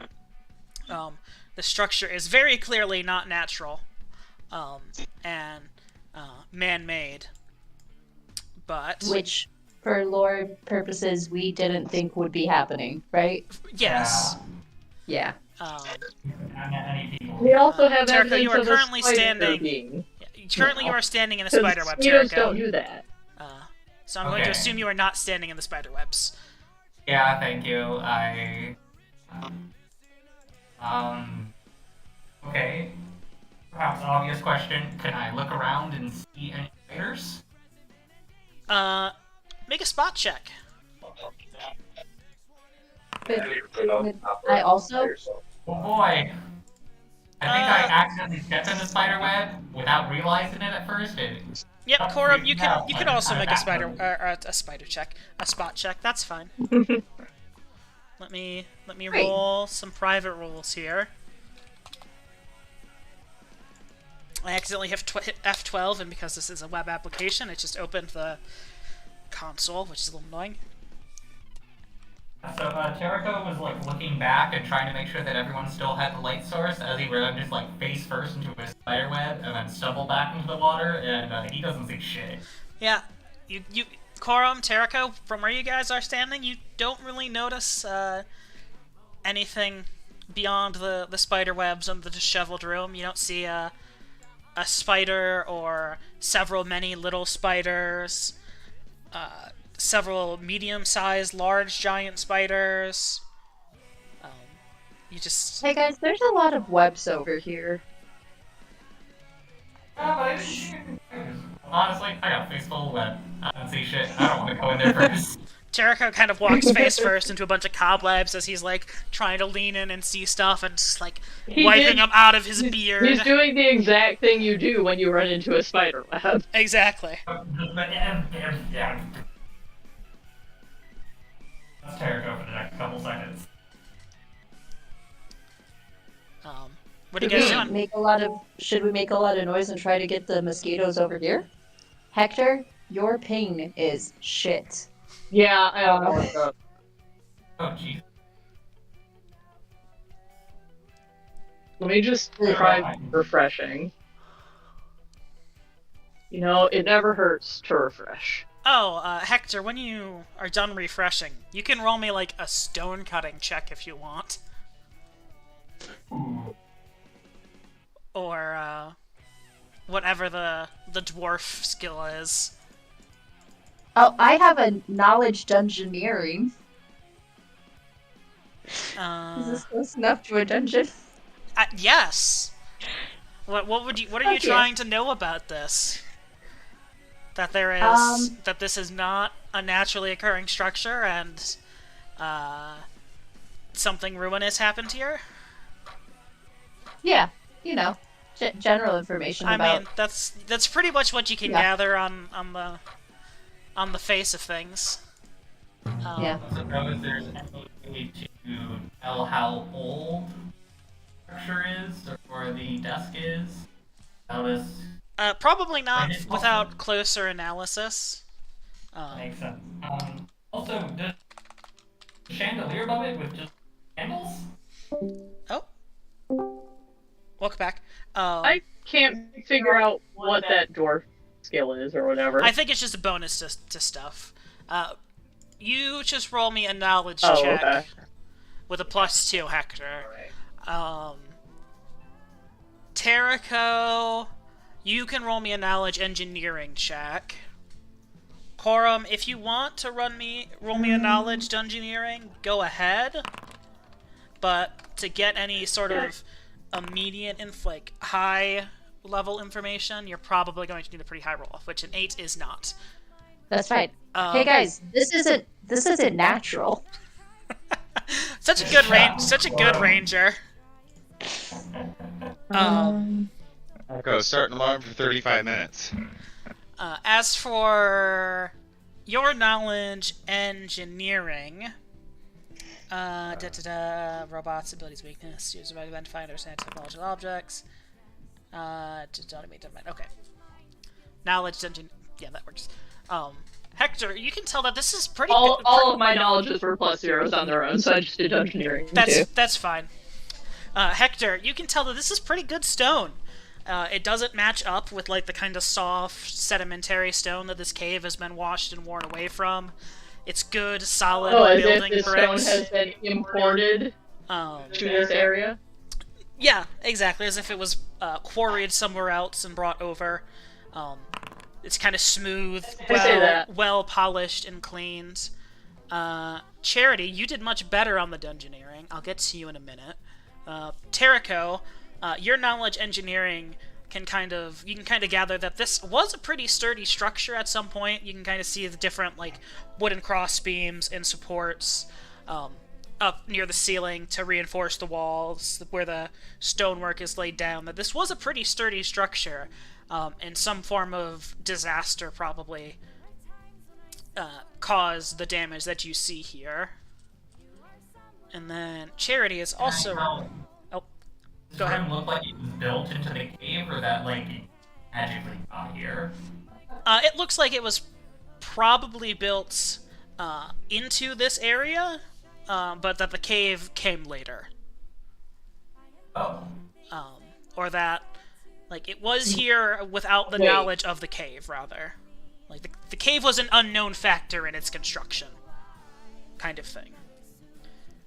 The structure is very clearly not natural, and man-made. But Which, for lore purposes, we didn't think would be happening, right? yes, Yeah. Many people. We also have Jericho, evidence you are of a currently spider standing- being. currently you are standing in a Because spider web, mosquitoes Jericho. don't do that. So I'm going to Okay. assume you are not standing in the spider webs. Yeah, thank you. Okay. Perhaps an obvious question. Can I look around and see any spiders? Make a spot check. But I also Oh boy. I think I accidentally stepped in the spider web without realizing it at first. Yep, That's Corum, pretty you well. can also make a spider Backwards. a spider check, a spot check. That's fine. Let me Great. roll some private rolls here. I accidentally hit F12, and because this is a web application, it just opened the console, which is a little annoying. So Terrico was like looking back and trying to make sure that everyone still had the light source as he ran just like face first into a spider web and then stumbled back into the water, and he doesn't see shit. Yeah, you Corum, Terrico, from where you guys are standing, you don't really notice anything beyond the spider webs and the disheveled room. You don't see a spider or many little spiders, several medium-sized, large, giant spiders. You just... Hey guys, there's a lot of webs over here. Honestly, I got a face full of web. I don't see shit. I don't want to go in there first. Jericho kind of walks face first into a bunch of cobwebs as he's like trying to lean in and see stuff and just like wiping them out of his beard. He's doing the exact thing you do when you run into a spider web. Exactly. Yeah. Let's Terrico for the next couple seconds. What are you guys doing? Should we make a lot of noise and try to get the mosquitoes over here? Hector, your ping is shit. Yeah, I don't know what's up. Oh, jeez. Let me just try refreshing. You know, it never hurts to refresh. Oh, Hector, when you are done refreshing, you can roll me like a stone cutting check if you want. Or, whatever the dwarf skill is. Oh, I have a knowledge dungeoneering. Is this close enough to a dungeon? Yes. What are you Okay. trying to know about this? That there is that this is not a naturally occurring structure and something ruinous happened here? Yeah, you know, general information I about. mean, that's pretty much what you can Yeah. gather on the face of things. Yeah. I suppose there's any way to tell how old the structure is or the desk is. How this Probably not Right, it's without awesome. closer analysis. makes sense. Also, does the chandelier above it with just candles? Welcome back. I can't figure out what that dwarf skill is or whatever. I think it's just a bonus to stuff. You just roll me a knowledge Oh, check okay. with a +2, Hector. Terrico, you can roll me a knowledge engineering check. Corum, if you want to roll me a knowledge dungeoneering, go ahead. But to get any sort of immediate high level information, you're probably going to need a pretty high roll, which an 8 is not. That's fine. Hey guys, this isn't natural. Such a good ranger. Go start an alarm for 35 minutes. As for your knowledge engineering, robots, abilities, weakness, use of identify, understand technological objects, just automate, okay. Knowledge engine, yeah, that works. Hector, you can tell that this is pretty All of my knowledges were +0s on their own, so I just did dungeoneering too. That's fine. Hector, you can tell that this is pretty good stone. It doesn't match up with like the kind of soft, sedimentary stone that this cave has been washed and worn away from. It's good, solid Oh, as if building this stone bricks. has been imported to this area? Yeah, exactly, as if it was quarried somewhere else and brought over. It's kind of smooth, I say that. well polished and cleaned. Charity, you did much better on the dungeoneering. I'll get to you in a minute. Terrico, your knowledge engineering you can kind of gather that this was a pretty sturdy structure at some point. You can kind of see the different like wooden cross beams and supports up near the ceiling to reinforce the walls where the stonework is laid down. That this was a pretty sturdy structure, and some form of disaster probably caused the damage that you see here. And then Charity is also. Oh, Does go the ahead. room look like it was built into the cave, or that like magically got here? It looks like it was probably built into this area, but that the cave came later. Oh. Or that, like, it was here without the Wait. knowledge of the cave, rather. Like, the cave was an unknown factor in its construction. Kind of thing.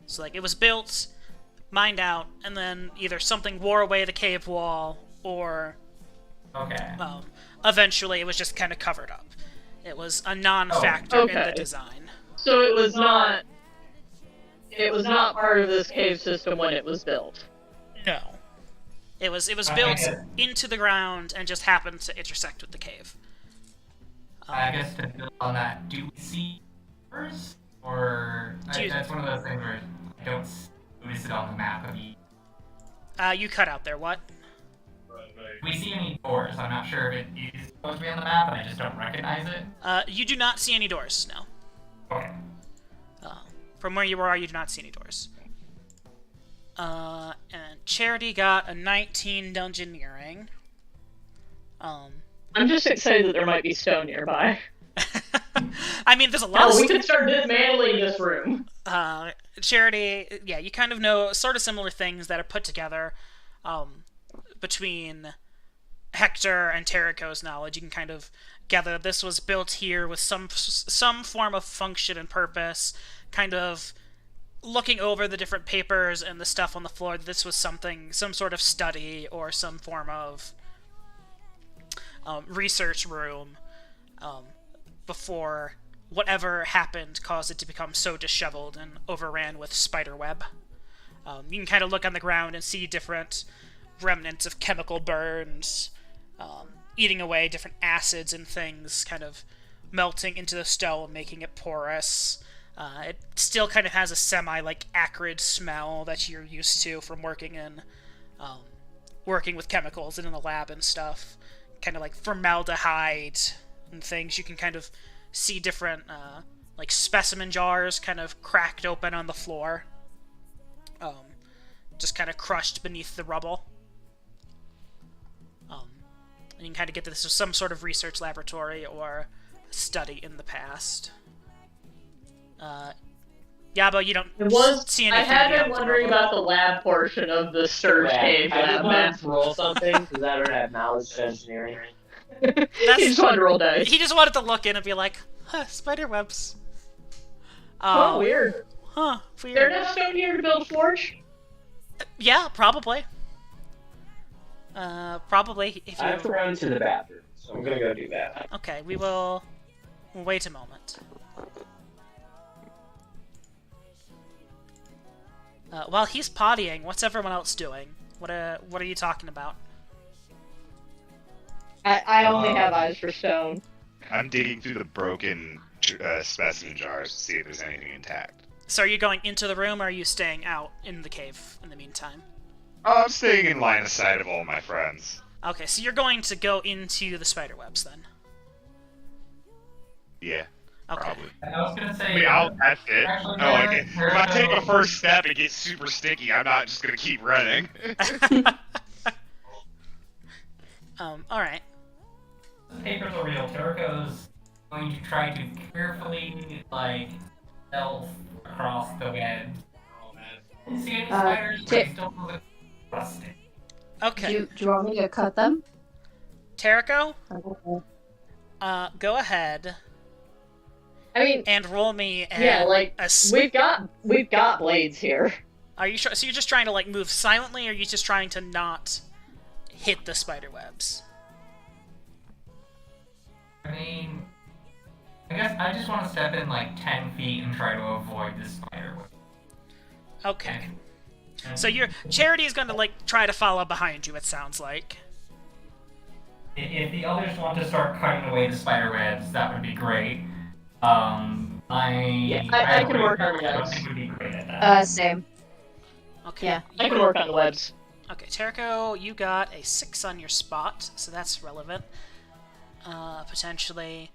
So, like, it was built, mined out, and then either something wore away the cave wall, or Okay. eventually it was just kind of covered up. It was a non-factor in the okay. design. So it was not part of this cave system when it was built. No. It was I built guess- into the ground and just happened to intersect with the cave. I guess to build on that, do we see doors? Or Do you- that's one of those things where I don't notice it on the map of you. You cut out there, what? Do we see any doors? I'm not sure if it is supposed to be on the map, and I just don't recognize it. You do not see any doors, no. Okay. From where you are, you do not see any doors. And Charity got a 19 dungeoneering. I'm just excited that there might be stone nearby. I mean, there's a lot Oh, of we could start dismantling this room. Charity, yeah, you kind of know sort of similar things that are put together between Hector and Terrico's knowledge. You can kind of gather that this was built here with some form of function and purpose, kind of looking over the different papers and the stuff on the floor, that this was some sort of study or some form of research room before whatever happened caused it to become so disheveled and overran with spiderweb. You can kind of look on the ground and see different remnants of chemical burns, eating away different acids and things, kind of melting into the stone, making it porous. It still kind of has a acrid smell that you're used to from working with chemicals and in the lab and stuff. Kind of like formaldehyde and things. You can kind of see different specimen jars kind of cracked open on the floor, just kind of crushed beneath the rubble. And you can kind of get that this was some sort of research laboratory or study in the past. Yabo, you don't see anything. I had beyond been the wondering rubble. about the lab portion of the Sturge Cave I just lab wanted map. to roll something because I don't have knowledge of engineering. He just wanted to roll dice. He just wanted to look in and be like, huh, spider webs. Oh, weird. Huh, There weird. enough stone here to build a forge? Yeah, probably. Probably, if I have to you... run to the bathroom, so I'm gonna go do that. Okay, we'll wait a moment. While he's pottying, what's everyone else doing? What are you talking about? I only have eyes for stone. I'm digging through the broken specimen jars to see if there's anything intact. So are you going into the room, or are you staying out in the cave in the meantime? Oh, I'm staying in line of sight of all my friends. Okay, so you're going to go into the spider webs then. Yeah, Okay. probably. I was gonna say. That's it. Actually, No, like, if there- I take a first step and get super sticky, I'm not just gonna keep running. Alright. The papers are real. Terrico's going to try to carefully, stealth across the web. See any spiders? Ti- But still disgusting. Okay. Do you want me to cut them? Terrico, Okay. go ahead I mean, and roll me yeah, like a s- we've got blades here. Are you so you're just trying to like move silently, or are you just trying to not hit the spider webs? I mean, I guess I just want to step in like 10 feet and try to avoid the spider web. Okay. And So your Charity is going to like try to follow behind you. It sounds like. if the others want to start cutting away the spider webs, that would be great. I can work on the I don't webs. think would be great at that. Same. Okay. Yeah. I can work on the webs. Okay, Terrico, you got a 6 on your spot, so that's relevant. Potentially.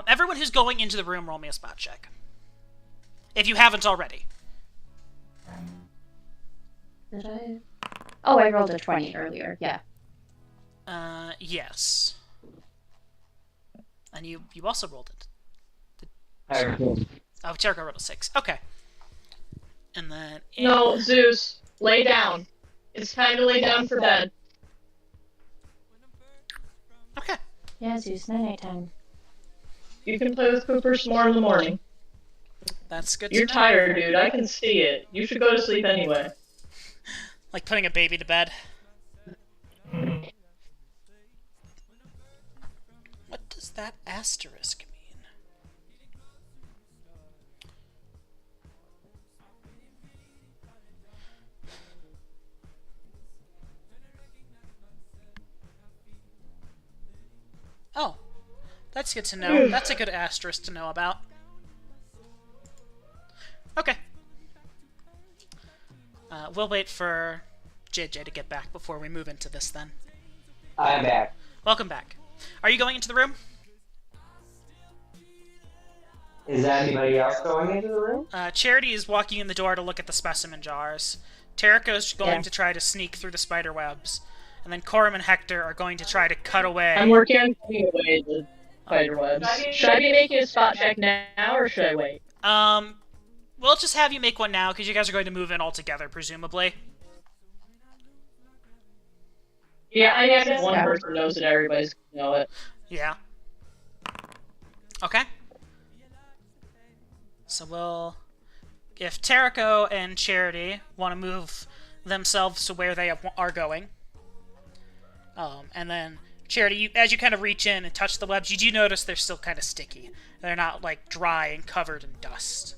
Everyone who's going into the room, roll me a spot check. If you haven't already. Did I? Oh, I rolled a 20 earlier. Yeah. Yes. And you also rolled it. Oh, Terrico rolled a 6. Okay. And then... No, Zeus, lay down. It's time to lay down for bed. Okay. Yeah, Zeus, night time. You can play with Cooper some more in the morning. That's good to You're know. tired, dude. I can see it. You should go to sleep anyway. Like putting a baby to bed. What does that asterisk mean? Oh, that's good to know. That's a good asterisk to know about. Okay. We'll wait for JJ to get back before we move into this then. I'm back. Welcome back. Are you going into the room? Is anybody else going into the room? Charity is walking in the door to look at the specimen jars. Terrico's going Yeah. to try to sneak through the spider webs. And then Corum and Hector are going to try to cut away. I'm working on cutting away the spider webs. Should I be making a spot check now, or should I wait? We'll just have you make one now, because you guys are going to move in all together, presumably. Yeah, I guess if one person knows it, everybody's gonna know it. Yeah. Okay. So we'll... If Terrico and Charity want to move themselves to where they are going, and then Charity, as you kind of reach in and touch the webs, you do notice they're still kind of sticky. They're not like dry and covered in dust.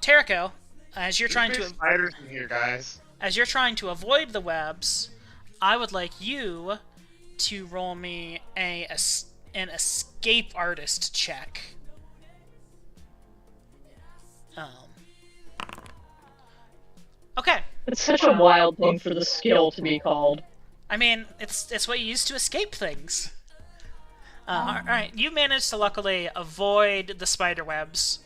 Terrico, as you're trying There's to spiders in here, guys. avoid the webs, I would like you to roll me an escape artist check. Okay. It's such a wild thing for the skill to be called. I mean, it's what you use to escape things. Alright, you managed to luckily avoid the spider webs.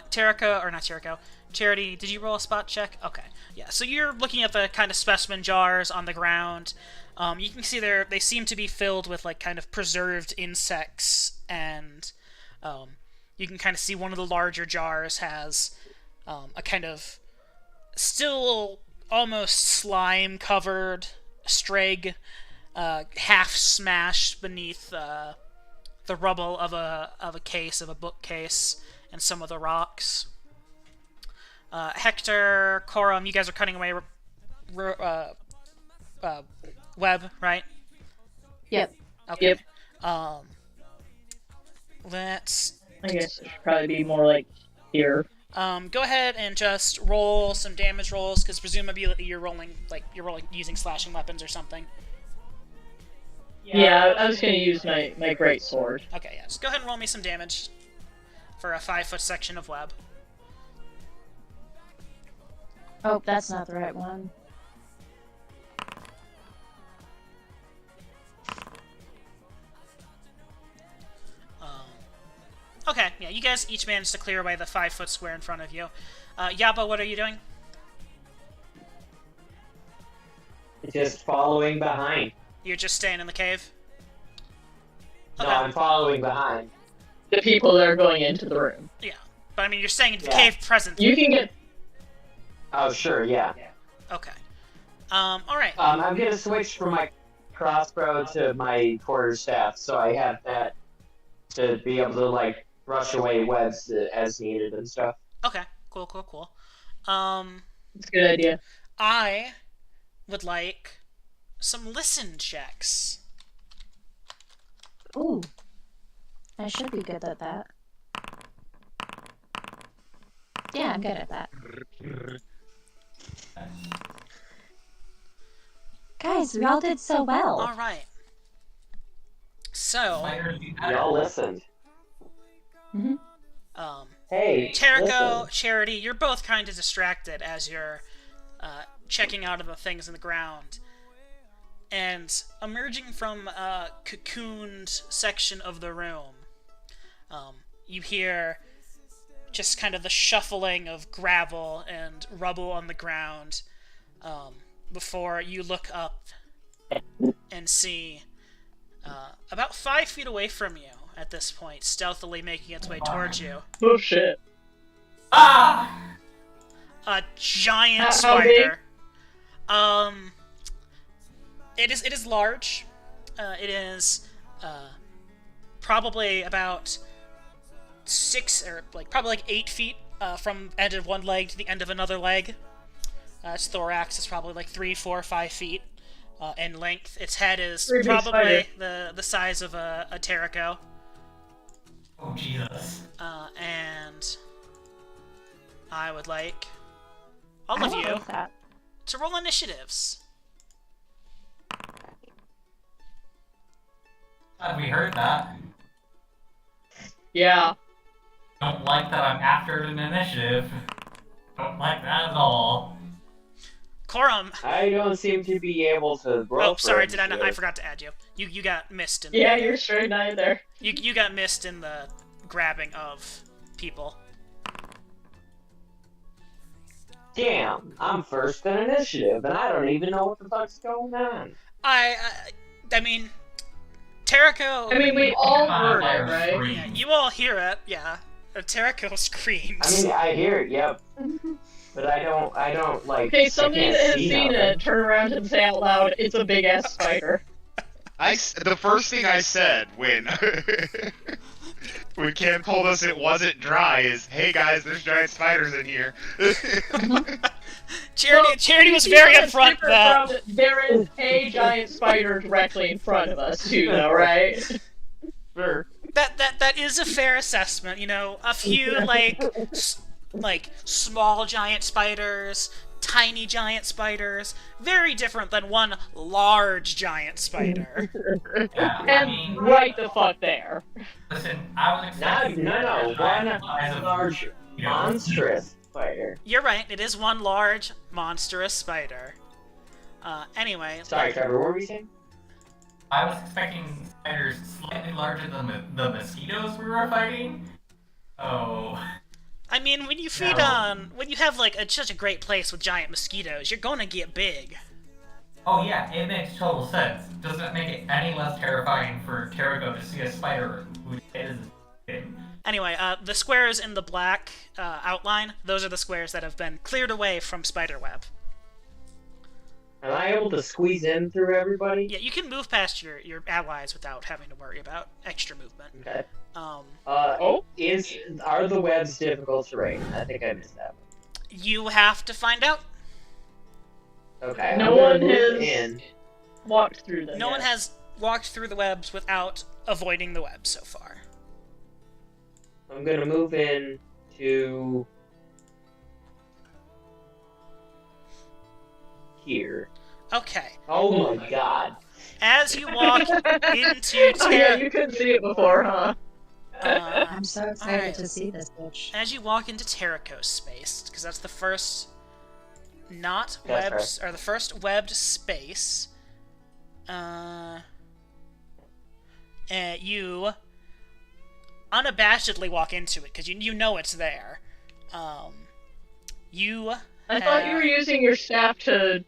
Charity, did you roll a spot check? Okay, yeah, so you're looking at the kind of specimen jars on the ground. You can see they seem to be filled with like kind of preserved insects, and you can kind of see one of the larger jars has a kind of still almost slime covered strag half smashed beneath the rubble of a bookcase and some of the rocks. Hector, Corum, you guys are cutting away web, right? Yep. Okay. Yep. Let's I guess it should probably be more like here. go ahead and just roll some damage rolls, because presumably you're rolling using slashing weapons or something. Yeah, I was gonna use my great sword. Okay, yeah, just go ahead and roll me some damage for a 5-foot section of web. Oh, that's not the right one. Okay, yeah, you guys each managed to clear away the 5-foot square in front of you. Yaba, what are you doing? Just following behind. You're just staying in the cave? No, I'm following behind. The people that are going into the room. Yeah. But I mean, you're staying in the Yeah. cave present. You can get. Oh, sure, yeah. Okay. All right. I'm gonna switch from my crossbow to my quarterstaff, so I have that to be able to like brush away webs as needed and stuff. Okay. Cool. It's a good idea. I would like some listen checks. Ooh. I should be good at that. Yeah, I'm good at that. Guys, we all did so well. All right. So, Spiders do better. Y'all listened. Mhm. Hey, Terrico, listen. Charity, you're both kind of distracted as you're checking out of the things in the ground. And emerging from a cocooned section of the room, you hear just kind of the shuffling of gravel and rubble on the ground before you look up and see about 5 feet away from you at this point, stealthily making its way towards you, Oh shit. Ah! a giant How big? spider. It is large. It is probably about 6 or probably 8 feet from end of one leg to the end of another leg. Its thorax is probably like 3, 4, 5 feet in length. Its head is Pretty big probably the size of a Terrico. Oh, Jesus. And I would like all I of you love that. to roll initiatives. Glad we heard that. Yeah. Don't like that I'm after an initiative. Don't like that at all. Corum. I don't seem to be able to roll. Oh, sorry, for did I not? I initiative. forgot to add you. You got missed in. Yeah, you're straight nine there. You got missed in the grabbing of people. Damn, I'm first in initiative, and I don't even know what the fuck's going on. I mean, Terrico. I mean, we all Come on, heard it, fire right? scream. Yeah, you all hear it. Yeah, Terrico screams. I mean, I hear it, yep, but I don't like. Okay, I somebody can't that has see seen nothing. it, turn around and say out loud, it's a big ass spider. The first thing I said when when Ken told us it wasn't dry is, "Hey guys, there's giant spiders in here." Charity was You very see upfront super that. proud there is a giant spider directly in front of us, too, though, right? Sure. That is a fair assessment. You know, a few like small giant spiders, tiny giant spiders, very different than one large giant spider. Yeah, I And mean, right the fuck there. listen, I was expecting No, the size one of, large you know, monstrous spider. You're right. It is one large monstrous spider. Anyway, Sorry, Trevor, what were you saying? I was expecting spiders slightly larger than the mosquitoes we were fighting. Oh, I mean, when you feed No. on, when you have like such a great place with giant mosquitoes, you're gonna get big. oh yeah, it makes total sense. Does it make it any less terrifying for Terrigo to see a spider who is big? Anyway, the squares in the black outline, those are the squares that have been cleared away from spiderweb. Am I able to squeeze in through everybody? Yeah, you can move past your allies without having to worry about extra movement. Okay. Um, Are the webs difficult terrain? I think I missed that one. you have to find out. Okay. No I'm gonna one move has- in. Walked through them. No one yet. has walked through the webs without avoiding the webs so far. I'm gonna move in to here. Okay. Oh my god. As you walk into Oh yeah, you couldn't see it before, huh? I'm so excited Alright. to see this bitch. as you walk into Terrico's space, because that's the first not That's webs or the first webbed space. You unabashedly walk into it because you know it's there. You I thought you were using your staff to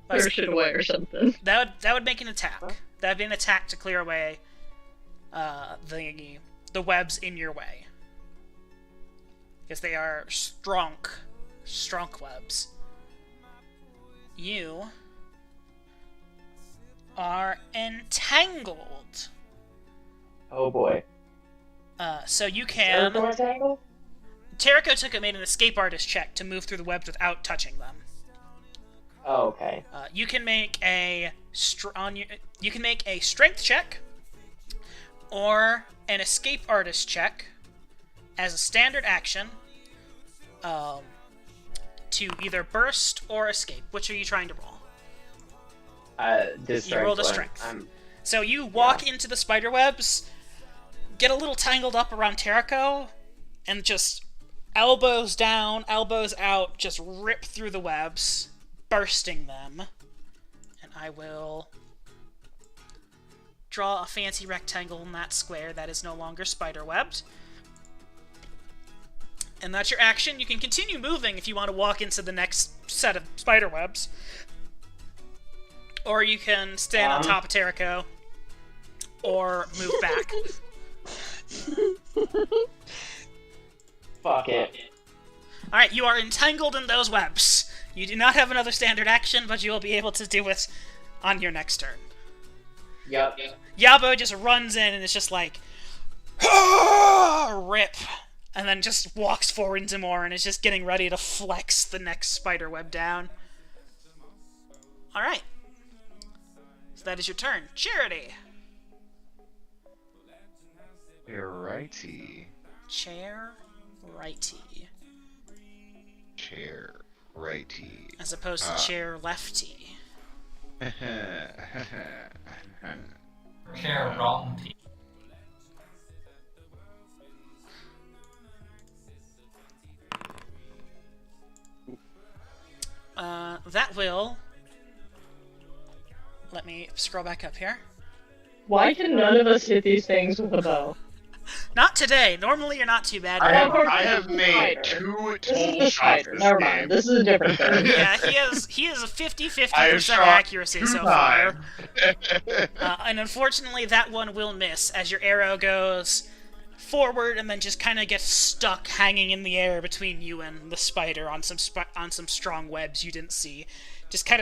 But clear shit away or something. that would make an attack. That'd be an attack to clear away the webs in your way. Because they are strong webs. you are entangled. Oh boy. So you Can... can. entangled? Terrico took it, made an escape artist check to move through the webs without touching them. Oh, okay. You can make a you can make a strength check or an escape artist check as a standard action to either burst or escape. Which are you trying to roll? This You rolled a strength strength. one. So you walk into the spider webs, get a little tangled up around Terrico, and just elbows down, elbows out, just rip through the webs, bursting them. And I will draw a fancy rectangle in that square that is no longer spider-webbed. And that's your action. You can continue moving if you want to walk into the next set of spider webs. Or you can stand on top of Terrico. Or move back. Fuck it. Alright, you are entangled in those webs. You do not have another standard action, but you will be able to do it on your next turn. Yep. Yabo just runs in and is just like, rip, and then just walks forward into more and is just getting ready to flex the next spider web down. Alright. So that is your turn. Charity. Righty. Chair righty. Chair righty. As opposed to chair lefty. Chair rotten tea. That will... Let me scroll back up here. Why can none of us hit these things with a bow? Not today. Normally you're not too bad. I have made two This is total the shots spider. this Never game. mind. This is a different thing. Yeah, he is a 50-50% I have shot accuracy 2 so far. times. And unfortunately, that one will miss as your arrow goes forward and then just kind of gets stuck hanging in the air between you and the spider on some strong webs you didn't see. Just kind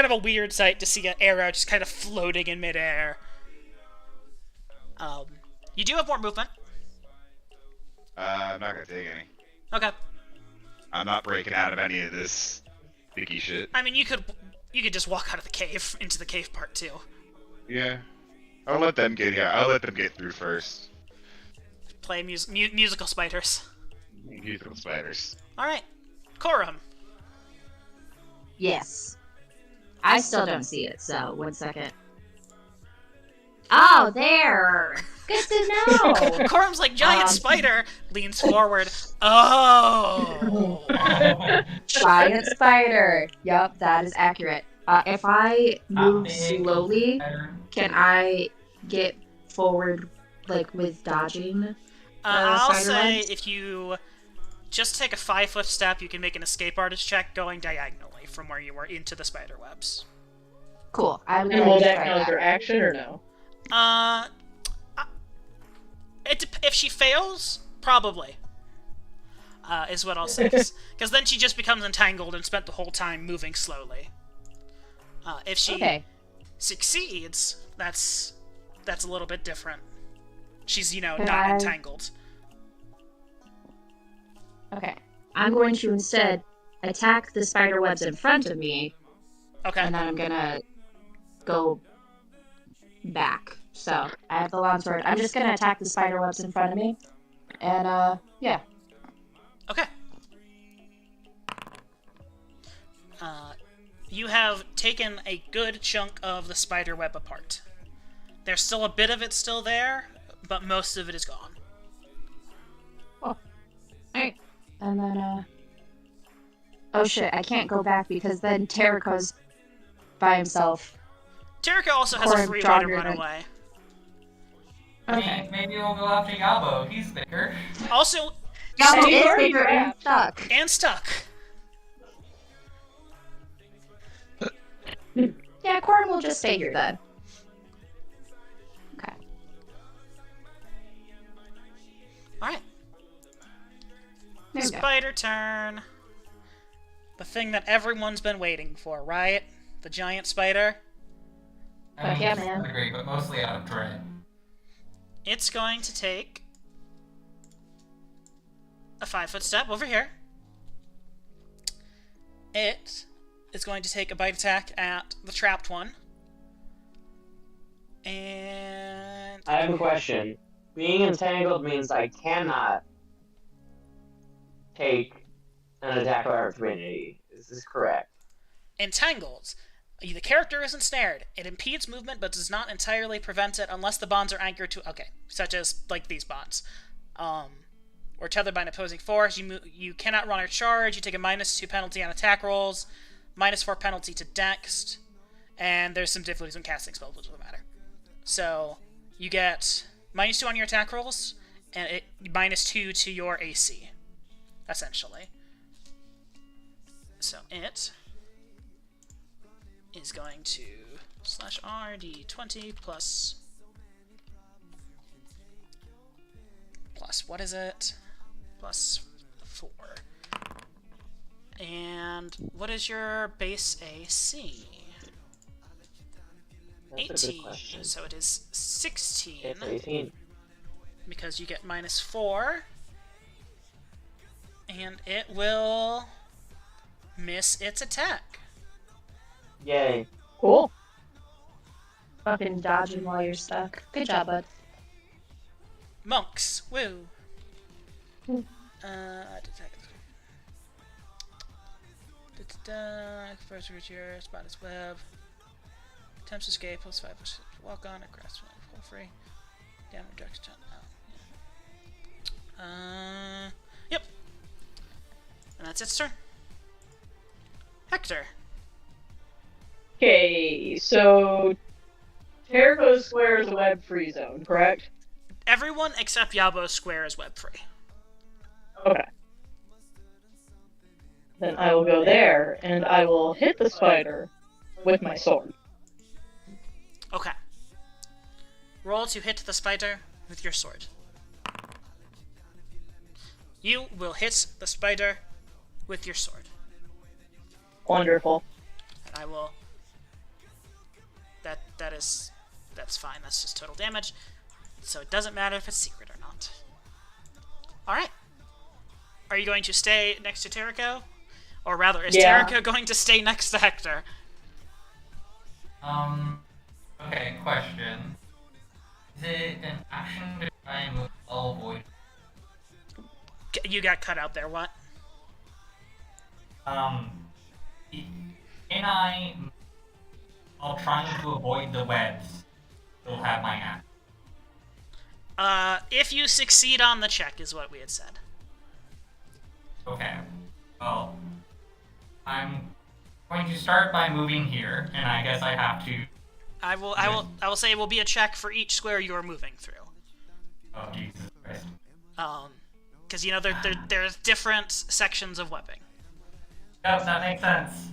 of a weird sight to see an arrow just kind of floating in midair. You do have more movement. I'm not gonna take any. Okay. I'm not breaking out of any of this sticky shit. I mean, you could just walk out of the cave into the cave part too. Yeah. I'll let them get here. I'll let them get through first. Play musical spiders. Musical spiders. All right, Corum. Yes. I still don't see it, so 1 second. Oh, there! Good to know! Corum's like giant spider leans forward. Oh. Giant spider. Yup, that is accurate. If I move big. slowly, can I get forward, like, with dodging? I'll spider say webs? if you just take a 5-foot step, you can make an escape artist check going diagonally from where you were into the spider webs. Cool. I'm And gonna will try that count your action or no? If she fails, probably. Is what I'll say. Because then she just becomes entangled and spent the whole time moving slowly. If she succeeds, that's a little bit different. She's, not entangled. Okay. I'm going to instead attack the spider webs in front of me, Okay. and then I'm gonna go back. So, I have the longsword. I'm just gonna attack the spider webs in front of me. And, yeah. Okay. You have taken a good chunk of the spider web apart. There's still a bit of it still there, but most of it is gone. Alright. And then, oh shit, I can't go back because then Terrico's by himself. Terrico also has a Corum free way to Jogger run and- away. Okay. Maybe we'll go after Yabo. He's bigger. Also, Yabo He's is already bigger and trapped. stuck. and stuck. Yeah, Corum will just stay here then. Okay. Alright. There we go. Spider turn. The thing that everyone's been waiting for, right? The giant spider. I mean, Yeah, to man. some degree, but mostly out of dread. It's going to take a 5-foot step over here. It is going to take a bite attack at the trapped one. And I have a question. Being entangled means I cannot take an attack of opportunity. Is this correct? entangled. The character is ensnared. It impedes movement but does not entirely prevent it unless the bonds are anchored to... Okay, such as, like, these bonds. Or tethered by an opposing force. You cannot run or charge. You take a -2 penalty on attack rolls. -4 penalty to Dex. And there's some difficulties when casting spells, which doesn't matter. So, you get -2 on your attack rolls, and -2 to your AC, essentially. So it is going to /RD20 plus what is it? +4. And what is your base AC? That's a good 18. question. So it is 16 It's 18. because you get -4. And it will miss its attack. Yay. Cool. Fucking dodging while you're stuck. Good job, bud. Monks, woo. First reach here, spot its web. Attempts to escape, +5 walk on, it grasps full free. Damage reduction. Yep. And that's its turn. Hector. Okay, so Terraco Square is a web-free zone, correct? Everyone except Yabo Square is web free. Okay. Then I will go there, and I will hit the spider with my sword. Okay. Roll to hit the spider with your sword. You will hit the spider with your sword. Wonderful. And I will... That's fine. That's just total damage. So it doesn't matter if it's secret or not. Alright. Are you going to stay next to Terrico? Or rather, is Yeah. Terrico going to stay next to Hector? Okay, question. Is it an action to try and move all void? You got cut out there, what? Can I, while trying to avoid the webs, still have my axe? If you succeed on the check is what we had said. Okay. Well, I'm going to start by moving here, and I guess I have to... I will say it will be a check for each square you are moving through. Oh, Jesus Christ. Because, you know, there's different sections of webbing. Yep, that makes sense.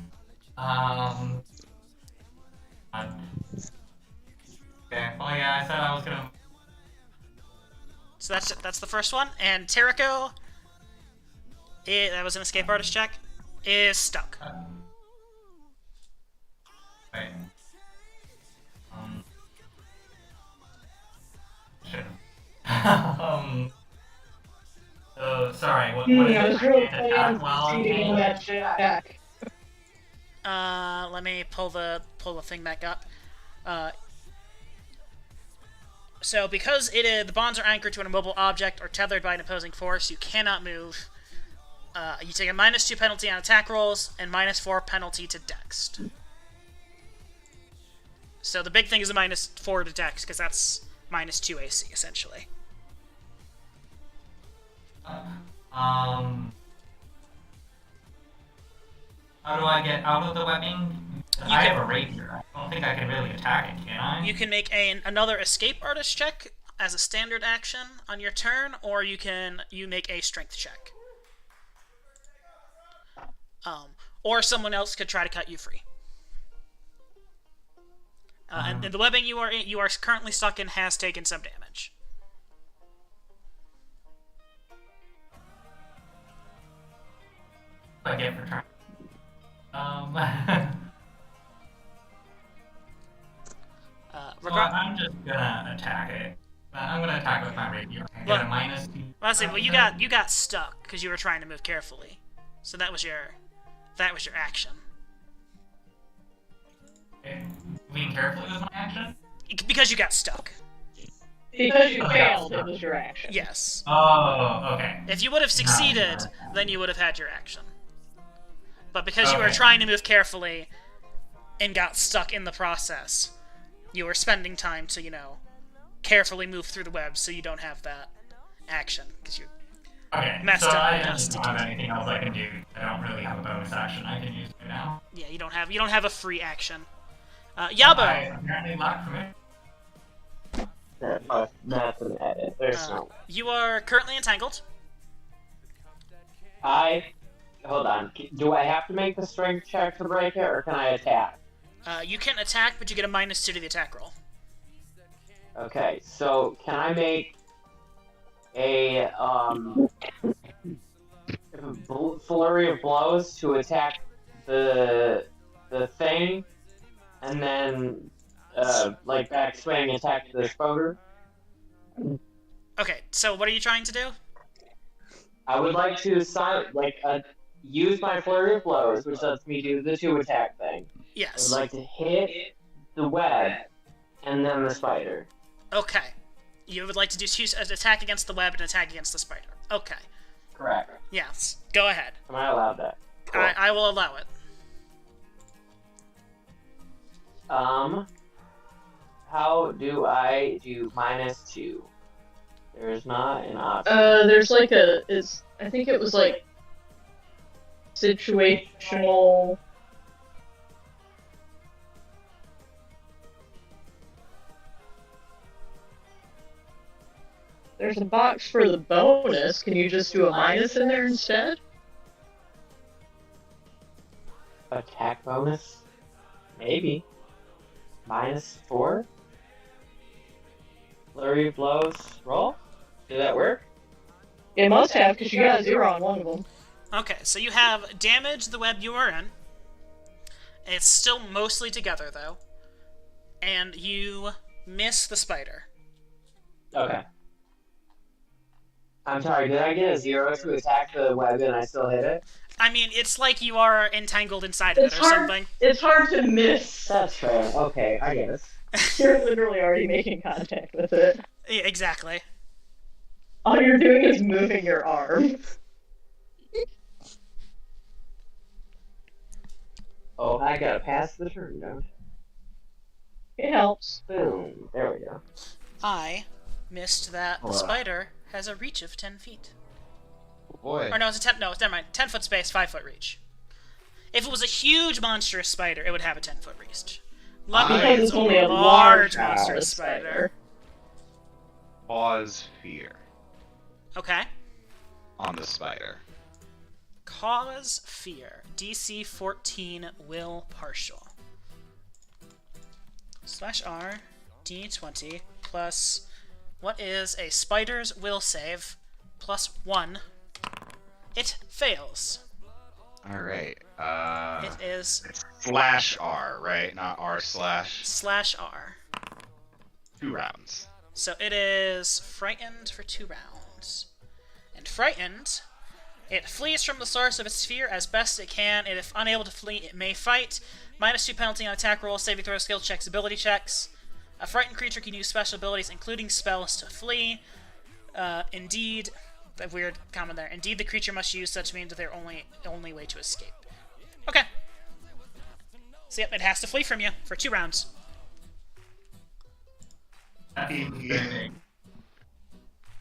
Okay, well, yeah, I said I was gonna... So that's the first one. And Terrico, that was an escape artist check, is stuck. Wait. Shit. So, sorry, what is I it? was really Attack while succeeding in engaged? that check. Let me pull the thing back up. So because the bonds are anchored to an immobile object or tethered by an opposing force, you cannot move. You take a -2 penalty on attack rolls and -4 penalty to Dex. So the big thing is a -4 to Dex because that's -2 AC essentially. How do I get out of the webbing? I have a rapier. I don't think I can really attack it, can I? You can make another escape artist check as a standard action on your turn, or you make a strength check. Or someone else could try to cut you free. And the webbing you are currently stuck in has taken some damage. I get for trying. So I'm just gonna attack it. I'm gonna attack with my rapier. I get a -2. Well, well, you got stuck because you were trying to move carefully, so that was your action. Okay. Moving carefully was my action. Because you got stuck. Because you failed, it was your action. Yes. Oh, okay. If you would have succeeded, then you would have had your action. But because you were Okay. trying to move carefully and got stuck in the process, you were spending time to, carefully move through the web so you don't have that action because you Okay, messed so up I and don't dusted have it. anything else I can do. I don't really have a bonus action I can use right now. Yeah, you don't have a free action. Yabo. I apparently lack from it. That's an edit. There's no. You are currently entangled. Hold on. Do I have to make the strength check to break it, or can I attack? You can attack, but you get a -2 to the attack roll. Okay, so can I make a flurry of blows to attack the thing, and then like backswing attack the spoder? Okay, so what are you trying to do? I would like to use my flurry of blows, which lets me do the 2 attack thing. I Yes. would like to hit the web and then the spider. Okay. You would like to do an attack against the web and attack against the spider. Okay. Correct. Yes. Go ahead. Am I allowed that? Cool. I will allow it. How do I do -2? There's not an option. There's like I think it was like situational. There's a box for the bonus. Can you just do a minus in there instead? Attack bonus? Maybe. -4? Flurry of blows. Roll? Did that work? It must have, because you got a 0 on one of them. Okay, so you have damaged the web you are in. It's still mostly together, though. And you miss the spider. Okay. I'm sorry, did I get a 0 to attack the web and I still hit it? I mean, it's like you are entangled inside of it It's or hard. something. It's hard to miss. That's fair. Okay, I guess. You're literally already making contact with it. Yeah, exactly. All you're doing is moving your arm. Oh, I gotta pass the turn, don't It helps. I? Boom. There we go. I missed that the spider has a reach of 10 feet. Boy. Or no, it's a 10. No, never mind. 10-foot space, 5-foot reach. If it was a huge monstrous spider, it would have a 10-foot reach. Luckily, Because it's it's only a large large monstrous spider. Cause fear Okay. on the spider. Cause fear. DC 14 will partial. /R D20 plus what is a spider's will save +1. It fails. Alright. It is /R, right? Not R/. /R. 2 rounds. So it is frightened for 2 rounds. And frightened, it flees from the source of its fear as best it can, and if unable to flee, it may fight. -2 penalty on attack rolls, saving throw, skill checks, ability checks. A frightened creature can use special abilities, including spells, to flee. Indeed, a weird comment there. Indeed, the creature must use such means their only way to escape. Okay. So yep, it has to flee from you for 2 rounds. Happy beginning.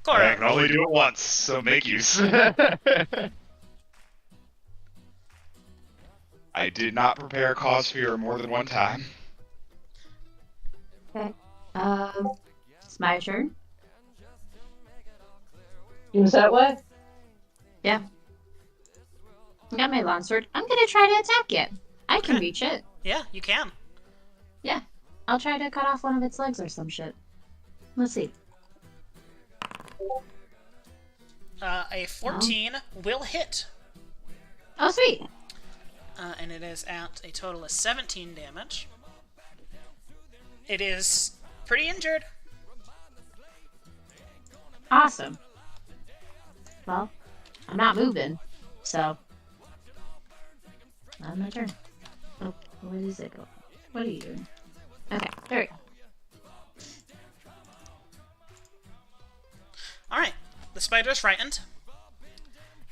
Cora. I can only do it once, so make use. I did not prepare cause fear more than one time. Okay. It's my turn. Is that what? Yeah. I got my longsword. I'm gonna try to attack it. I can Okay. reach it. Yeah, you can. Yeah. I'll try to cut off one of its legs or some shit. Let's see. A 14 will hit. Oh, sweet. and it is at a total of 17 damage. It is pretty injured. Awesome. Well, I'm not moving, so not my turn. Oh, where does it go? What are you doing? Okay, there we go. Alright, the spider's frightened.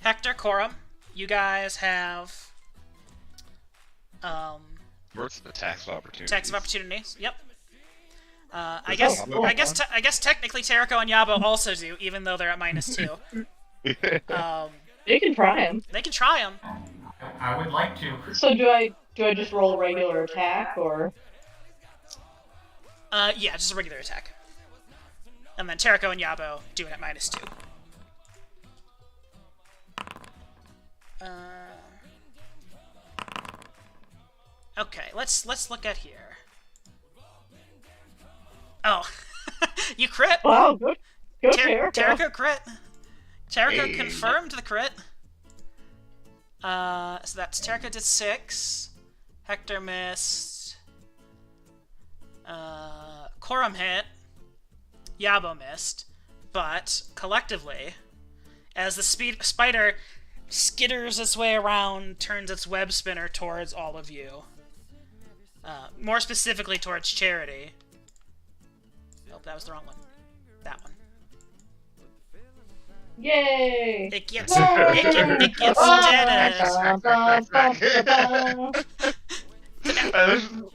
Hector, Corum, you guys have What's the tax of opportunity? attacks of opportunities. Yep. I Is guess that one? I guess technically Terrako and Yabo also do, even though they're at -2. You can try him. They can try them. I would like to. So do I just roll a regular attack or? Yeah, just a regular attack. And then Terrako and Yabo do it at -2. Okay, let's look at here. Oh, you crit. Wow, good. Go Terrako. Terrako crit. Terrako Hey. confirmed the crit. So that's Terrako did 6. Hector missed. Corum hit. Yabo missed. But collectively, as the spider skitters its way around, turns its web spinner towards all of you. More specifically towards Charity. Nope, that was the wrong one. That one. Yay! It gets it gets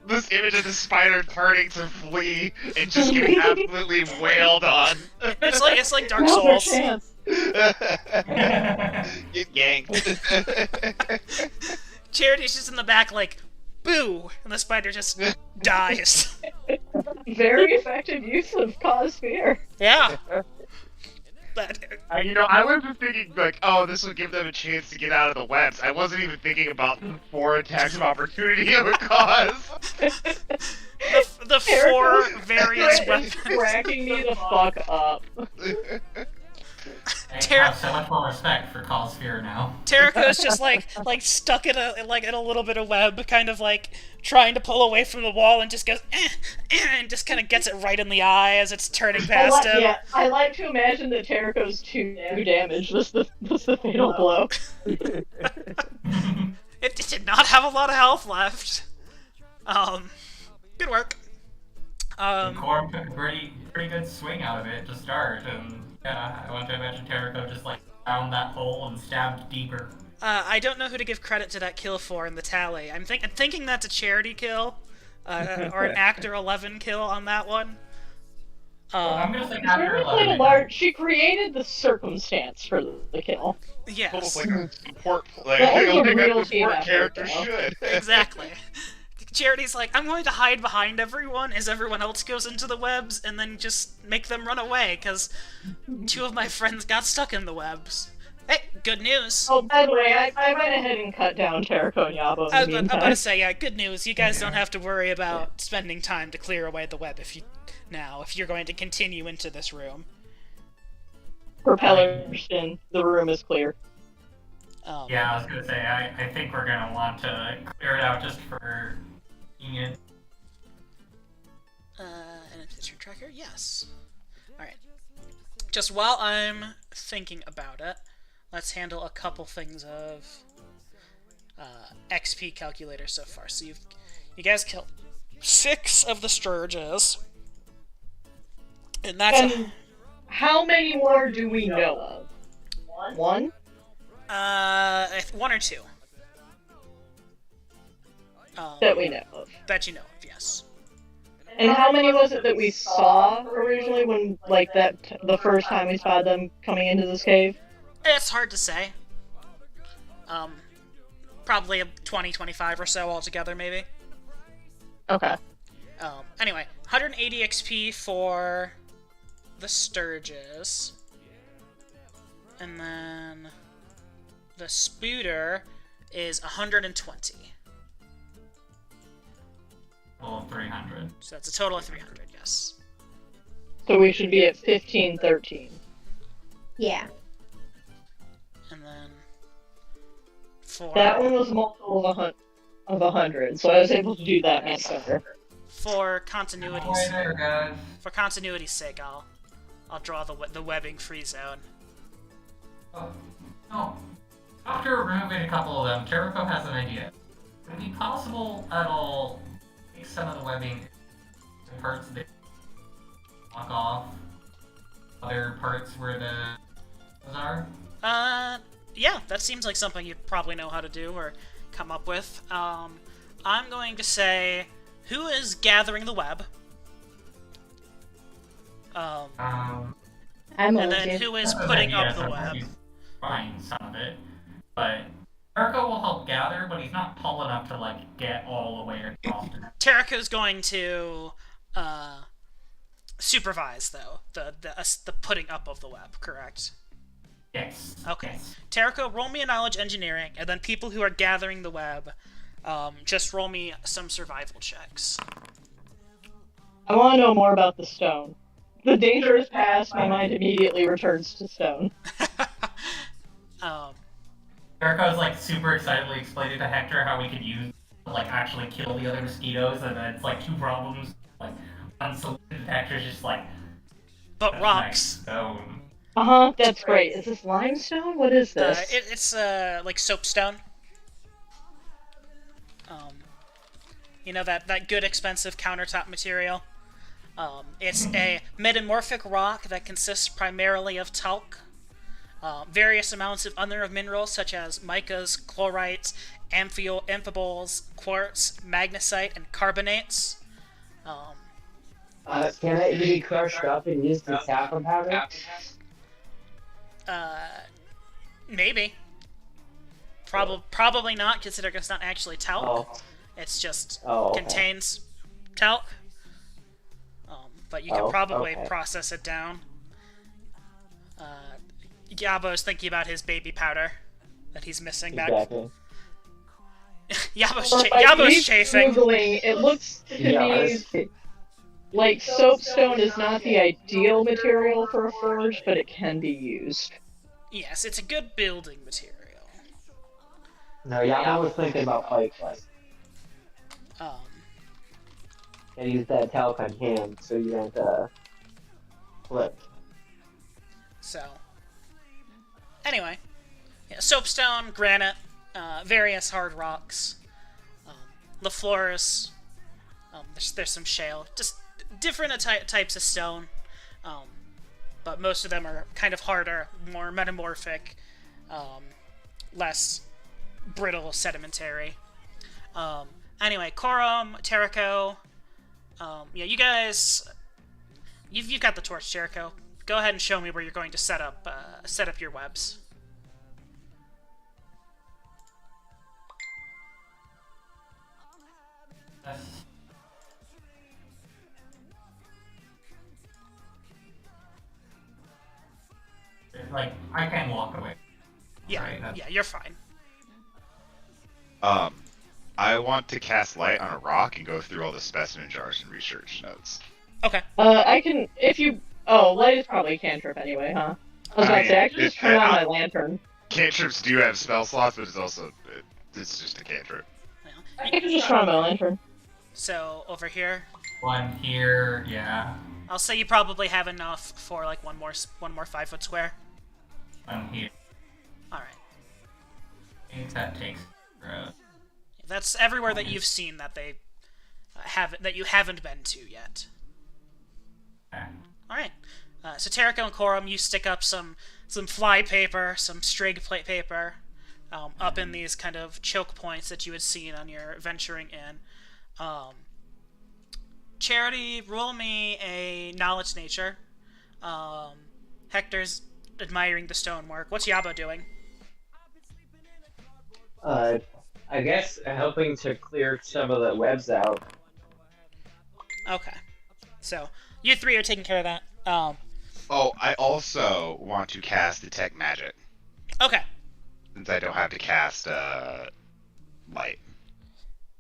This image of the spider turning to flee and just getting absolutely wailed on. It's like Dark Now's our Souls. chance. Get yanked. Charity's just in the back like, boo! And the spider just dies. Very effective use of cause fear. Yeah. But I wasn't thinking like, oh, this would give them a chance to get out of the webs. I wasn't even thinking about 4 attacks of opportunity it would cause. the 4 various Is weapons. cracking me the fuck up. I have so much more respect for Cause Fear now. Terraco's just like stuck in a little bit of web, kind of like trying to pull away from the wall, and just goes and just kind of gets it right in the eye as it's turning past him. Yeah, I like to imagine that Terraco's 2 damage was the fatal blow. It did not have a lot of health left. Good work. Corum took a pretty good swing out of it to start, and yeah, I want to imagine Terraco just like found that hole and stabbed deeper. I don't know who to give credit to that kill for in the tally. I'm thinking that's a Charity kill, or an Actor 11 kill on that one. I'm gonna say She after really played a 11. large. She created the circumstance for the kill. Yes, Almost like a support, like, That was a like real a team support effort, character though. should. exactly. Charity's like, I'm going to hide behind everyone as everyone else goes into the webs, and then just make them run away, because 2 of my friends got stuck in the webs. Hey, good news. Oh, by the way, I went ahead and cut down Terraco and Yabo I in was the about to meantime. say, yeah, good news. You guys don't have to worry about spending time to clear away the web if you're going to continue into this room. Propeller spin. The room is clear. Yeah, I was gonna say, I think we're gonna want to clear it out just for convenience. An adventure tracker? Yes. Alright. Just while I'm thinking about it, let's handle a couple things of XP calculator so far. So you guys killed 6 of the Sturges. And that's And how many more do we know of? 1? 1 or 2. That we know of. That you know of, yes. And how many was it that we saw originally when, like, the first time we spotted them coming into this cave? It's hard to say. Probably 20, 25 or so altogether, maybe. Okay. Anyway, 180 XP for the Sturges. And then the Spooter is 120. Well, 300. So that's a total of 300, yes. So we should be at 15, 13. Yeah. And then for That one was multiple of of 100, so I was able to do that much better. For Boy, continuity's there, guys. sake, I'll draw the webbing free zone. Oh. After removing a couple of them, Jericho has an idea. Would it be possible at all to take some of the webbing and parts that block off other parts where the those are? Yeah, that seems like something you'd probably know how to do or come up with. I'm going to say, who is gathering the web? I'm And old. then who is putting up the web? Find some of it, but Jericho will help gather, but he's not tall enough to like get all the way across. Terraco's going to supervise though the putting up of the web, correct? Yes. Okay. Yes. Terraco, roll me a knowledge engineering, and then people who are gathering the web, just roll me some survival checks. I want to know more about the stone. The danger is past, my mind immediately returns to stone. Jericho's like super excitedly explaining to Hector how we could use like actually kill the other mosquitoes, and then it's like two problems. Like unsolicited Hector's just like But "That's rocks. nice stone." That's great. Is this limestone? What is this? It's like soapstone. You know that good expensive countertop material. It's a metamorphic rock that consists primarily of talc, various amounts of other minerals such as micas, chlorites, amphiboles, quartz, magnesite, and carbonates. Can it be crushed up and used as talcum powder? Maybe. Probably not, considering it's not actually talc. Oh. It's just Okay. contains talc. But you can probably okay. process it down. Yabo's thinking about his baby powder that he's missing back. Exactly. Yabo's chafing. Googling, it looks to me like soapstone is not the ideal material for a forge, but it can be used. Yes, it's a good building material. No, Yama was thinking about pike clay. And use that talc on hand so you don't flip. So, anyway, yeah, soapstone, granite, various hard rocks, LaFlores, there's some shale, just different types of stone, but most of them are kind of harder, more metamorphic, less brittle, sedimentary. Anyway, Corum, Terraco, yeah, you guys, you've got the torch, Jericho. Go ahead and show me where you're going to set up your webs. Like I can walk away. Yeah, Right, that's- yeah, you're fine. I want to cast light on a rock and go through all the specimen jars and research notes. Okay. I can, if you... Oh, light is probably a cantrip anyway, huh? I was about to say, I can just turn on my lantern. Cantrips do have spell slots, but it's just a cantrip. I can just turn on my lantern. So over here, One here, yeah. I'll say you probably have enough for like one more 5-foot square. One here. All right. I think that takes. That's everywhere that you've seen that they that you haven't been to yet. Okay. All right. So Terraco and Corum, you stick up some fly paper, some strig plate paper, up in these kind of choke points that you had seen on your venturing in. Charity, roll me a knowledge nature. Hector's admiring the stonework. What's Yabo doing? I guess helping to clear some of the webs out. Okay. So you three are taking care of that. Oh, I also want to cast Detect Magic, Okay. since I don't have to cast light.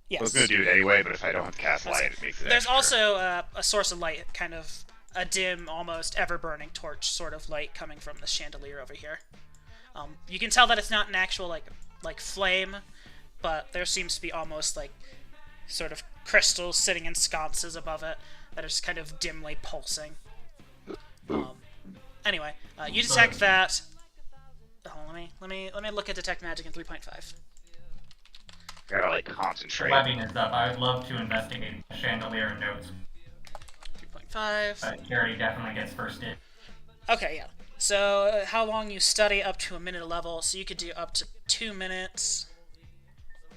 Yes. I was going to do it anyway, but if I don't have to cast light, it makes it There's extra. also a source of light, kind of a dim, almost ever-burning torch sort of light coming from the chandelier over here. You can tell that it's not an actual like flame, but there seems to be almost like sort of crystals sitting in sconces above it that are just kind of dimly pulsing. Anyway, you detect that. Oh, let me look at detect magic in 3.5. Gotta like concentrate. Webbing is up. I would love to investigate the chandelier and notes, 3.5. but Carrie definitely gets first in. Okay, yeah. So how long you study up to a minute level? So you could do up to 2 minutes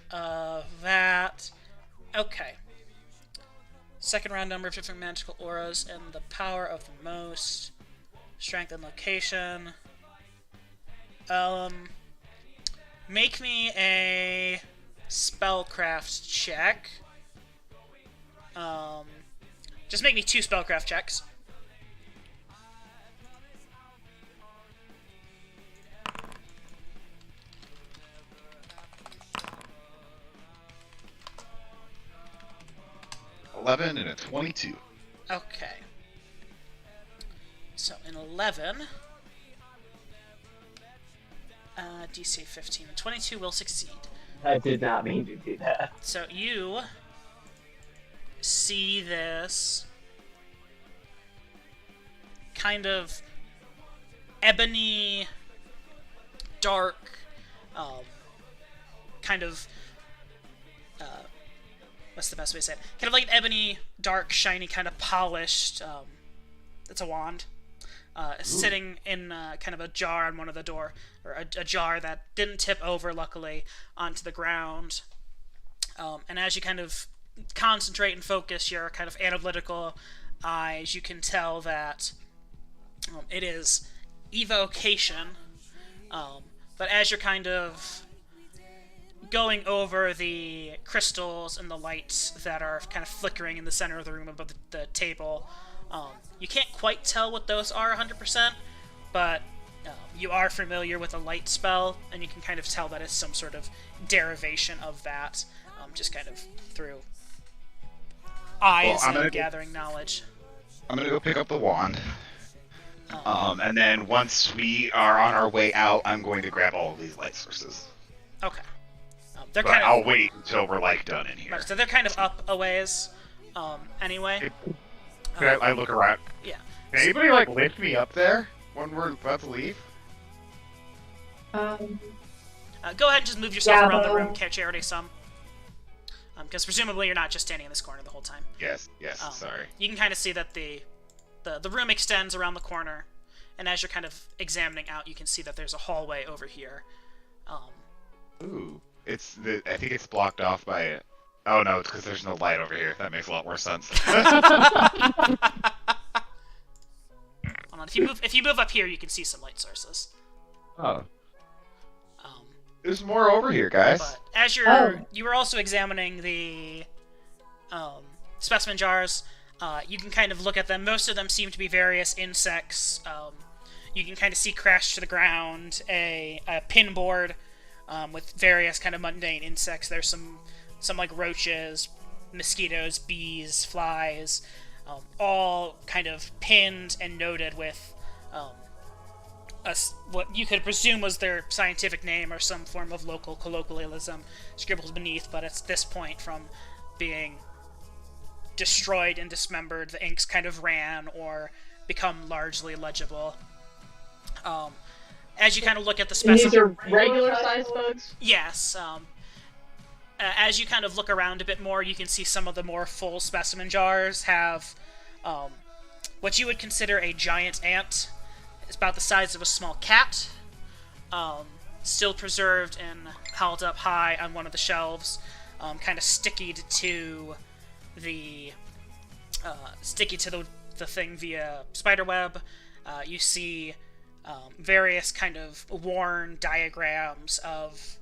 of that. Okay. Second round, number of different magical auras and the power of the most. Strength and location. Make me a spellcraft check. Just make me 2 spellcraft checks. $11 and a 22. Okay. So in 11, DC 15 and 22 will succeed. I did not mean to do that. So you see this kind of ebony, dark, kind of, what's the best way to say it? Kind of like an ebony, dark, shiny, kind of polished, it's a wand, sitting in kind of a jar on one of the door, or a jar that didn't tip over, luckily, onto the ground. And as you kind of concentrate and focus your kind of analytical eyes, you can tell that it is evocation. But as you're kind of going over the crystals and the lights that are kind of flickering in the center of the room above the table, you can't quite tell what those are 100%, but you are familiar with a light spell, and you can kind of tell that it's some sort of derivation of that, just kind of through eyes and gathering knowledge. I'm gonna go pick up the wand. And then once we are on our way out, I'm going to grab all of these light sources. Okay. But I'll wait until we're like done in here. Right, so they're kind of up a ways, anyway. I look around. Yeah. Can anybody like lift me up there when we're about to leave? Go ahead and just move yourself Yeah, around the but- room, Charity, some. Because presumably you're not just standing in this corner the whole time. Yes, sorry. You can kind of see that the room extends around the corner, and as you're kind of examining out, you can see that there's a hallway over here. Ooh. I think it's blocked off by it. Oh no, it's because there's no light over here. That makes a lot more sense. Hold on, if you move up here, you can see some light sources. Oh. There's more over here, guys. But as you were also examining the specimen jars, you can kind of look at them. Most of them seem to be various insects. You can kind of see crashed to the ground a pin board with various kind of mundane insects. There's some like roaches, mosquitoes, bees, flies, all kind of pinned and noted with what you could presume was their scientific name or some form of local colloquialism scribbled beneath, but at this point, from being destroyed and dismembered, the inks kind of ran or become largely legible. As you kind of look at the And specimen... these are regular sized bugs? Yes. As you kind of look around a bit more, you can see some of the more full specimen jars have what you would consider a giant ant. It's about the size of a small cat, still preserved and held up high on one of the shelves, kind of stickied to the thing via spiderweb. You see various kind of worn diagrams of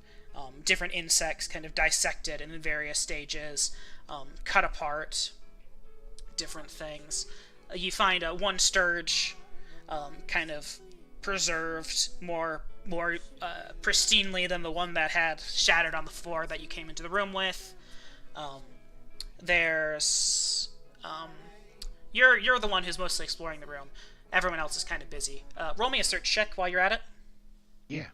different insects kind of dissected and in various stages, cut apart, different things. You find one sturge kind of preserved more pristinely than the one that had shattered on the floor that you came into the room with. There's you're the one who's mostly exploring the room. Everyone else is kind of busy. Roll me a search check while you're at it. Yeah.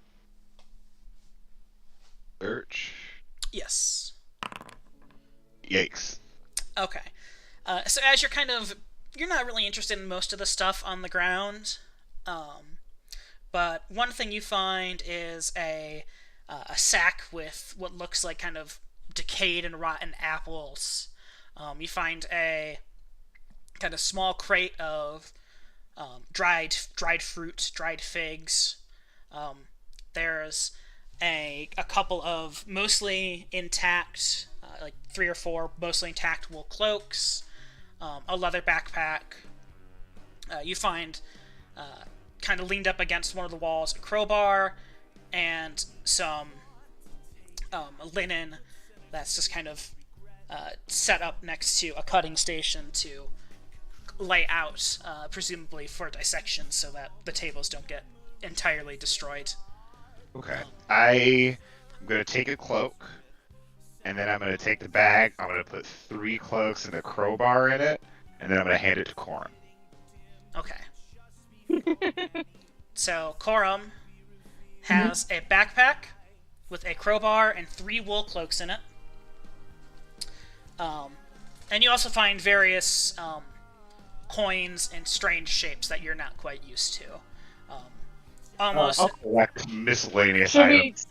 Search. Yes. Yikes. Okay. So as you're not really interested in most of the stuff on the ground, but one thing you find is a sack with what looks like kind of decayed and rotten apples. You find a kind of small crate of dried fruit, dried figs. There's a couple of mostly intact, like 3 or 4 mostly intact wool cloaks, a leather backpack. You find, kind of leaned up against one of the walls, a crowbar, and some linen that's just kind of set up next to a cutting station to lay out, presumably for dissection, so that the tables don't get entirely destroyed. Okay. I'm gonna take a cloak, and then I'm gonna take the bag. I'm gonna put 3 cloaks and a crowbar in it, and then I'm gonna hand it to Corum. Okay. So Corum has a backpack with a crowbar and 3 wool cloaks in it. And you also find various coins in strange shapes that you're not quite used to. Almost. I'll collect miscellaneous Should items.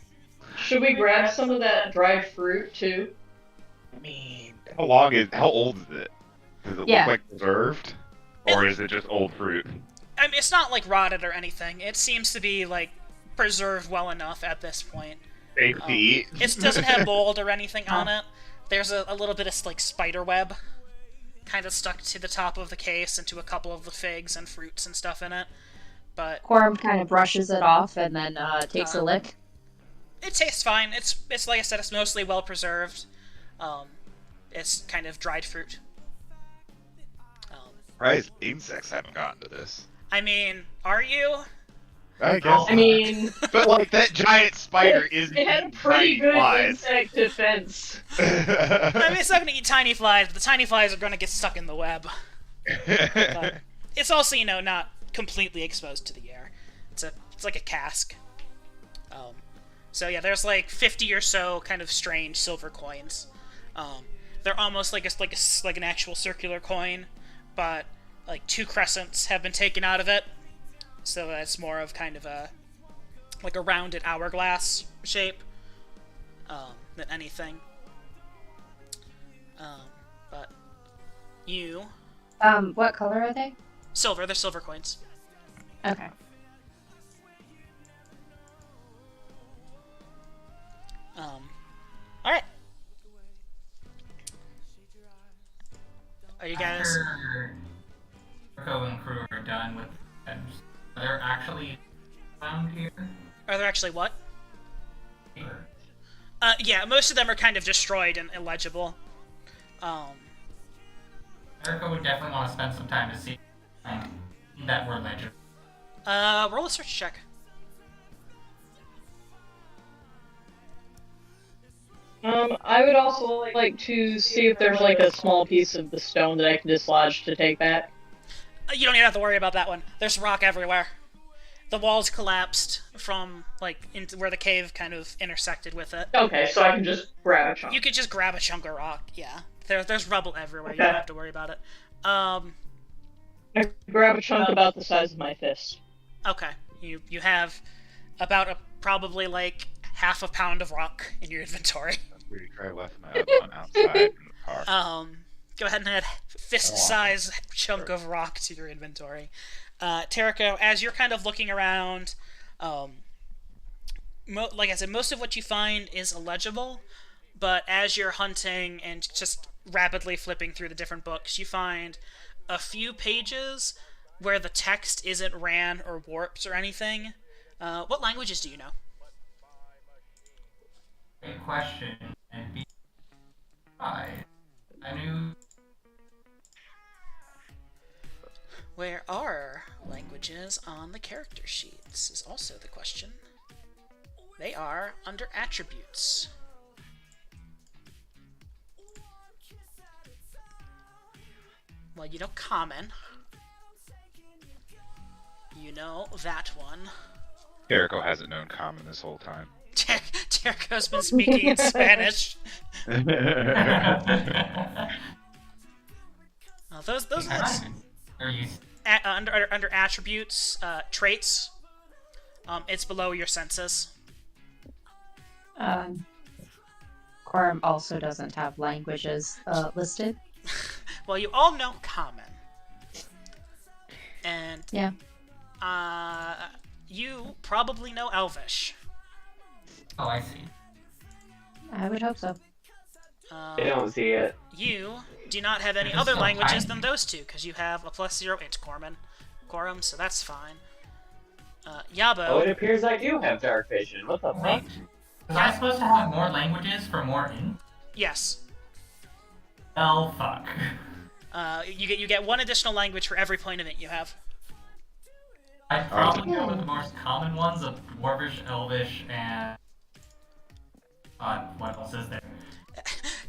should we grab some of that dried fruit too? I mean, how old is it? Does it Yeah. look like preserved? Or is it just old fruit? I mean, it's not like rotted or anything. It seems to be like preserved well enough at this point. Safe to eat? It doesn't have mold or anything on it. There's a little bit of like spider web kind of stuck to the top of the case and to a couple of the figs and fruits and stuff in it. But Quorum kind of brushes it off and then takes a lick. it tastes fine. It's like I said, it's mostly well preserved. It's kind of dried fruit. Surprised insects haven't gotten to this. I mean, are you? I guess. I mean, But like that giant spider is it had a eating pretty tiny good flies. insect defense. I mean, it's not gonna eat tiny flies, but the tiny flies are gonna get stuck in the web. But it's also, not completely exposed to the air. It's like a cask. So yeah, there's like 50 or so kind of strange silver coins. They're almost like an actual circular coin, but like 2 crescents have been taken out of it, so that's more of kind of a rounded hourglass shape than anything. But you What color are they? silver, they're silver coins. Okay. All right. Are you guys? After Marco and crew are done with items, are there actually around here? Are there actually what? Yeah, most of them are kind of destroyed and illegible. Erica would definitely want to spend some time to see that were legible. Roll a search check. I would also like to see if there's like a small piece of the stone that I can dislodge to take back. You don't even have to worry about that one. There's rock everywhere. The walls collapsed from into where the cave kind of intersected with it. Okay, so I can just grab a chunk. You could just grab a chunk of rock. Yeah, there's rubble everywhere. You Okay. don't have to worry about it. I grab a chunk about the size of my fist. Okay. You have about probably like half a pound of rock in your inventory. Pretty sure I left my other one outside in the car. Go ahead and add fist-size chunk of rock to your inventory. Terrico, as you're kind of looking around, like I said, most of what you find is illegible, but as you're hunting and just rapidly flipping through the different books, you find a few pages where the text isn't ran or warped or anything. What languages do you know? Great question. And I knew. Where are languages on the character sheets is also the question. They are under attributes. Well, you know common. You know that one. Jericho hasn't known common this whole time. Jericho's been speaking in Spanish. Those are Are you? under attributes, traits. It's below your senses. Quorum also doesn't have languages listed. Well, you all know Common. And Yeah. you probably know Elvish. Oh, I see. I would hope so. I don't see it. You do not have any other languages than those two, because you have a +0 int quorum, so that's fine. Yabo. Oh, it appears I do have dark vision. What the Wait, fuck? was I supposed to have more languages for more int? Yes. Oh, fuck. You get one additional language for every point of int you have. I'd probably go with the most common ones of Dwarvish, Elvish, and... what else is there?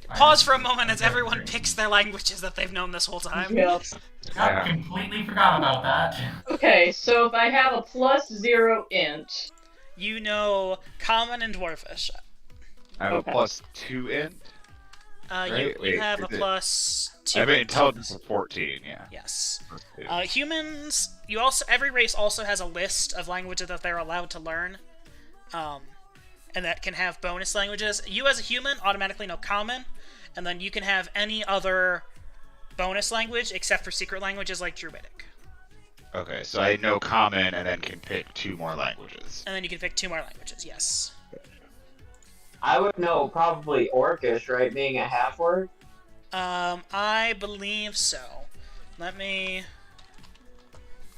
Pause for a moment as everyone picks their languages that they've known this whole time. Yep. I completely forgot about that. Okay, so if I have a +0 int, You know Common and Dwarvish. I have Okay. a +2 int. You Wait, have a is it- +2. I have an intelligence of 14. Yeah. Yes. +2. Humans. You also every race also has a list of languages that they're allowed to learn, and that can have bonus languages. You as a human automatically know Common, and then you can have any other bonus language except for secret languages like Druidic. Okay, so I know Common and then can pick 2 more languages. And then you can pick 2 more languages. Yes. I would know probably Orcish, right? Being a half word. I believe so. Let me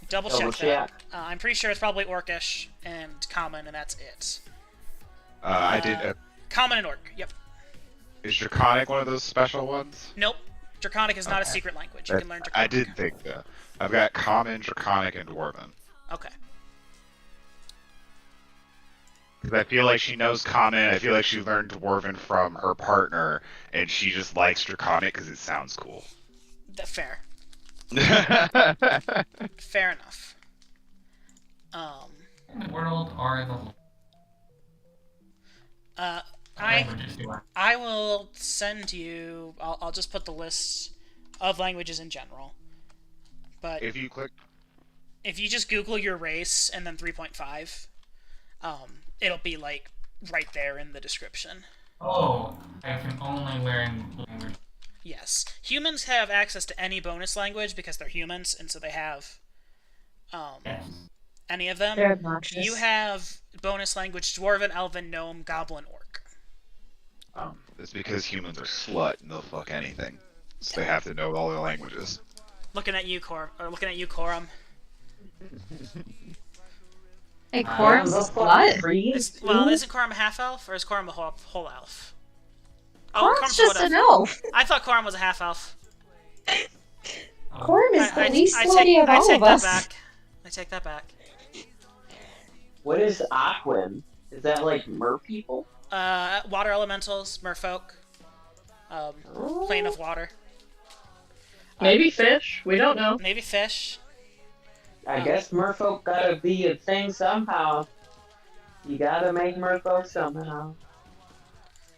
double check Double that. check. I'm pretty sure it's probably Orcish and Common, and that's it. I did. Common and Orc. Yep. Is Draconic one of those special ones? Nope. Draconic is not a Okay. secret language. You can learn Draconic. I did think that. I've got Common, Draconic, and Dwarven. Okay. Because I feel like she knows Common. I feel like she learned Dwarven from her partner, and she just likes Draconic because it sounds cool. Fair. Fair enough. In the world are the languages do I will send you. I'll just put the list of languages in general. But If you click, if you just Google your race and then 3.5, it'll be like right there in the description. Oh, I can only learn language. Yes, humans have access to any bonus language because they're humans, and so they have Yes. any of them. They're obnoxious. You have bonus language: Dwarven, Elven, Gnome, Goblin, Orc. it's because humans are slut and they'll fuck anything, so they have to know all the languages. Looking at you, Corum. Hey, Quorum's a slut. Well, isn't Corum a half elf, or is Corum a whole elf? Quorum's just would an elf. I thought Corum was a half elf. Quorum is the least slutty of I all take of that us. back. I take that back. What is Aquin? Is that like mer people? Water elementals, merfolk, plane of water, maybe fish. We don't know. maybe fish. I guess merfolk gotta be a thing somehow. You gotta make merfolk somehow.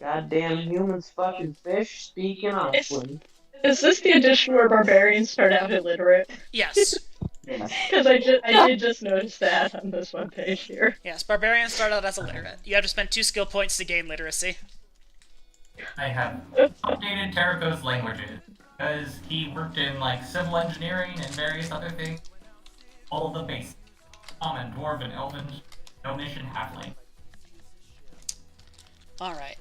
Goddamn humans fucking fish, speaking Aquin. Is this the edition where barbarians start out illiterate? Yes, Because I did just notice that on this one page here. yes. Barbarians start out as illiterate. You have to spend 2 skill points to gain literacy. I have updated Terrico's languages because he worked in like civil engineering and various other things. All of the basics: Common, Dwarven, Elven, Gnomish, and Halfling. All right.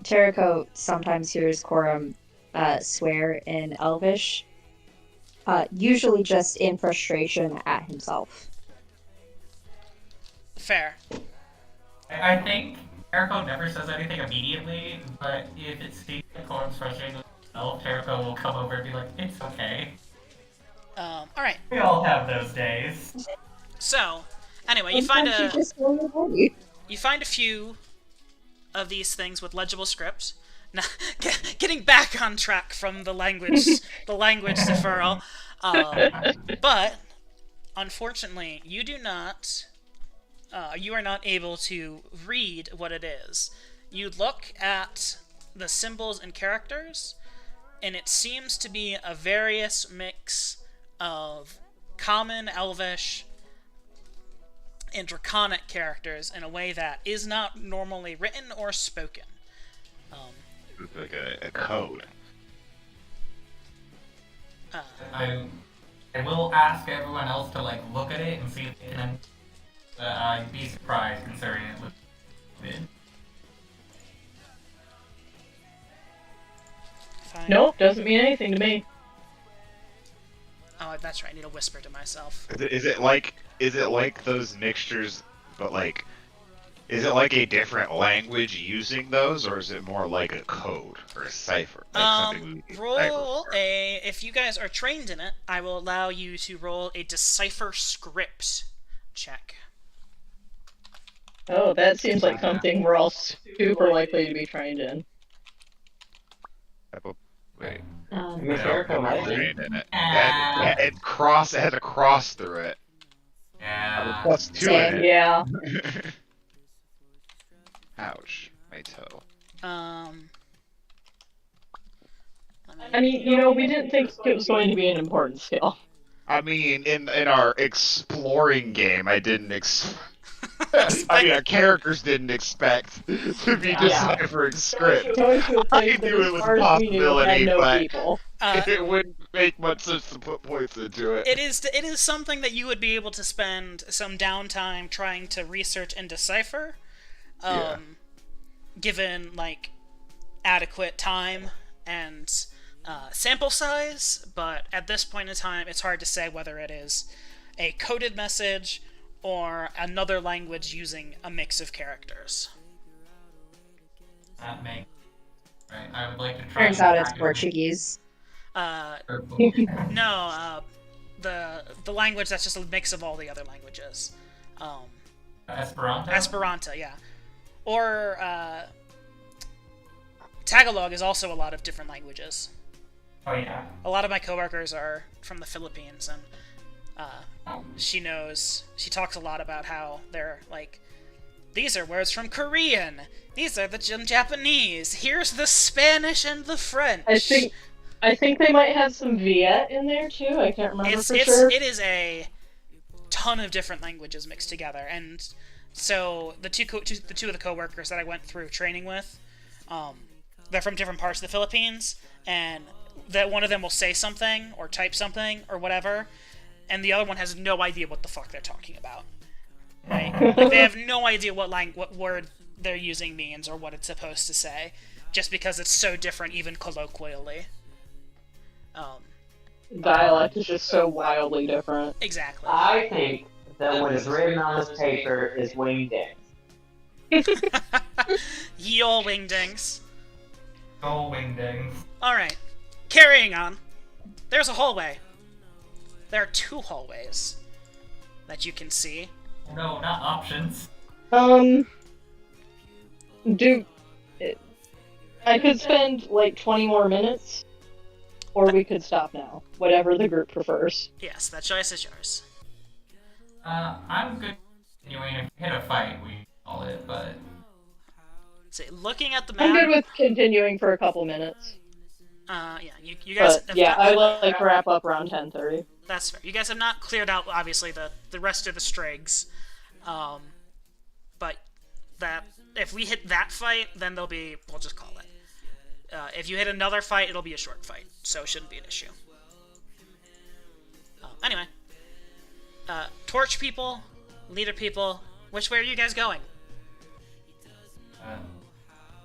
Terrico sometimes hears Quorum swear in Elvish, usually just in frustration at himself. Fair. I think Terrico never says anything immediately, but if it seems like Corum's frustrated with himself, Terrico will come over and be like, "It's okay. All right. We all have those days." So, anyway, you find Sometimes you just go to party. you find a few of these things with legible script. Now, getting back on track from the language deferral, but unfortunately, you do not you are not able to read what it is. You look at the symbols and characters, and it seems to be a various mix of common, elvish, and draconic characters in a way that is not normally written or spoken. It's like a code. I will ask everyone else to like look at it and see if they can. I'd be surprised considering it looks good. Fine. Nope, doesn't mean anything to me. Oh, that's right. I need to whisper to myself. Is it like those mixtures, but like, is it like a different language using those, or is it more like a code or a cipher? Like something we can Roll decipher? a. If you guys are trained in it, I will allow you to roll a decipher script check. Oh, that seems like something we're all super likely to be trained in. Wait. Miss Erica might be. Trained in it. It had a cross through it. Yeah. +2 Same. in it. Yeah. Ouch, my toe. I mean, you know, we didn't think it was going to be an important skill. I mean, in our exploring game, I didn't I mean, our characters didn't expect to be deciphering script. Going to a I place that, knew it as was far a as we knew, had possibility, no but people. it wouldn't make much sense to put points into it. It is something that you would be able to spend some downtime trying to research and decipher, given like adequate time and sample size. But at this point in time, it's hard to say whether it is a coded message or another language using a mix of characters. That makes right. I would like to try. Turns out it's Portuguese. No, the language that's just a mix of all the other languages. Esperanto. Esperanto, yeah. Or Tagalog is also a lot of different languages. Oh yeah. A lot of my coworkers are from the Philippines, and she talks a lot about how they're like, these are words from Korean, these are the Japanese, here's the Spanish and the French. I think they might have some Viet in there too. I can't remember for sure. It is a ton of different languages mixed together, and so the two of the coworkers that I went through training with, they're from different parts of the Philippines, and that one of them will say something or type something or whatever, and the other one has no idea what the fuck they're talking about. Right? Like, they have no idea what word they're using means or what it's supposed to say, just because it's so different, even colloquially. Dialect is just so wildly different. Exactly. I think that what is written on this paper is wingdings. Ye ol' wingdings. Go wingdings. Alright. Carrying on. There's a hallway. There are 2 hallways that you can see. No, not options. I could spend like 20 more minutes, or we could stop now. Whatever the group prefers. Yes, that choice is yours. I'm good. Anyway, if we hit a fight, we call it, but See, looking at the map. I'm good with continuing for a couple minutes. Yeah, you guys. But yeah, I like to wrap up around 10:30. That's fair. You guys have not cleared out, obviously, the rest of the Strigs. But that if we hit that fight, then we'll just call it. If you hit another fight, it'll be a short fight, so it shouldn't be an issue. Anyway, torch people, leader people, which way are you guys going?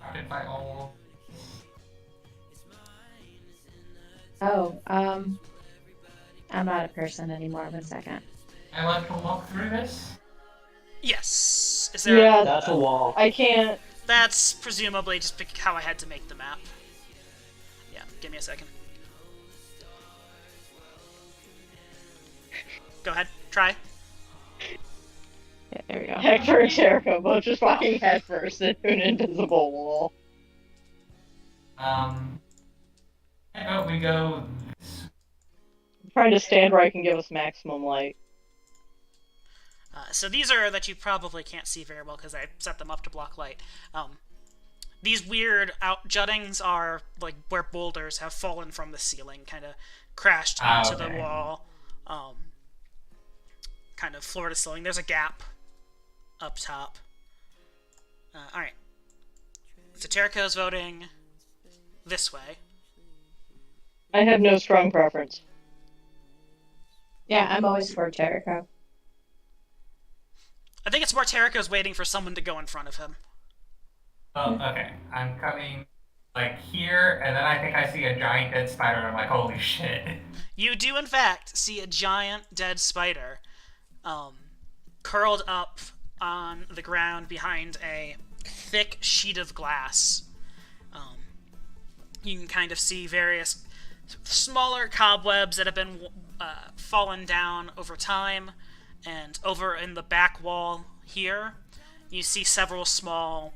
how did I all? Oh, I'm not a person anymore. 1 second. I like to walk through this. Yes. Is there? Yeah, That's a wall. I can't. That's presumably just how I had to make the map. Yeah, give me a second. Go ahead, try. Yeah, there we go. Hector and Jericho both just walking headfirst into an invisible wall. How about we go? I'm trying to stand where I can give us maximum light. So these are that you probably can't see very well because I set them up to block light. These weird out juttings are like where boulders have fallen from the ceiling, kind of crashed into the wall, kind of floor to ceiling. There's a gap up top. All right. So Terrico's voting this way. I have no strong preference. Yeah, I'm always for Terrico. I think it's more Terrico's waiting for someone to go in front of him. Oh, okay. I'm coming, like, here, and then I think I see a giant dead spider, and I'm like, holy shit. You do, in fact, see a giant dead spider curled up on the ground behind a thick sheet of glass. You can kind of see various smaller cobwebs that have been fallen down over time, and over in the back wall here, you see several small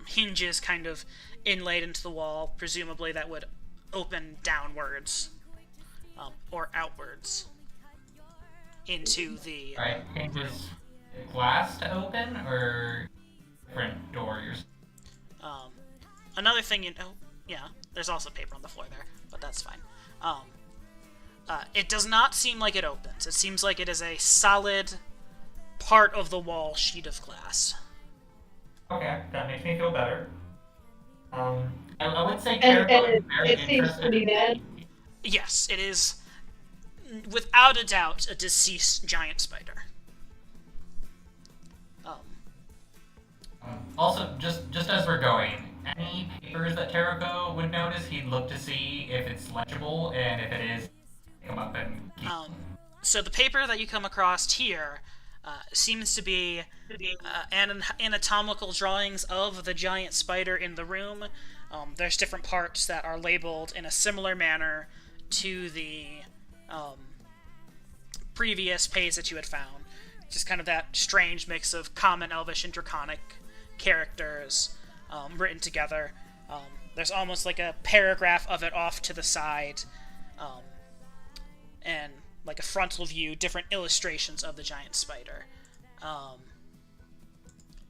hinges kind of inlaid into the wall, presumably that would open downwards or outwards into the Right, hinges glass to open, or different doors? Another thing you know, yeah, there's also paper on the floor there, but that's fine. It does not seem like it opens. It seems like it is a solid part of the wall sheet of glass. Okay, that makes me feel better. I would say And Terrico is very it seems interested. pretty dead. Yes, it is, without a doubt, a deceased giant spider. Also, just as we're going, any papers that Terrico would notice, he'd look to see if it's legible, and if it is, come up and keep. So the paper that you come across here seems to be anatomical drawings of the giant spider in the room. There's different parts that are labeled in a similar manner to the previous page that you had found. Just kind of that strange mix of common, elvish, and draconic characters written together. There's almost like a paragraph of it off to the side, and like a frontal view, different illustrations of the giant spider.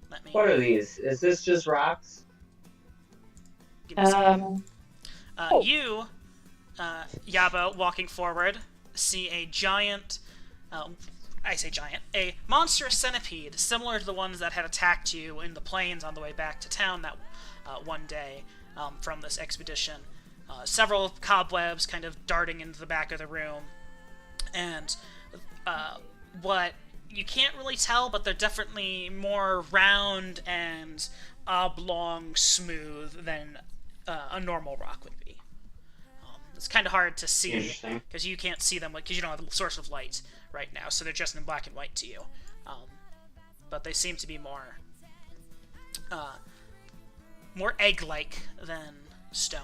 Let me What are these? Is this just rocks? give me a second. Oh. You, Yabo, walking forward, see a giant, I say giant, a monstrous centipede, similar to the ones that had attacked you in the plains on the way back to town that one day from this expedition. Several cobwebs kind of darting into the back of the room, and what you can't really tell, but they're definitely more round and oblong smooth than a normal rock would be. It's kind of hard to see Interesting. because you can't see them because you don't have a source of light right now, so they're just in black and white to you. But they seem to be more egg-like than stone.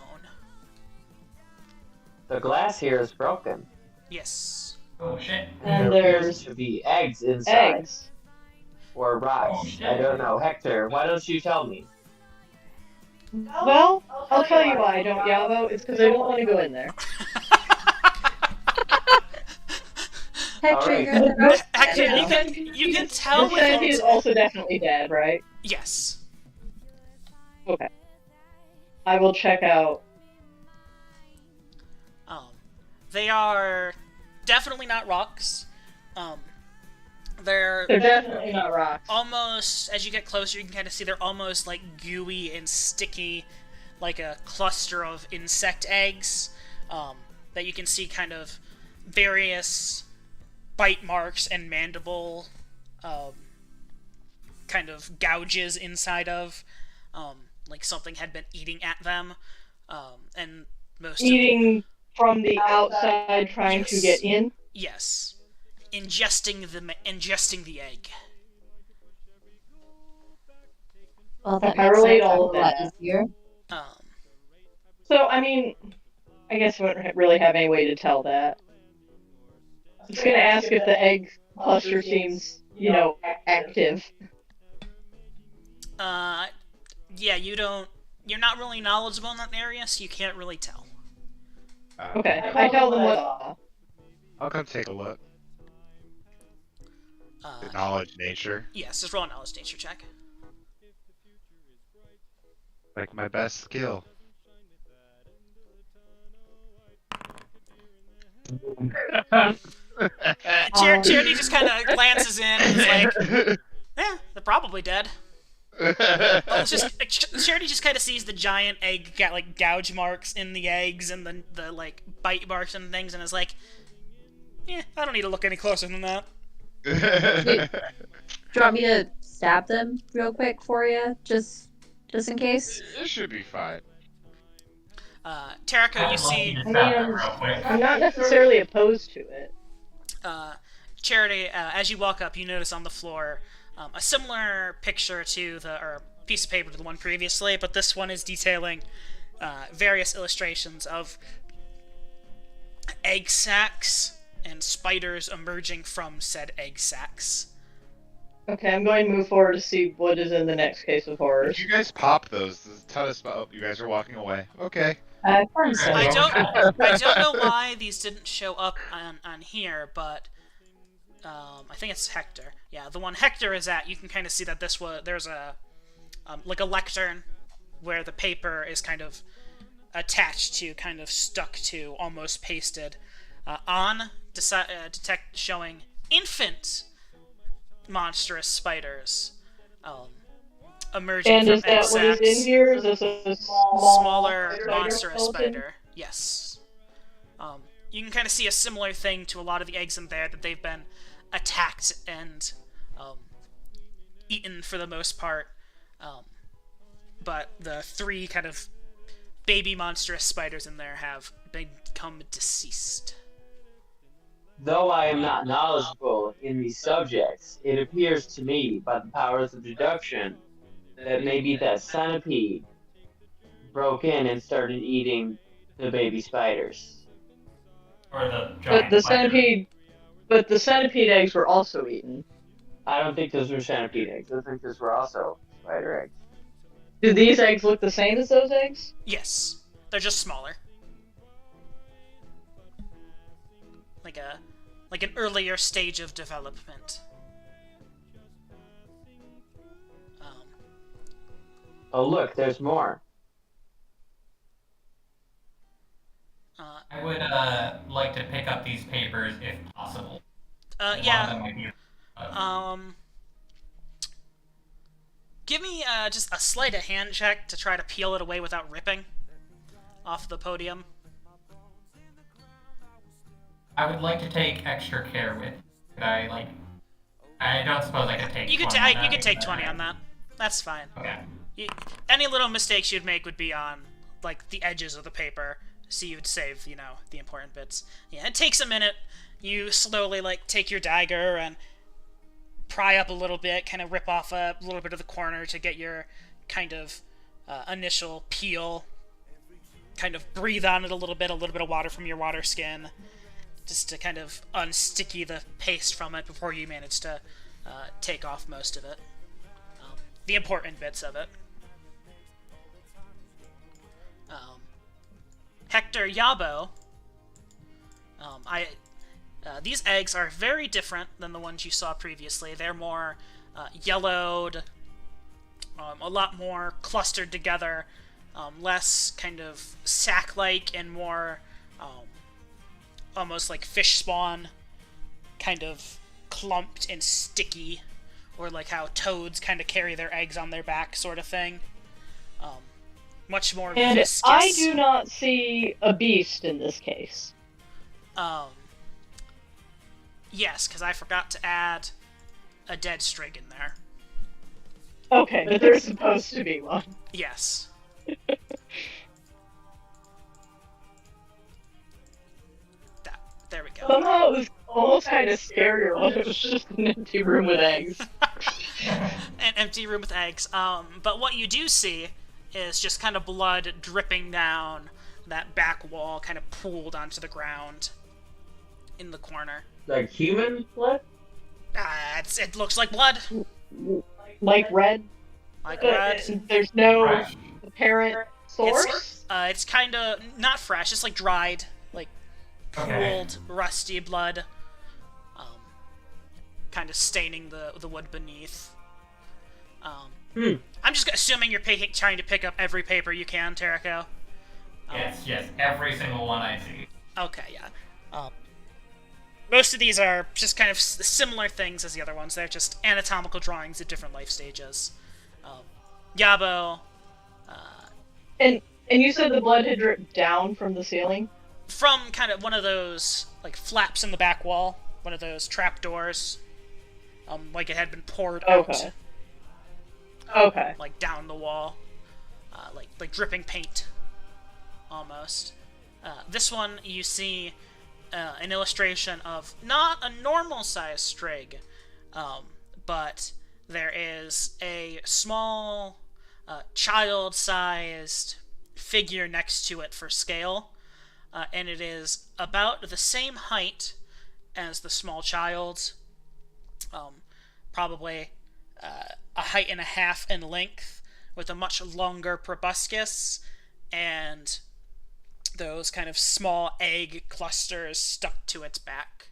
The glass here is broken. Yes. Oh shit. And there appears there's to be eggs inside. eggs. Or rocks. Oh, shit. I don't know. Hector, why don't you tell me? Well, I'll tell you why I don't, Yavo. It's because I don't want to go in there. Hector, Alright. you're the most Actually, Yeah. you can tell The centipede is with also definitely dead, right? yes. Okay. I will check out. They are definitely not rocks. They're They're definitely not rocks. almost, as you get closer, you can kind of see they're almost like gooey and sticky, like a cluster of insect eggs that you can see kind of various bite marks and mandible kind of gouges inside of, like something had been eating at them, and most of Eating from the outside, trying to Yes. get in. yes, ingesting the egg. Well, that I makes relate sense. all of I'm a lot that. easier. So, I mean, I guess we don't really have any way to tell that. I was going to ask if the egg cluster seems, active. Yeah, you're not really knowledgeable in that area, so you can't really tell. Okay, I tell them what. I'll come take a look. Knowledge, nature, Yes, just roll a knowledge nature check. like my best skill. Charity just kind of glances in and is like, they're probably dead. It's just Charity just kind of sees the giant egg like gouge marks in the eggs and the like bite marks and things, and is like, I don't need to look any closer than that. Do you want me to stab them real quick for you, just in case? It should be fine. Tarako, you see, I mean, I'm not necessarily opposed to it. Charity, as you walk up, you notice on the floor a similar picture to or piece of paper to the one previously, but this one is detailing various illustrations of egg sacs and spiders emerging from said egg sacs. Okay, I'm going to move forward to see what is in the next case of horrors. If you guys pop those, there's a ton of spell. You guys are walking away. Okay. Corn still I there. don't know why these didn't show up on here, but I think it's Hector. Yeah, the one Hector is at, you can kind of see that there's a like a lectern where the paper is kind of attached to, kind of stuck to, almost pasted on detect showing infant monstrous spiders emerging And from is egg that what is sacs. in here? Is this a small Smaller spider monstrous skeleton? spider. Yes. You can kind of see a similar thing to a lot of the eggs in there, that they've been attacked and eaten for the most part. But the 3 kind of baby monstrous spiders in there have become deceased. Though I am not knowledgeable in these subjects, it appears to me, by the powers of deduction, that maybe that centipede broke in and started eating the baby spiders. Or the But giant the spider. centipede eggs were also eaten. I don't think those were centipede eggs. I think those were also spider eggs. Do these eggs look the same as those eggs? Yes. They're just smaller. Like an earlier stage of development. Oh look, there's more. I would like to pick up these papers if possible. A lot of Yeah. them might be- Give me just a sleight of hand check to try to peel it away without ripping off the podium. I would like to take extra care with. Could I like? I don't suppose I could take. You could 20 on you that, could take but 20 on that. That's fine. Okay. Any little mistakes you'd make would be on like the edges of the paper, so you'd save, the important bits. Yeah, it takes a minute. You slowly like take your dagger and pry up a little bit, kind of rip off a little bit of the corner to get your kind of initial peel. Kind of breathe on it a little bit of water from your water skin, just to kind of unsticky the paste from it before you manage to take off most of it. The important bits of it. Hector Yabo, these eggs are very different than the ones you saw previously. They're more yellowed, a lot more clustered together, less kind of sack-like and more almost like fish spawn, kind of clumped and sticky, or like how toads kind of carry their eggs on their back sort of thing. Much more And viscous. I do not see a beast in this case. Yes, because I forgot to add a dead strig in there. Okay, but there's supposed to be one. Yes. There we go. Somehow it was almost kind of scarier when it was just an empty room with eggs. An empty room with eggs. But what you do see is just kind of blood dripping down that back wall, kind of pooled onto the ground in the corner. Like human blood? It looks like blood. Like red? Like red. There's no Fresh. apparent source? It's kind of not fresh. It's like dried, like Okay. pooled, rusty blood. kind of staining the wood beneath. Hmm. I'm just assuming you're trying to pick up every paper you can, Terrico. Yes, every single one I see. Okay, yeah. Most of these are just kind of similar things as the other ones. They're just anatomical drawings at different life stages. Yabo, And you said the blood had dripped down from the ceiling? from kind of one of those like flaps in the back wall, one of those trap doors. Like it had been poured out, Okay. Okay. like down the wall, like dripping paint, almost. This one you see an illustration of not a normal size Strig, but there is a small child-sized figure next to it for scale, and it is about the same height as the small child, probably a height and a half in length, with a much longer proboscis and those kind of small egg clusters stuck to its back.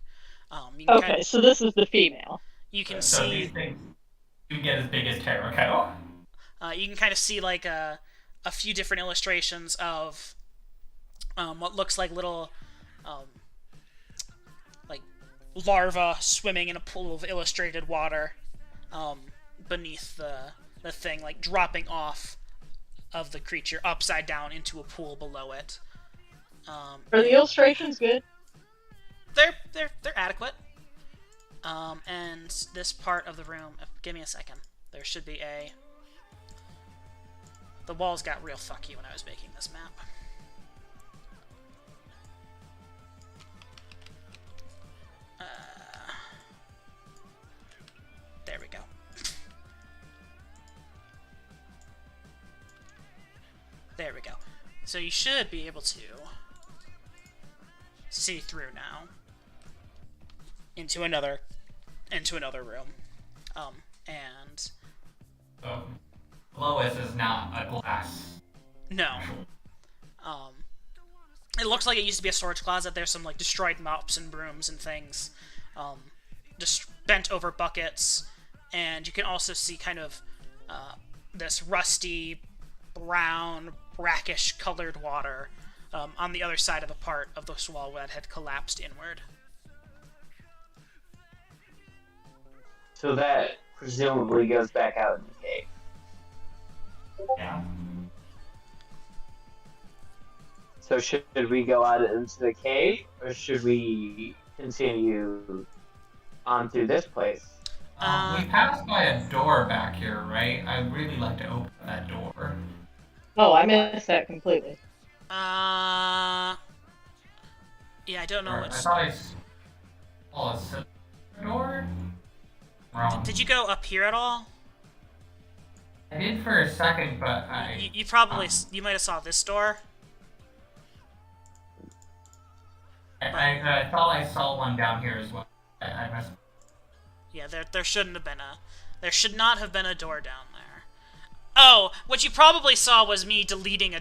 You can Okay, kind of, so this is the female. you can So see these things do get as big as Terrico. you can kind of see like a few different illustrations of what looks like little like larvae swimming in a pool of illustrated water beneath the thing, like dropping off of the creature upside down into a pool below it. Are the illustrations good? They're adequate. And this part of the room, give me a second. There should be a. The walls got real fucky when I was making this map. There we go. There we go. So you should be able to see through now into another room. And So Lois is not a glass. no. It looks like it used to be a storage closet. There's some like destroyed mops and brooms and things. Just bent over buckets. And you can also see kind of this rusty, brown, brackish colored water on the other side of a part of this wall that had collapsed inward. So that presumably goes back out in the cave. Yeah. So should we go out into the cave, or should we continue on through this place? We passed by a door back here, right? I'd really like to open that door. Oh, I missed that completely. Yeah, I don't know Or, I which. thought I saw a silver door. Wrong. Did you go up here at all? I did for a second, but You probably you might have saw this door. I thought I saw one down here as well. I must. Yeah, there shouldn't have been there should not have been a door down there. Oh, what you probably saw was me deleting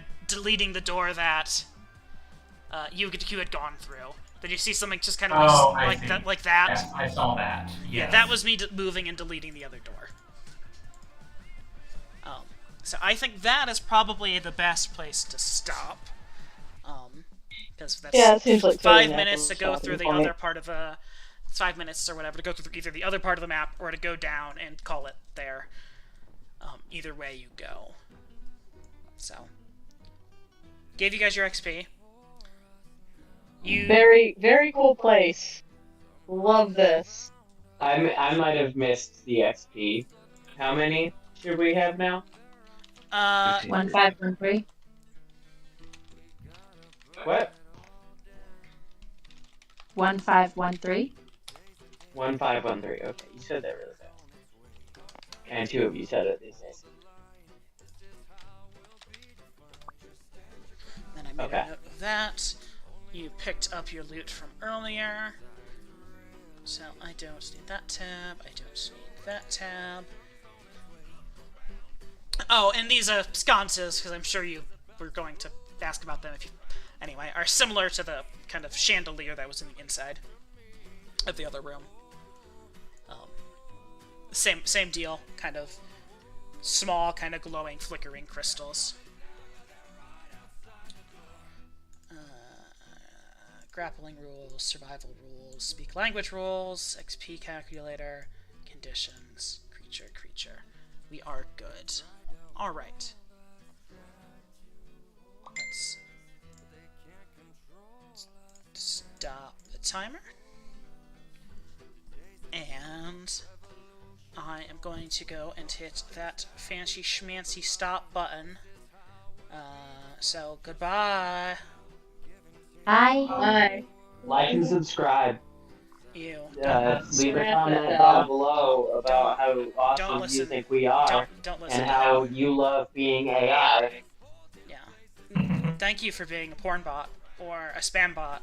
the door that you had gone through. Did you see something just kind of I see. like that? Yes, I saw that. Yeah, Yes. that was me moving and deleting the other door. So I think that is probably the best place to stop. Because that's Yeah, it seems like 5 fairly minutes to natural go through the stopping other part of the. 5 minutes or whatever to go through either the other part of the map or to go down and call it there. Either way you go. So, gave you guys your XP. You Very, very cool place. Love this. I might have missed the XP. How many should we have now? 1513. What? 1513. 1513. Okay, you said that really fast. And two of you said it. Then I made Okay. a note of that. You picked up your loot from earlier. So I don't need that tab. I don't need that tab. Oh, and these sconces, because I'm sure you were going to ask about them if you... Anyway, are similar to the kind of chandelier that was in the inside of the other room. Same deal. Kind of small, kind of glowing, flickering crystals. Grappling rules, survival rules, speak language rules, XP calculator, conditions, creature. We are good. Alright. Let's stop the timer. And I am going to go and hit that fancy schmancy stop button. So goodbye. Bye. Bye. Like and subscribe. Ew. Leave a Wrap comment that down up. below about how awesome you listen. think we are, Don't listen and to how him. you love being AI. Yeah. Thank you for being a porn bot or a spam bot.